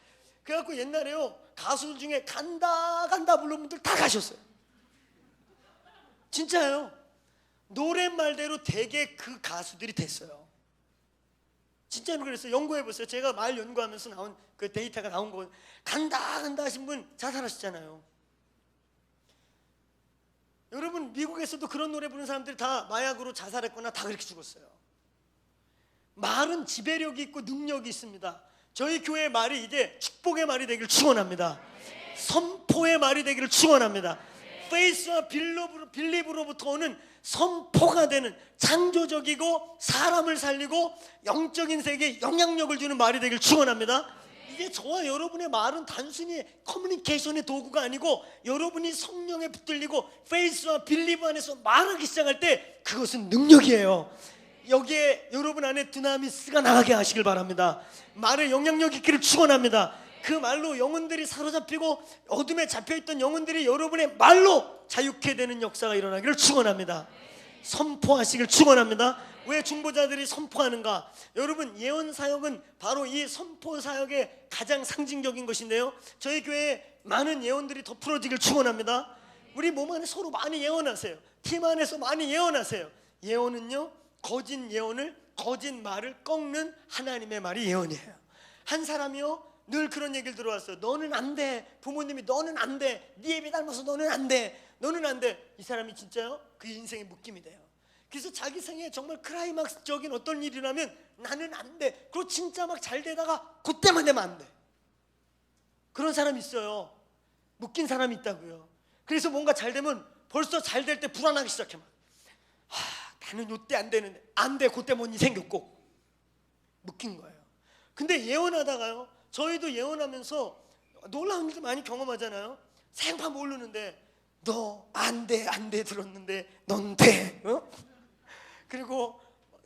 그래갖고 옛날에요 가수들 중에 간다 부르는 분들 다 가셨어요. 진짜예요. 노랫말대로 되게 그 가수들이 됐어요. 진짜로 그랬어요. 연구해보세요. 제가 말 연구하면서 나온 그 데이터가 나온 거, 간다 하신 분 자살하셨잖아요. 여러분 미국에서도 그런 노래 부르는 사람들이 다 마약으로 자살했거나 다 그렇게 죽었어요. 말은 지배력이 있고 능력이 있습니다. 저희 교회의 말이 이제 축복의 말이 되기를 축원합니다. 선포의 말이 되기를 축원합니다. 페이스와 빌립으로부터 오는 선포가 되는 창조적이고 사람을 살리고 영적인 세계에 영향력을 주는 말이 되기를 축원합니다. 이제 저와 여러분의 말은 단순히 커뮤니케이션의 도구가 아니고 여러분이 성령에 붙들리고 페이스와 빌리브 안에서 말하기 시작할 때 그것은 능력이에요. 여기에 여러분 안에 두나미스가 나가게 하시길 바랍니다. 말에 영향력 있기를 축원합니다. 그 말로 영혼들이 사로잡히고 어둠에 잡혀있던 영혼들이 여러분의 말로 자유케 되는 역사가 일어나기를 축원합니다. 선포하시길 축원합니다. 왜 중보자들이 선포하는가? 여러분 예언 사역은 바로 이 선포 사역의 가장 상징적인 것인데요, 저희 교회에 많은 예언들이 더 풀어지길 축원합니다. 우리 몸 안에 서로 많이 예언하세요. 팀 안에서 많이 예언하세요. 예언은요 거짓 예언을, 거짓 말을 꺾는 하나님의 말이 예언이에요. 한 사람이요 늘 그런 얘기를 들어왔어요. 너는 안 돼. 부모님이 너는 안 돼. 네 애비 닮아서 너는 안 돼. 너는 안 돼. 이 사람이 진짜요 그 인생의 묶임이 돼요. 그래서 자기 생에 정말 크라이막스적인 어떤 일이 나면 나는 안 돼. 그리고 진짜 막 잘 되다가 그때만 되면 안 돼. 그런 사람이 있어요. 묶인 사람이 있다고요. 그래서 뭔가 잘 되면 벌써 잘 될 때 불안하기 시작해. 막 나는 요때 안 되는데 안 돼. 그때 뭔 일이 생겼고 묶인 거예요. 근데 예언하다가요, 저희도 예언하면서 놀라운 일도 많이 경험하잖아요. 생판 모르는데 너 안 돼 들었는데 넌 돼. 그리고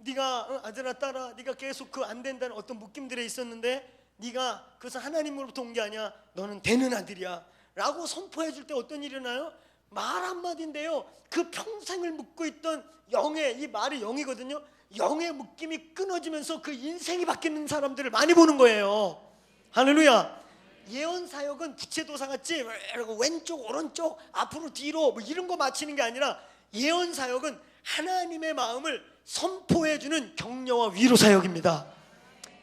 네가 아들아 딸아 네가 계속 그 안 된다는 어떤 묶임들에 있었는데 네가 그것은 하나님으로부터 온 게 아니야. 너는 되는 아들이야 라고 선포해 줄 때 어떤 일이 일어나요? 말 한마디인데요, 그 평생을 묶고 있던 영의, 이 말이 영이거든요. 영의 묶임이 끊어지면서 그 인생이 바뀌는 사람들을 많이 보는 거예요. 할렐루야. 예언 사역은 부채도사 같이 왼쪽 오른쪽 앞으로 뒤로 뭐 이런 거 맞히는 게 아니라, 예언 사역은 하나님의 마음을 선포해 주는 격려와 위로 사역입니다.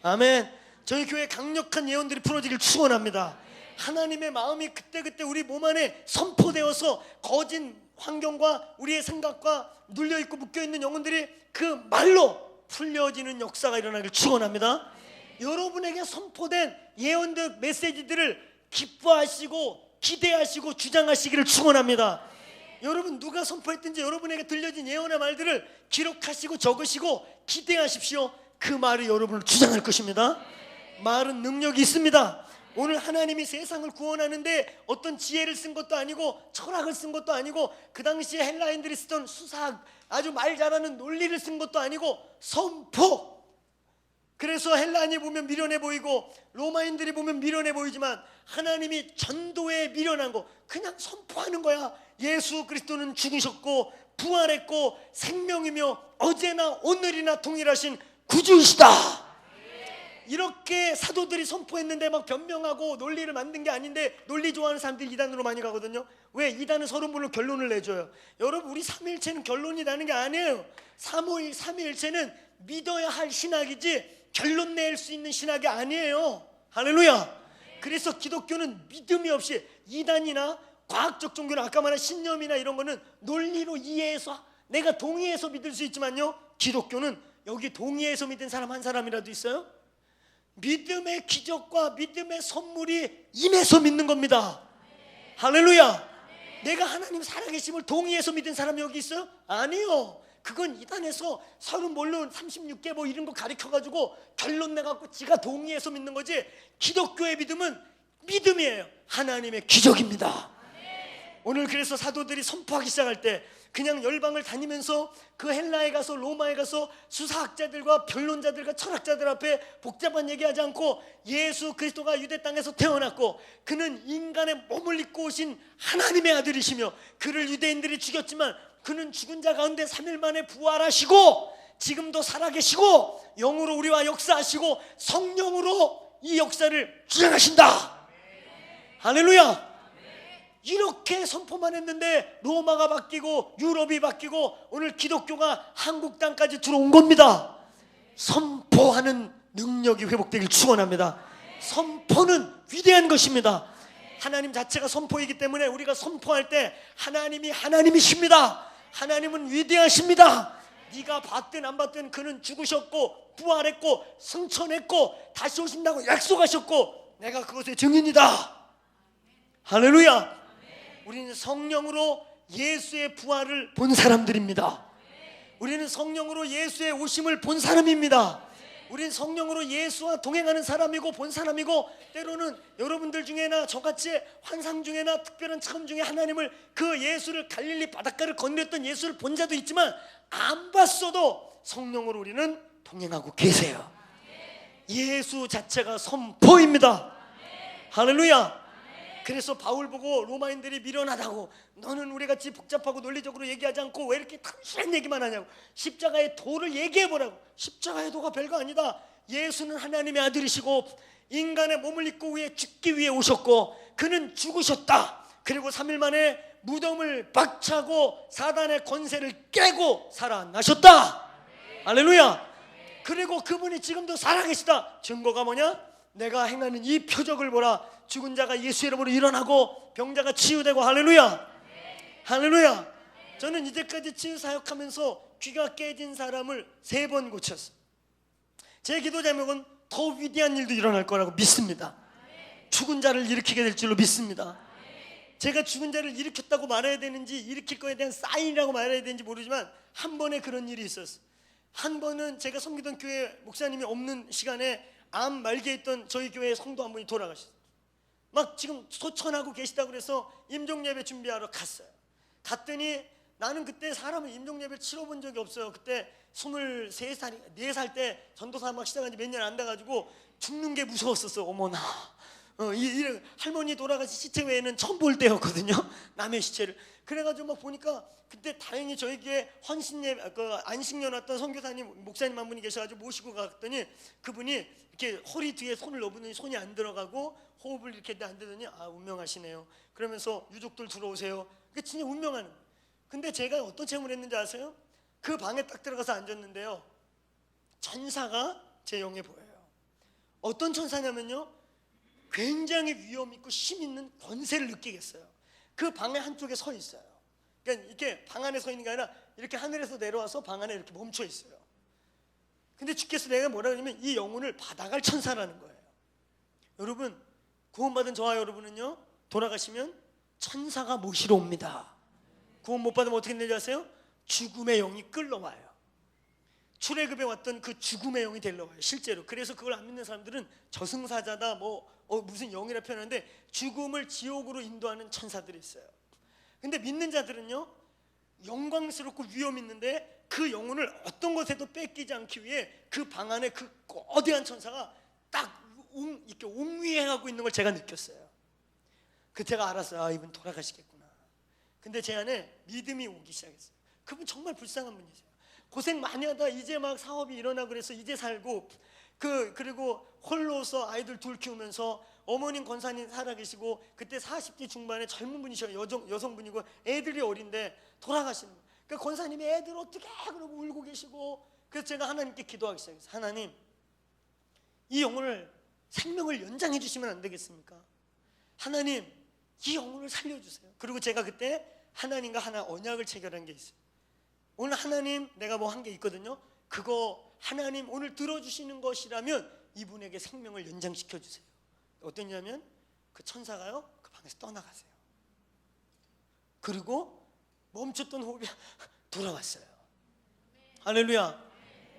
아멘. 저희 교회 강력한 예언들이 풀어지길 축원합니다. 하나님의 마음이 그때그때 우리 몸 안에 선포되어서 거짓 환경과 우리의 생각과 눌려있고 묶여있는 영혼들이 그 말로 풀려지는 역사가 일어나길 축원합니다. 여러분에게 선포된 예언들, 메시지들을 기뻐하시고 기대하시고 주장하시기를 축원합니다. 여러분 누가 선포했든지 여러분에게 들려진 예언의 말들을 기록하시고 적으시고 기대하십시오. 그 말이 여러분을 주장할 것입니다. 말은 능력이 있습니다. 오늘 하나님이 세상을 구원하는데 어떤 지혜를 쓴 것도 아니고 철학을 쓴 것도 아니고 그 당시에 헬라인들이 쓰던 수사학, 아주 말 잘하는 논리를 쓴 것도 아니고 선포. 그래서 헬라인이 보면 미련해 보이고 로마인들이 보면 미련해 보이지만 하나님이 전도에 미련한 거 그냥 선포하는 거야. 예수 그리스도는 죽으셨고 부활했고 생명이며 어제나 오늘이나 동일하신 구주이시다. 이렇게 사도들이 선포했는데 막 변명하고 논리를 만든 게 아닌데, 논리 좋아하는 사람들이 이단으로 많이 가거든요. 왜? 이단은 서로 물론 결론을 내줘요. 여러분 우리 삼위일체는 결론이 나는 게 아니에요. 삼위일체는 믿어야 할 신학이지 결론 낼 수 있는 신학이 아니에요. 할렐루야. 그래서 기독교는 믿음이 없이, 이단이나 과학적 종교나 아까 말한 신념이나 이런 거는 논리로 이해해서 내가 동의해서 믿을 수 있지만요, 기독교는 여기 동의해서 믿은 사람 한 사람이라도 있어요? 믿음의 기적과 믿음의 선물이 임해서 믿는 겁니다. 할렐루야. 내가 하나님 살아계심을 동의해서 믿은 사람이 여기 있어요? 아니요. 그건 이단에서 서로 물론 36개 뭐 이런 거 가르쳐가지고 결론 내갖고 지가 동의해서 믿는 거지, 기독교의 믿음은 믿음이에요. 하나님의 기적입니다. 오늘 그래서 사도들이 선포하기 시작할 때 그냥 열방을 다니면서 그 헬라에 가서 로마에 가서 수사학자들과 변론자들과 철학자들 앞에 복잡한 얘기하지 않고 예수 그리스도가 유대 땅에서 태어났고 그는 인간의 몸을 입고 오신 하나님의 아들이시며 그를 유대인들이 죽였지만 그는 죽은 자 가운데 3일 만에 부활하시고 지금도 살아계시고 영으로 우리와 역사하시고 성령으로 이 역사를 주장하신다. 할렐루야. 이렇게 선포만 했는데 로마가 바뀌고 유럽이 바뀌고 오늘 기독교가 한국 땅까지 들어온 겁니다. 선포하는 능력이 회복되길 축원합니다. 선포는 위대한 것입니다. 하나님 자체가 선포이기 때문에 우리가 선포할 때 하나님이 하나님이십니다. 하나님은 위대하십니다. 네가 봤든 안 봤든 그는 죽으셨고 부활했고 승천했고 다시 오신다고 약속하셨고 내가 그것의 증인이다. 할렐루야. 우리는 성령으로 예수의 부활을 본 사람들입니다. 우리는 성령으로 예수의 오심을 본 사람입니다. 우리는 성령으로 예수와 동행하는 사람이고 본 사람이고, 때로는 여러분들 중에나 저같이 환상 중에나 특별한 체험 중에 하나님을, 그 예수를 갈릴리 바닷가를 건넜던 예수를 본 자도 있지만 안 봤어도 성령으로 우리는 동행하고 계세요. 예수 자체가 선포입니다. 할렐루야. 그래서 바울 보고 로마인들이 미련하다고, 너는 우리같이 복잡하고 논리적으로 얘기하지 않고 왜 이렇게 당신한 얘기만 하냐고, 십자가의 도를 얘기해보라고. 십자가의 도가 별거 아니다. 예수는 하나님의 아들이시고 인간의 몸을 입고 위에 죽기 위해 오셨고 그는 죽으셨다. 그리고 3일 만에 무덤을 박차고 사단의 권세를 깨고 살아나셨다. 할렐루야. 그리고 그분이 지금도 살아계시다. 증거가 뭐냐? 내가 행하는 이 표적을 보라. 죽은 자가 예수 이름으로 일어나고 병자가 치유되고. 할렐루야. 할렐루야. 저는 이제까지 치유 사역하면서 귀가 깨진 사람을 3번 고쳤어요. 제 기도 제목은 더 위대한 일도 일어날 거라고 믿습니다. 죽은 자를 일으키게 될 줄로 믿습니다. 제가 죽은 자를 일으켰다고 말해야 되는지 일으킬 거에 대한 사인이라고 말해야 되는지 모르지만 한 번에 그런 일이 있었어요. 한 번은 제가 섬기던 교회 목사님이 없는 시간에 암 말기에 있던 저희 교회 성도 한 분이 돌아가셨어요. 막 지금 소천하고 계시다고 그래서 임종 예배 준비하러 갔어요. 갔더니 나는 그때 사람을 임종예배를 치러본 적이 없어요. 그때 23살, 4살 때 전도사 막 시작한 지 몇 년 안 돼가지고 죽는 게 무서웠었어. 어머나. 할머니 돌아가신 시체 외에는 처음 볼 때였거든요. 남의 시체를. 그래가지고 막 보니까 그때 다행히 저에게 헌신예, 안식년 왔던 선교사님, 목사님 한 분이 계셔가지고 모시고 갔더니 그분이 이렇게 허리 뒤에 손을 넣으니 손이 안 들어가고 호흡을 이렇게 안 되더니 운명하시네요. 그러면서 유족들 들어오세요. 그게 진짜 운명하는 거예요. 근데 제가 어떤 체험을 했는지 아세요? 그 방에 딱 들어가서 앉았는데요, 천사가 제 영에 보여요. 어떤 천사냐면요, 굉장히 위험 있고 힘 있는 권세를 느끼겠어요. 그 방의 한쪽에 서 있어요. 그러니까 이렇게 방 안에 서 있는 게 아니라 이렇게 하늘에서 내려와서 방 안에 이렇게 멈춰 있어요. 근데 주께서 내가 뭐라 그러냐면 이 영혼을 받아갈 천사라는 거예요. 여러분, 구원받은 저와 여러분은요, 돌아가시면 천사가 모시러 옵니다. 구원 못 받으면 어떻게 되는지 아세요? 죽음의 영이 끌러와요. 출애굽에 왔던 그 죽음의 영이 데려와요, 실제로. 그래서 그걸 안 믿는 사람들은 저승사자다, 무슨 영이라 표현하는데 죽음을 지옥으로 인도하는 천사들이 있어요. 근데 믿는 자들은요, 영광스럽고 위험 있는데 그 영혼을 어떤 것에도 뺏기지 않기 위해 그 방 안에 그 거대한 천사가 딱 이렇게 옹위해가고 있는 걸 제가 느꼈어요. 그 제가 알았어요. 이분 돌아가시겠구나. 근데 제 안에 믿음이 오기 시작했어요. 그분 정말 불쌍한 분이세요. 고생 많이 하다 이제 막 사업이 일어나고 그래서 이제 살고, 그리고 홀로서 아이들 둘 키우면서 어머님 권사님 살아계시고 그때 40대 중반에 젊은 분이셔요. 여성분이고 애들이 어린데 돌아가시는 거예요. 그러니까 권사님이 애들 어떻게 그러고 울고 계시고, 그래서 제가 하나님께 기도하기 시작했어요. 하나님, 이 영혼을 생명을 연장해 주시면 안 되겠습니까? 하나님, 이 영혼을 살려주세요. 그리고 제가 그때 하나님과 하나 언약을 체결한 게 있어요. 오늘 하나님, 내가 뭐 한 게 있거든요. 그거 하나님 오늘 들어주시는 것이라면 이분에게 생명을 연장시켜 주세요. 어땠냐면 그 천사가요, 그 방에서 떠나가세요. 그리고 멈췄던 호흡이 돌아왔어요. 할렐루야.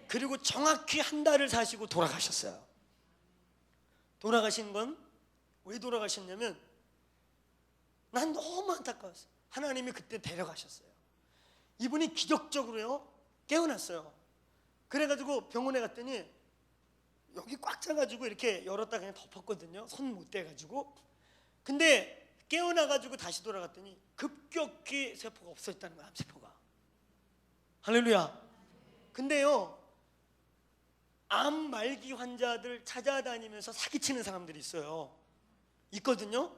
그리고 정확히 한 달을 사시고 돌아가셨어요. 돌아가신 건 왜 돌아가셨냐면 난 너무 안타까웠어요. 하나님이 그때 데려가셨어요. 이분이 기적적으로요 깨어났어요. 그래가지고 병원에 갔더니 여기 꽉 차가지고 이렇게 열었다 그냥 덮었거든요. 손 못 대가지고. 근데 깨어나가지고 다시 돌아갔더니 급격히 세포가 없어졌다는 거야, 암세포가. 할렐루야. 근데요, 암 말기 환자들 찾아다니면서 사기치는 사람들이 있거든요.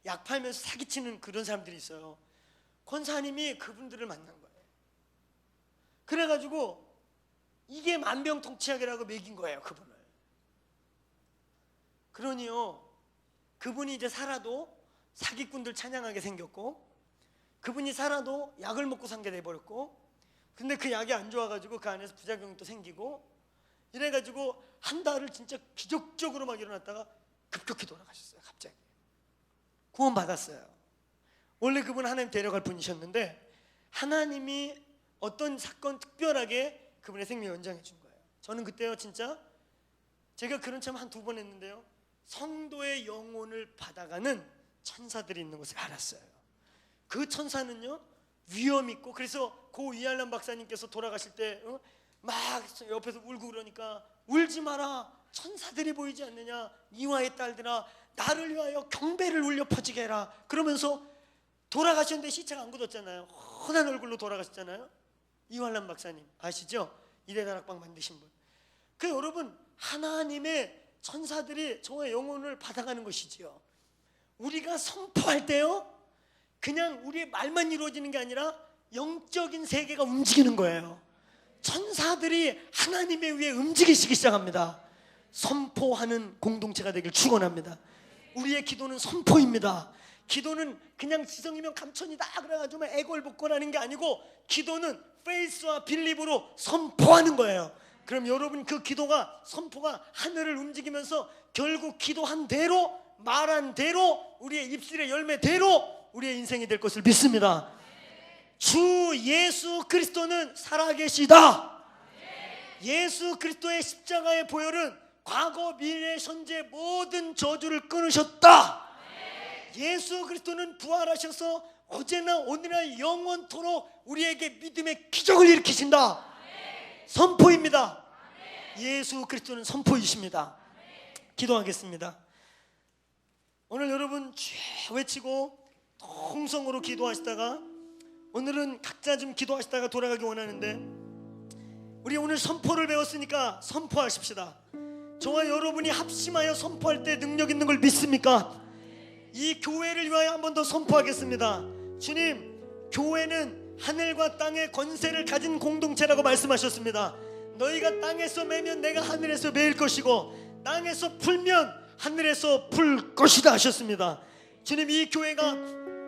약 팔면서 사기치는 그런 사람들이 있어요. 권사님이 그분들을 만난 거예요. 그래가지고 이게 만병통치약이라고 먹인 거예요, 그분을. 그러니요, 그분이 이제 살아도 사기꾼들 찬양하게 생겼고, 그분이 살아도 약을 먹고 산게 돼버렸고, 근데 그 약이 안 좋아가지고 그 안에서 부작용이 또 생기고, 이래가지고 한 달을 진짜 기적적으로 막 일어났다가 급격히 돌아가셨어요. 갑자기 구원 받았어요. 원래 그분 하나님 데려갈 분이셨는데 하나님이 어떤 사건 특별하게 그분의 생명 연장해 준 거예요. 저는 그때요, 진짜 제가 그런 체험 한 2번 했는데요, 성도의 영혼을 받아가는 천사들이 있는 것을 알았어요. 그 천사는요 위험 있고, 그래서 고 이알람 박사님께서 돌아가실 때 막 옆에서 울고 그러니까 울지 마라, 천사들이 보이지 않느냐, 이와의 딸들아 나를 위하여 경배를 울려 퍼지게 해라. 그러면서 돌아가셨는데 시체가 안 굳었잖아요. 훤한 얼굴로 돌아가셨잖아요. 이알람 박사님 아시죠? 이대다락방 만드신 분. 그 여러분, 하나님의 천사들이 저의 영혼을 받아가는 것이지요. 우리가 선포할 때요, 그냥 우리의 말만 이루어지는 게 아니라 영적인 세계가 움직이는 거예요. 천사들이 하나님의 위에 움직이시기 시작합니다. 선포하는 공동체가 되길 축원합니다. 우리의 기도는 선포입니다. 기도는 그냥 지성이면 감천이다 그래가지고 애걸복걸하는 게 아니고, 기도는 페이스와 빌립으로 선포하는 거예요. 그럼 여러분, 그 기도가, 선포가 하늘을 움직이면서 결국 기도한 대로, 말한 대로, 우리의 입술의 열매대로 우리의 인생이 될 것을 믿습니다. 주 예수 그리스도는 살아계시다. 예수 그리스도의 십자가의 보혈은 과거, 미래, 현재 모든 저주를 끊으셨다. 예수 그리스도는 부활하셔서 어제나 오늘나 영원토록 우리에게 믿음의 기적을 일으키신다. 선포입니다. 예수 그리스도는 선포이십니다. 기도하겠습니다. 오늘 여러분 쭉 외치고 통성으로 기도하시다가 오늘은 각자 좀 기도하시다가 돌아가기 원하는데, 우리 오늘 선포를 배웠으니까 선포하십시다. 저와 여러분이 합심하여 선포할 때 능력 있는 걸 믿습니까? 이 교회를 위하여 한 번 더 선포하겠습니다. 주님, 교회는 하늘과 땅의 권세를 가진 공동체라고 말씀하셨습니다. 너희가 땅에서 매면 내가 하늘에서 매일 것이고 땅에서 풀면 하늘에서 풀 것이다 하셨습니다. 주님, 이 교회가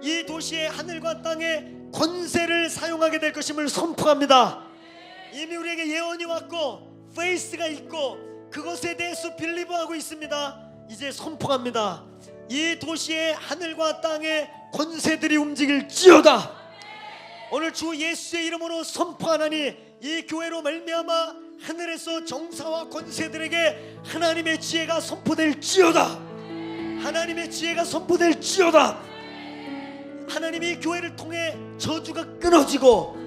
이 도시의 하늘과 땅의 권세를 사용하게 될 것임을 선포합니다. 이미 우리에게 예언이 왔고 페이스가 있고 그것에 대해서 빌리브하고 있습니다. 이제 선포합니다. 이 도시의 하늘과 땅의 권세들이 움직일지어다. 오늘 주 예수의 이름으로 선포하나니 이 교회로 말미암아 하늘에서 정사와 권세들에게 하나님의 지혜가 선포될지어다. 하나님의 지혜가 선포될지어다. 하나님이 교회를 통해 저주가 끊어지고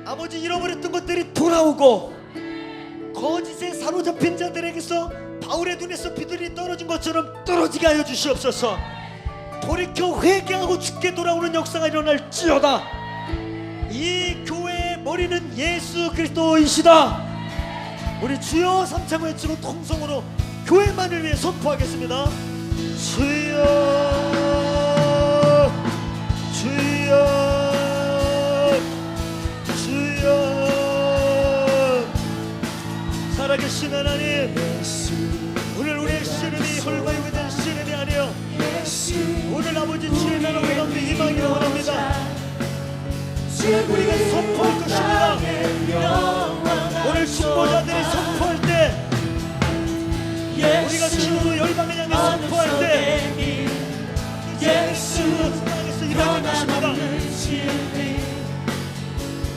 아버지 잃어버렸던 것들이 돌아오고 거짓에 사로잡힌 자들에게서 바울의 눈에서 비둘이 떨어진 것처럼 떨어지게 하여 주시옵소서. 돌이켜 회개하고 죽게 돌아오는 역사가 일어날지어다. 이 교회의 머리는 예수 그리스도이시다. 우리 주여 삼창 외치고 통성으로 교회만을 위해 선포하겠습니다. 주여 주여 주여. 살아계신 하나님, 오늘 우리의 시름이 헐거이게 된 시름이 아니여 오늘 아버지 주의 나라 가운데 임하기를 원합니다. 우리가 선포할 것입니다. 오늘 중보자들이 선포할 때, 우리가 주로 열방을 향해 선포할 때 예수 땅에서 일어날 것입니다.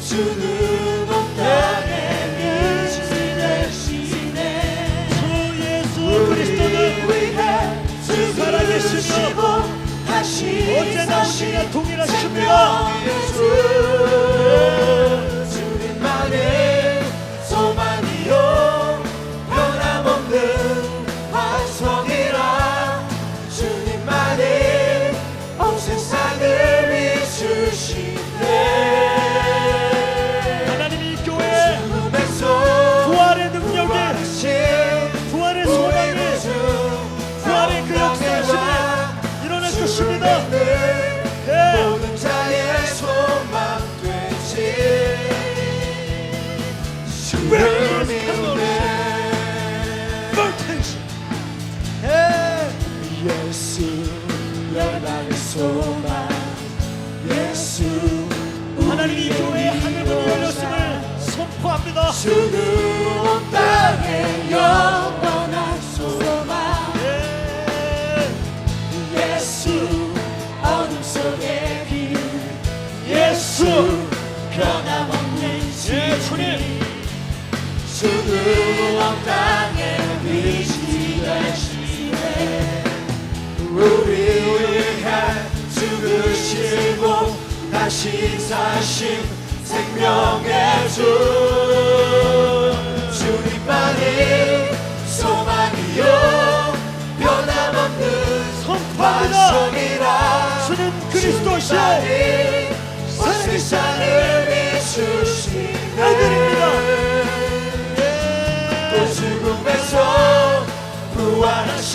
주는 온 땅에 계시네. 주 예수 그리스도는 살아계시며 언제나 우리와 동일하십니다. 주님만의 소망이요 변함없는 반성이라. 주님만이 온 세상을 비추시네. 하나님이 교회 부활의 능력이, 부활의 소망이, 부활의 그 역사심이 일어날 것입니다. 모든 자의 소망 되지. 주를 믿네. 예수 열방의 소망. 예수 하나님이 교회의 하늘문이 열렸음을 선포합니다. 주는 온 땅에 영원한 소망. 예수 어둠 속의 길. 예수 변함없는 주님, 주는 온 땅에 빛이 되시네. 우리를 위해 죽으시고 다시 사신 생명의 주. 주님만이 소망이요 변함없는 선포합니다. 반성이라. 주는 그리스도시요 세상을 비추시네. 아들입니다. 또 죽음에서 부활하신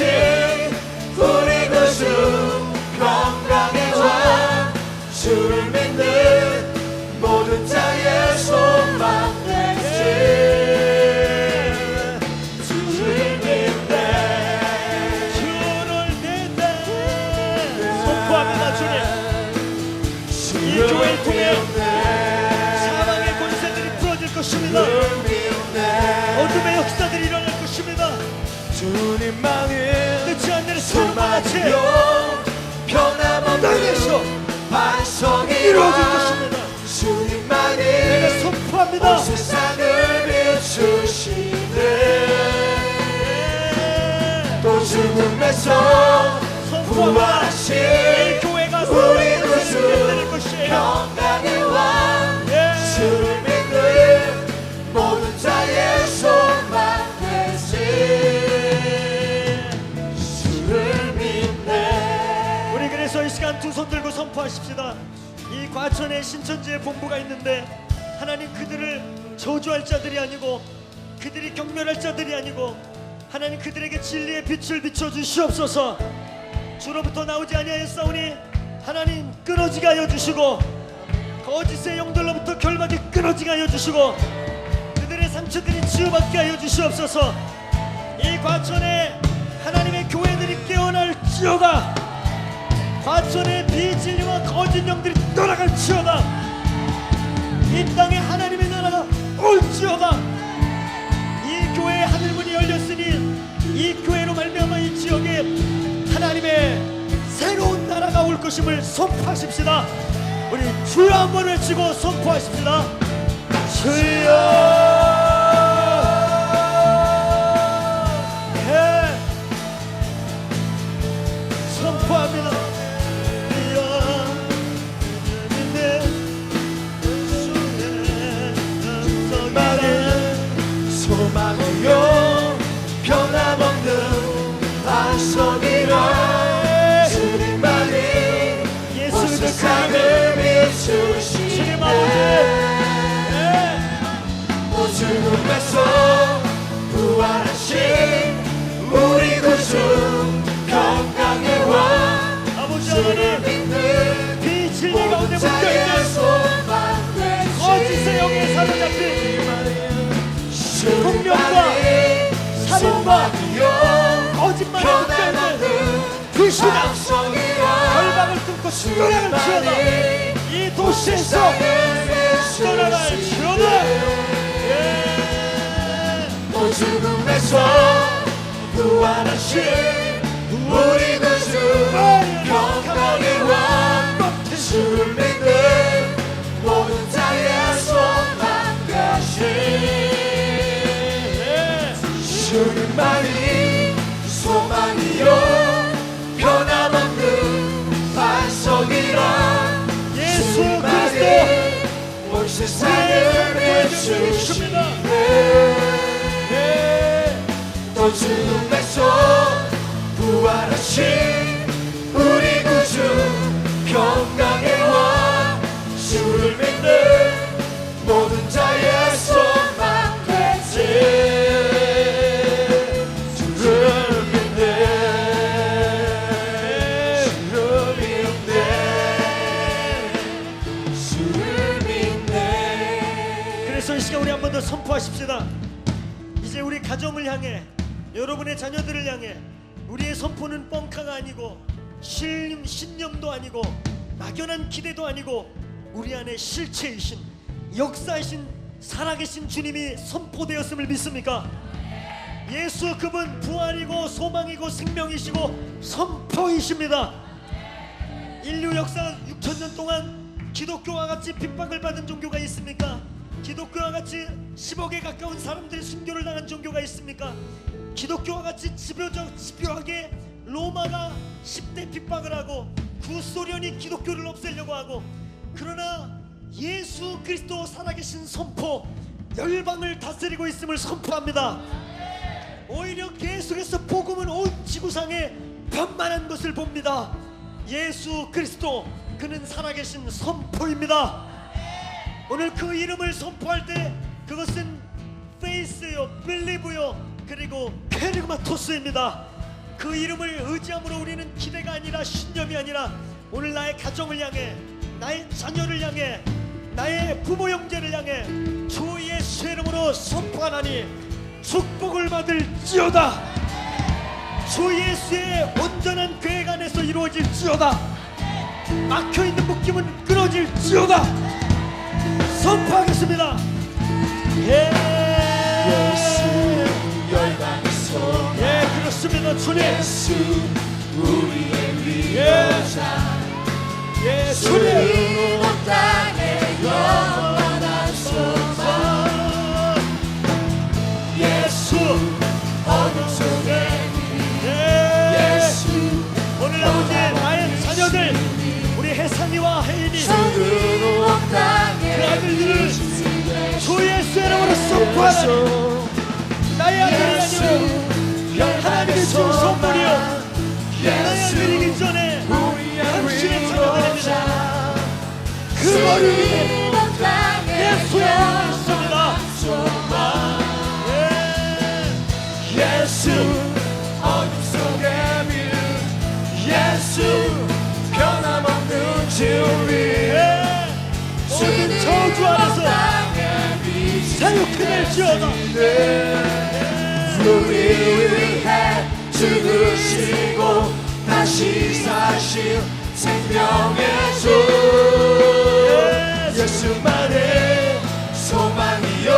우리 구주 평강의 왕. 주를 믿는 모든 자의 소망 되시. 주를 믿네. 주를 믿네. 선포합니다. 주님, 이 교회를 통해 사망의 권세들이 풀어질 것입니다. 어둠의 역사들이 일어날 것입니다. 주님만이 끝이 안 되는 소망과 같이 변함없는 땅에서 반성이 이루어질 것입니다. 주님만이 내가 선포합니다. 온 세상을 비추시네. 또 죽음에서 부활하신 이 교회가 우리 사랑의 권세를 구주 되는 것이에요. 평강의 왕. 시간 두 손 들고 선포하십시다. 이 과천에 신천지의 본부가 있는데 하나님 그들을 저주할 자들이 아니고 그들이 경멸할 자들이 아니고 하나님 그들에게 진리의 빛을 비춰주시옵소서. 주로부터 나오지 아니하였사오니 하나님 끊어지게 하여 주시고 거짓의 영들로부터 결박이 끊어지게 하여 주시고 그들의 상처들이 치유받게 하여 주시옵소서. 이 과천에 하나님의 교회들이 깨어날지어다. 과천의 비진리와 거짓 영들이 떠나갈지어다. 이 땅에 하나님의 나라가 올지어다. 이 교회의 하늘문이 열렸으니 이 교회로 말미암아 이 지역에 하나님의 새로운 나라가 올 것임을 선포하십시다. 우리 주여 한번 외치고 선포하십시다. 주여. 예. 선포합니다. 소망이요 변함없는 반석이라 주님만이 온 세상을 비추시네. 주님 아버지 죽음에서 부활하신 우리 구주 평강의 왕 아버지 주를 하나님 믿는 비진리 가운데 모든 묶여있는 자의 소망 거짓의 영에 사로잡힌 분명과 살인과 거짓말에 묶여있는 그 신앙 결박을 끊고 떠나갈 지어다. 이 도시에서 떠나갈 지어다. 오 죽음에서 부활하신 우리 구주 평강의 왕 주를 믿는 모든 자의 소망 되신 주님만이 소망이요 변함없는 반석이라 예수 주님만이 온 세상을 비추시네. 또 죽음에서 부활하신 우리 구주 평강의 왕 주를 믿는 모든 자의 소망 되지. 우리 한 번 더 선포하십시다. 이제 우리 가정을 향해 여러분의 자녀들을 향해 우리의 선포는 뻥카가 아니고 신념도 아니고 막연한 기대도 아니고 우리 안에 실체이신 역사이신 살아계신 주님이 선포되었음을 믿습니까? 예수 그분 부활이고 소망이고 생명이시고 선포이십니다. 인류 역사 6천년 동안 기독교와 같이 핍박을 받은 종교가 있습니까? 기독교와 같이 10억에 가까운 사람들이 순교를 당한 종교가 있습니까? 기독교와 같이 집요하게 로마가 10대 핍박을 하고 구소련이 기독교를 없애려고 하고 그러나 예수 그리스도 살아계신 선포 열방을 다스리고 있음을 선포합니다. 오히려 계속해서 복음은 온 지구상에 변만한 것을 봅니다. 예수 그리스도 그는 살아계신 선포입니다. 오늘 그 이름을 선포할 때 그것은 페이스요, 빌리브요, 그리고 케르마토스입니다. 그 이름을 의지함으로 우리는 기대가 아니라 신념이 아니라 오늘 나의 가정을 향해 나의 자녀를 향해 나의 부모 형제를 향해 주 예수의 이름으로 선포하나니 축복을 받을지어다. 주 예수의 온전한 계획 안에서 이루어질지어다. 막혀있는 묶임은 끊어질지어다. 선포하겠습니다. 예수 열방에서 예, 그렇습니다. 주님 예수 우리의 위로자 예, 주님 주님 온 땅에 영원한 소망 예수 어둠 속에 예, 예수 오늘 아버지 나의 자녀들 우리 혜상이와 혜인이 주님 온 땅에 그 아들들을 주 예수의 이름으로 선포하라. 나의 아들이 아니오 하나님의 주 선물이요 나의 아들이기 전에 당신의 머리 온 땅에 예수의 이름이 있습니다. 소망 예수 어둠 속의 빛 예수 변함없는 진리 모든 저주 안에서 사육해낼지어다. 우리 위해 죽으시고 다시 사신 생명의 주 예수만의 소망이요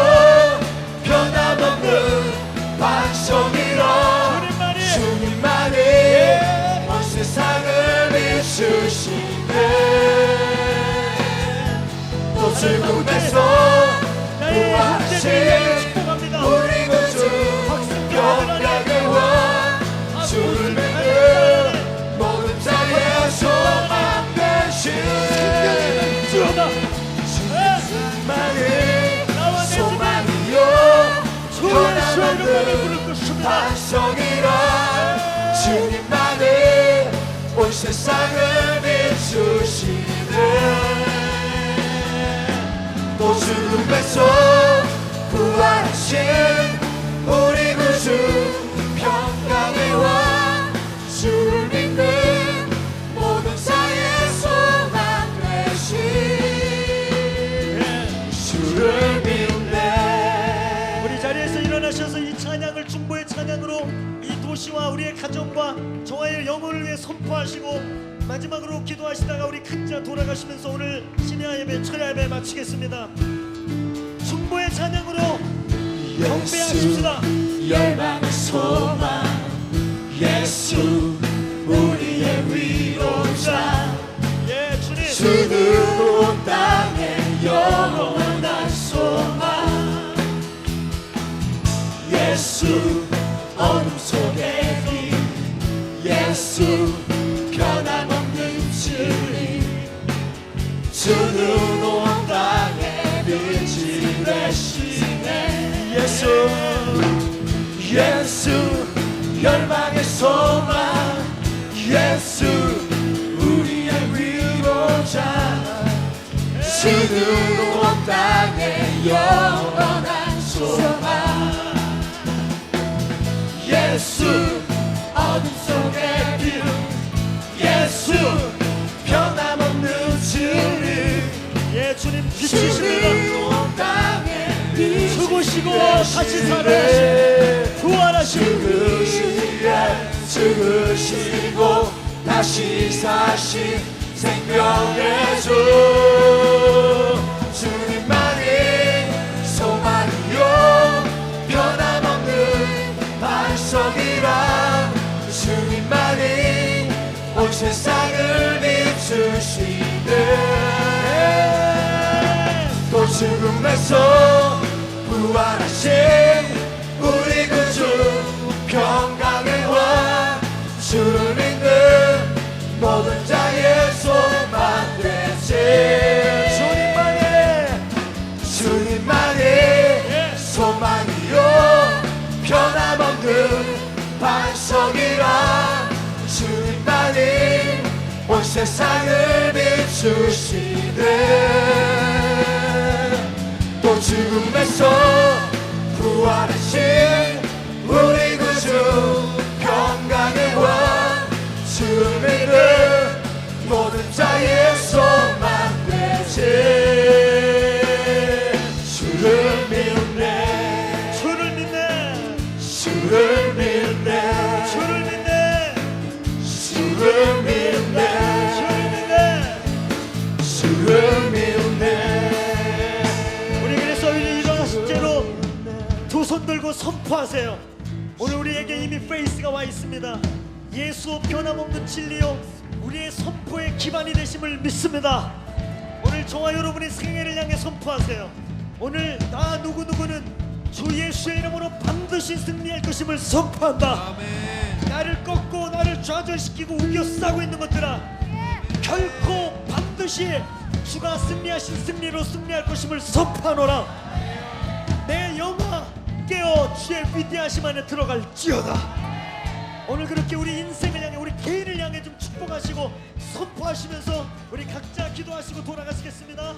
변함없는 반성이라 주님만이 온 세상을 비추시네 또 죽음에서 부활하신 우리 구주 영광의 왕 주를 믿는 모든 자의 소망 되신 주님만이 소망이요 변함없는 반성이라 주님만이 온 세상을 비추시네 또 죽음에서 부활하신 우리 구주 평강의 왕 주를 믿는 모든 자의 소망 되신 주를 믿네 우리 자리에서 일어나셔서 이 찬양을 중보의 찬양으로 이 도시와 우리의 가정과 저와의 영혼을 위해 선포하시고 마지막으로 기도하시다가 우리 각자 돌아가시면서 오늘 신야 예배 철야 예배 마치겠습니다. 중보의 찬양으로 경배하십시다. 열방의 소망 예수 우리의 위로자 예 주님 주는 온 땅에 영원한 소망 예수 어둠 속의 빛 예수 변함없는 진리 주는 온 땅에 빛이 되시네 예수 예수 열방의 소망 예수 우리의 위로자 주는 온 땅에 영원한 소망 예수 어둠 속의 빛 예수 변함없는 진리 예 주님 비추십니다. 주는 온 땅에 죽으시고 다시 살아나신 부활하신 죽으시고 다시 사신 생명의 주 주님만이 소망이요 변함없는 반석이라 주님만이 온 세상을 비추시네 또 죽음에서 부활하신 우리 구주 평강의 왕 주를 믿는 모든 자의 소망 되시 주님만이 소망이요 변함없는 반석이라 주님만이 온 세상을 비추시네 또 죽음에서 부활하신 우리 구주 평강의 왕 주를 믿는 모든 자의 소망 되시 주를 믿네 주를 믿네 주를 믿네 주를 믿네 주를 믿네 주를 믿네 우리 그래서 일어나신 채로 두 손 들고 선포하세요. 오늘 우리에게 이미 페이스가 와 있습니다. 예수 변함없는 진리요 우리의 선포의 기반이 되심을 믿습니다. 오늘 저와 여러분의 생애를 향해 선포하세요. 오늘 나 누구누구는 주 예수의 이름으로 반드시 승리할 것임을 선포한다. 나를 꺾고 나를 좌절시키고 우겨싸고 있는 것들아 결코 반드시 주가 승리하신 승리로 승리할 것임을 선포하노라. 내 영아 깨어 주의 위대하심 안에 들어갈지어다. 오늘 그렇게 우리 인생을 향해 우리 개인을 향해 좀 축복하시고 선포하시면서 우리 각자 기도하시고 돌아가시겠습니다.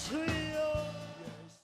주여